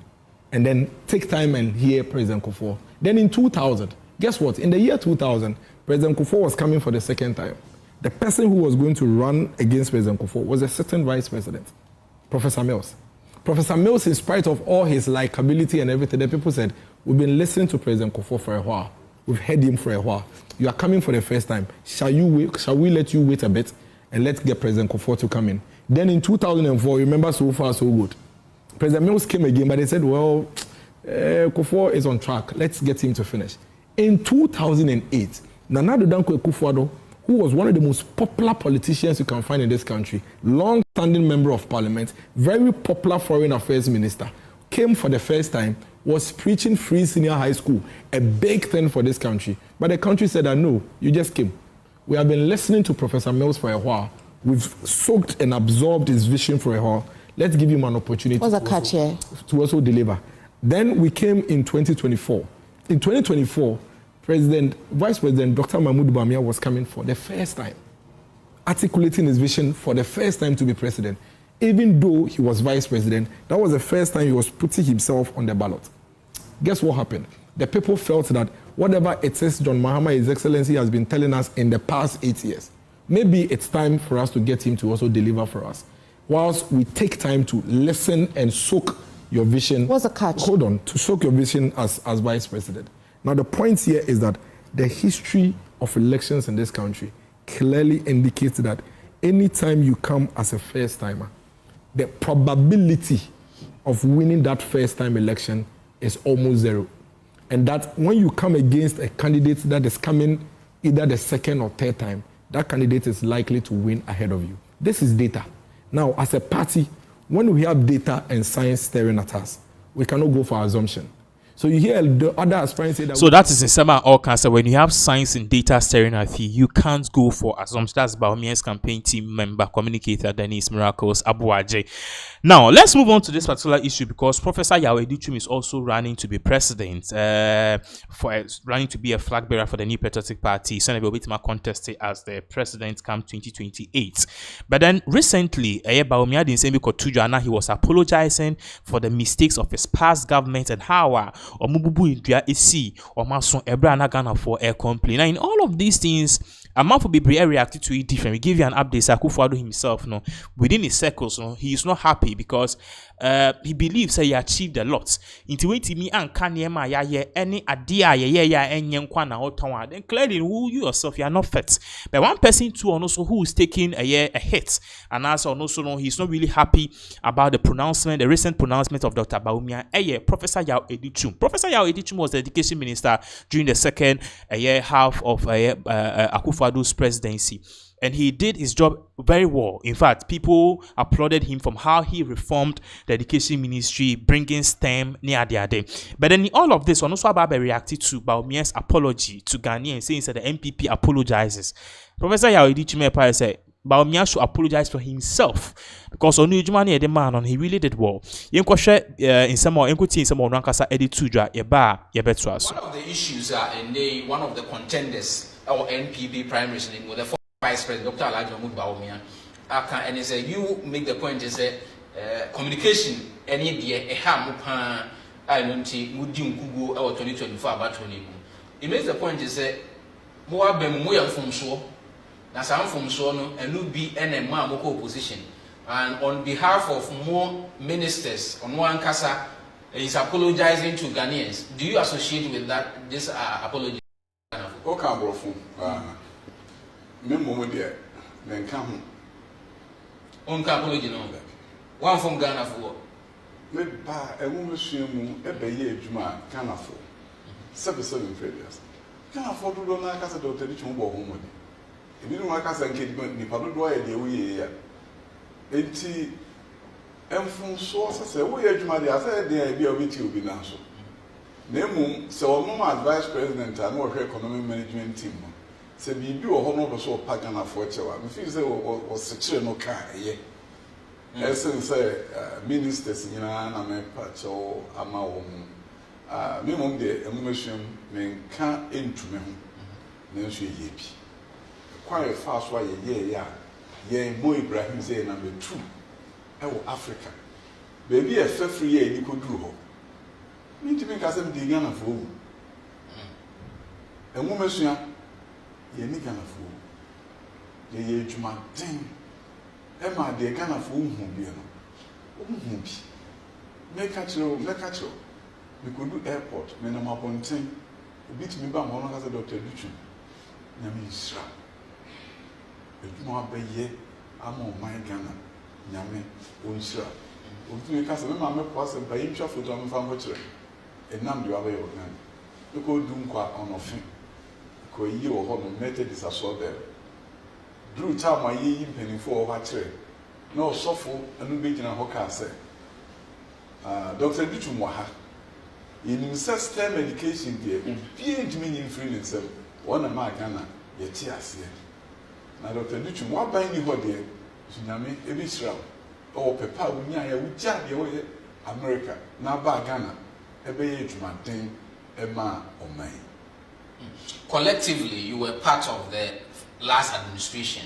and then take time and hear President Kufuor. Then in 2000, guess what? In the year 2000, President Kufuor was coming for the second time. The person who was going to run against President Kufuor was a certain vice president, Professor Mills. Professor Mills, in spite of all his likability and everything, the people said, we've been listening to President Kufuor for a while. We've heard him for a while. You are coming for the first time. Shall we let you wait a bit and let's get President Kufuor to come in? Then in 2004, remember, so far so good. President Mills came again, but they said, well, Kufuor is on track. Let's get him to finish. In 2008, Nana Addo Dankwa Akufo-Addo, who was one of the most popular politicians you can find in this country, long-standing member of parliament, very popular foreign affairs minister, came for the first time, was preaching free senior high school, a big thing for this country. But the country said, no, you just came. We have been listening to Professor Mills for a while. We've soaked and absorbed his vision for a while. Let's give him an opportunity to also deliver. Then we came in 2024. In 2024, Vice President Dr. Mahmoud Bawumia was coming for the first time, articulating his vision for the first time to be president. Even though he was vice president, that was the first time he was putting himself on the ballot. Guess what happened? The people felt that whatever it is John Mahama, His Excellency, has been telling us in the past 8 years, maybe it's time for us to get him to also deliver for us. Whilst we take time to listen and soak your vision. What's the catch? Hold on, to soak your vision as vice president. Now, the point here is that the history of elections in this country clearly indicates that anytime you come as a first-timer, the probability of winning that first-time election is almost zero. And that when you come against a candidate that is coming either the second or third time, that candidate is likely to win ahead of you. This is data. Now, as a party, when we have data and science staring at us, we cannot go for assumption. So you hear the other aspirants say that. So that is in summer all cancer. When you have science and data staring at you, you can't go for assumptions. That's BAWUMIA'S campaign team member, communicator Dennis Miracles Abuaje. Now let's move on to this particular issue because Professor Yaw Edichum is also running to be president, running to be a flag bearer for the New Patriotic Party. Senator Obitima contested as the president come 2028. But then recently, BAWUMIA didn't say because he was apologizing for the mistakes of his past government and how Omububu India isi or Mason Ebra Nagana for air complaint. Now, in all of these things, a man for be reacted to it different. We give you an update. Akufo-Addo himself, no, within his circles, no, he is not happy because he believes that he achieved a lot. Into it, me and Kanyema ya any idea and yankwana or then clearly who you yourself you are not fit. But one person too, and also who is taking a hit, and also no, he's not really happy about the recent pronouncement of Dr. BAWUMIA. Professor Yaw Edichum. Professor Yaw Edichum was the education minister during the second half of Akufo-Addo's presidency. And he did his job very well. In fact, people applauded him from how he reformed the education ministry, bringing STEM near the day. But then in all of this, also Ababe reacted to BAWUMIA'S apology to Ghanaians, saying that the MPP apologizes. Professor Yaw Edichum said BAWUMIA should apologize for himself because on the man on he really did well. In some more, in some more, Rankasa edit to one of the issues in one of the contenders or NPP primaries with the Vice President Dr. Mahmoud Bawumia, and he said, you make the point is communication any day a ham I don't see Mudim Kugu or 2024 about 20. He makes the point is more Bemuya from so now some from so and will be any Mamoko opposition. And on behalf of more ministers on one casa is apologizing to Ghanaians. Do you associate with that this apology? Memo there, then come. On apology, no. One from Ghana for me ba ewu mesuamu ebeye adwuma kanafo 77 failures kanafo dodo na aka se Dr. Dichum bo ho modi ebi no aka se nke nipa dodo aye de wuye ya enti emfun so se wo ye adwuma de asa de e bia obeti obi na so na emu se ono advice president and wo economic management team se bibi wo ho no do so pa kanafo chewa me feel say wo sekire no ka eye essence ministers nyina na me pacho ama wo mu me mom de emumehwem me nka entume ho na nso ye bi kwae fa so ye ya ye Mo Ibrahim say number 2 ewo Africa baby e free ye ni koduru ho me ntimi ka sem de Ghana fo wu emumesua ye ni Ghana fo ye adwuma den Emma de Ghana for whom be no. Make a chill. We could do airport, Menama Pontin, a bit me by one has a Dr. Dichum. Yami Sra. A more by ye, I'm on my Ghana. Yami, Unsra. Ultimate Castle, Mamma Possum by him for John Family. And none do away of them. You could do on a thing. Because you or home method is a sort there. Drew time my ye penny for what no suffer and be in a hoka say. Dr. Dichum Waha in himself medication there, being meaning free himself, one of my Ghana, yet tears here. Now, Dr. Dichum, what by any what there, Tsunami, a bit or Papa, we would jab your America, now by Ghana, a bay to maintain a man or mine. Collectively, you were part of the last administration.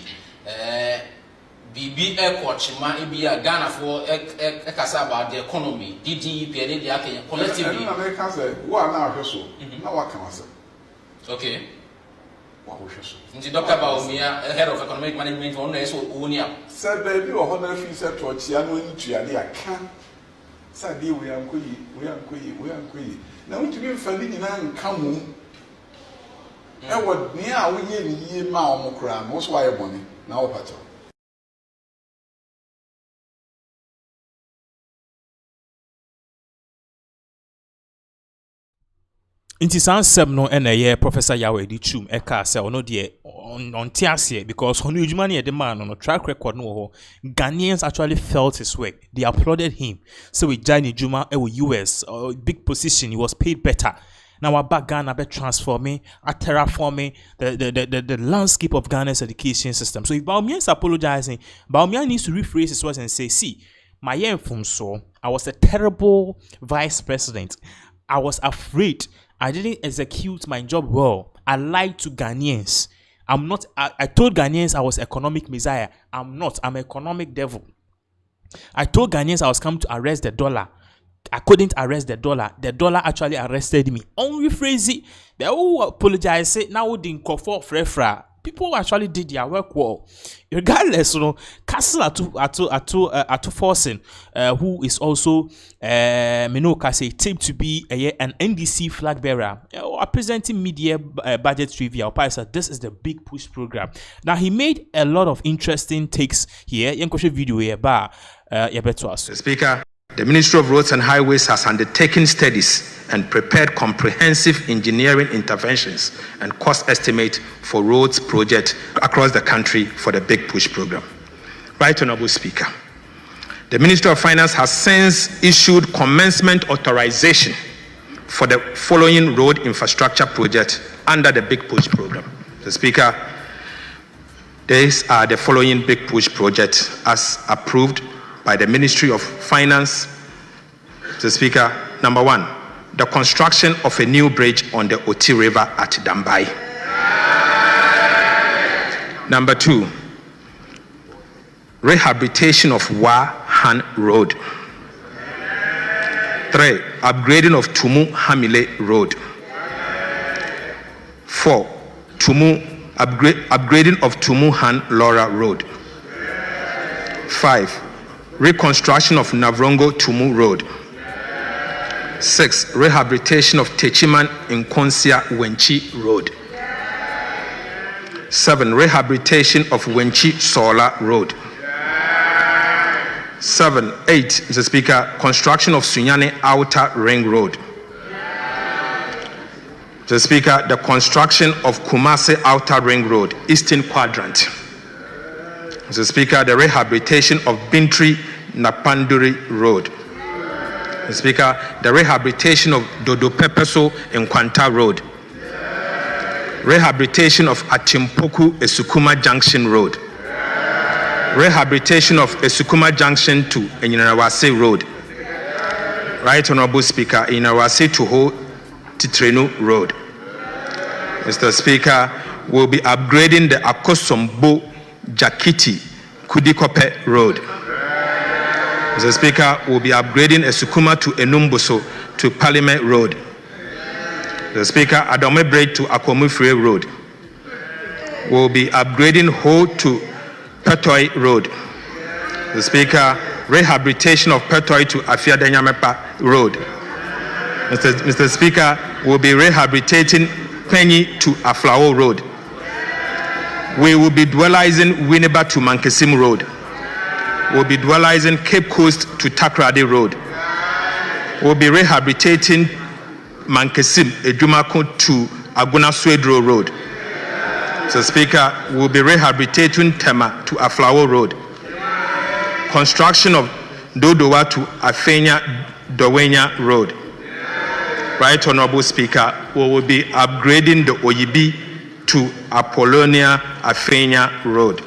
BB Airport, Chima, Ibia, Ghana for Ekasa about the economy, DDP, and collectively. America said, what now, so now what can I say? Okay. What was your so? Dr. Bawumia, head of economic management, on the Unia. Said, baby, or 100 feet said to a Chiano into a can. Said, we are quay. Now, to be finding in an come. And what near we ye ma cram, most why money now pattern. Inti san sem no na ye Professor Yawe Dichum eka se ono de on tiase because ono ejuma na ye de man no track record no ho. Ghanaians actually felt his work. They applauded him. So we joined ejuma e US big position, he was paid better. Now our back Ghana be transforming, terraforming the landscape of Ghana's education system. So if Bawumia is apologizing, Bawumia needs to rephrase his words and say, see, my year from so I was a terrible vice president. I was afraid. I didn't execute my job well. I lied to Ghanaians. I'm not. I told Ghanaians I was economic messiah. I'm not. I'm economic devil. I told Ghanaians I was coming to arrest the dollar. I couldn't arrest the dollar. The dollar actually arrested me. On rephrase it, they all apologize. Say now we didn't call for frefra. People actually did their work well. Regardless, you know, Castle Atu Forcing, who is also taped to be an NDC flag bearer, presenting media budget trivia. This is the Big Push program. Now he made a lot of interesting takes here. Video here, Speaker. The Ministry of Roads and Highways has undertaken studies and prepared comprehensive engineering interventions and cost estimate for roads projects across the country for the Big Push program. Right Honorable Speaker, the Ministry of Finance has since issued commencement authorization for the following road infrastructure projects under the Big Push program. The Speaker, these are the following Big Push projects as approved by the Ministry of Finance. The Speaker, number 1, the construction of a new bridge on the Oti River at Dambai. Number 2, rehabilitation of Wahan Road. 3, upgrading of Tumu Hamile Road. 4, upgrading of Tumu Han Laura Road. 5, reconstruction of Navrongo Tumu Road. 6, rehabilitation of Techiman Nkonsia Wenchi Road. 7, rehabilitation of Wenchi Sola Road. 7, 8, Mr. Speaker, construction of Sunyani Outer Ring Road. Mr. Speaker, the construction of Kumasi Outer Ring Road, Eastern Quadrant. Mr. Speaker, the rehabilitation of Bintri Napanduri Road. Mr. Speaker, the rehabilitation of Dodo Pepeso in Kwanta Road. Rehabilitation of Atimpoku Esukuma Junction Road. Rehabilitation of Esukuma Junction to Enyinawase Road. Right Honorable Speaker, Enyinawase to Ho Titrenu Road. Mr. Speaker, we'll be upgrading the Akosombo Jakiti Kudikope Road. Mr. Speaker, we'll be upgrading Esukuma to Enumboso to Parliament Road. Mr. Speaker, Adome Break to Akomufre Road. We'll be upgrading Ho to Petoi Road. Mr. Speaker, rehabilitation of Petoi to Afiadanyamepa Road. Mr. Speaker, we'll be rehabilitating Penny to Aflao Road. We will be dualizing Winneba to Mankesim Road. We'll be dualizing Cape Coast to Takrade Road. We'll be rehabilitating Mankesim Ejumako to Aguna Swedro Road. Mr. Speaker, we'll be rehabilitating Tema to Aflao Road. Construction of Dodowa to Afenya Dowenya Road. Right Honorable Speaker, we will be upgrading the Oyibi to Apollonia Afenya Road.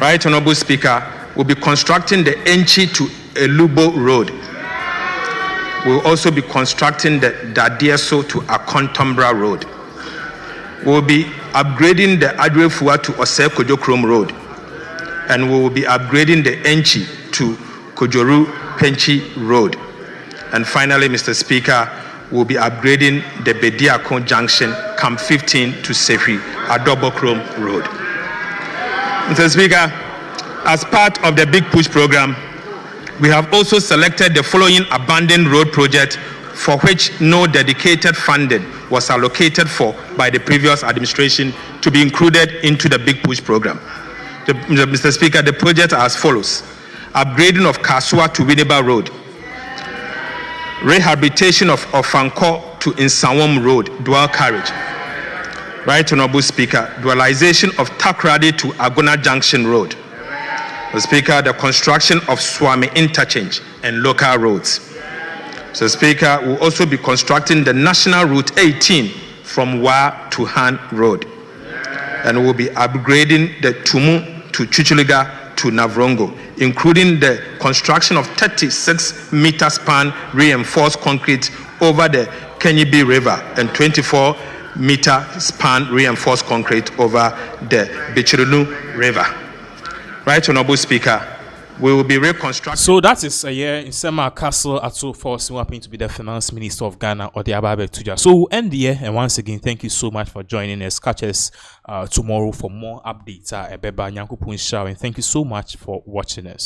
Right Honorable Speaker, we'll be constructing the Enchi to Elubo Road. We'll also be constructing the Dadieso to Akontombra Road. We'll be upgrading the Adwefua to Ose Kojokrom Road. And we will be upgrading the Enchi to Kojoru Penchi Road. And finally, Mr. Speaker, we'll be upgrading the Bediako Junction, Camp 15 to Sefi, Adobokrom Road. Mr. Speaker, as part of the Big Push program, we have also selected the following abandoned road project for which no dedicated funding was allocated for by the previous administration to be included into the Big Push program. Mr. Speaker, the project are as follows: upgrading of Kasua to Winneba Road, rehabilitation of Ofanko to Insawam Road, dual carriage. Right Honorable Speaker, dualization of Takrade to Agona Junction Road. Mr. Speaker, the construction of Swami Interchange and local roads. Mr. Speaker, we'll also be constructing the National Route 18 from Wa to Han Road. And we'll be upgrading the Tumu to Chichiliga to Navrongo, including the construction of 36-meter span reinforced concrete over the Kenyibi River and 24-meter span reinforced concrete over the Bichirunu River. Right Honorable Speaker, we will be reconstructing. So that is a year in Sema Castle at so force who happen to be the Finance Minister of Ghana or the Ababe Tuja. So we'll end the year, and once again, thank you so much for joining us. Catch us tomorrow for more updates. Ebeba Nyanko Punshaw, and thank you so much for watching us.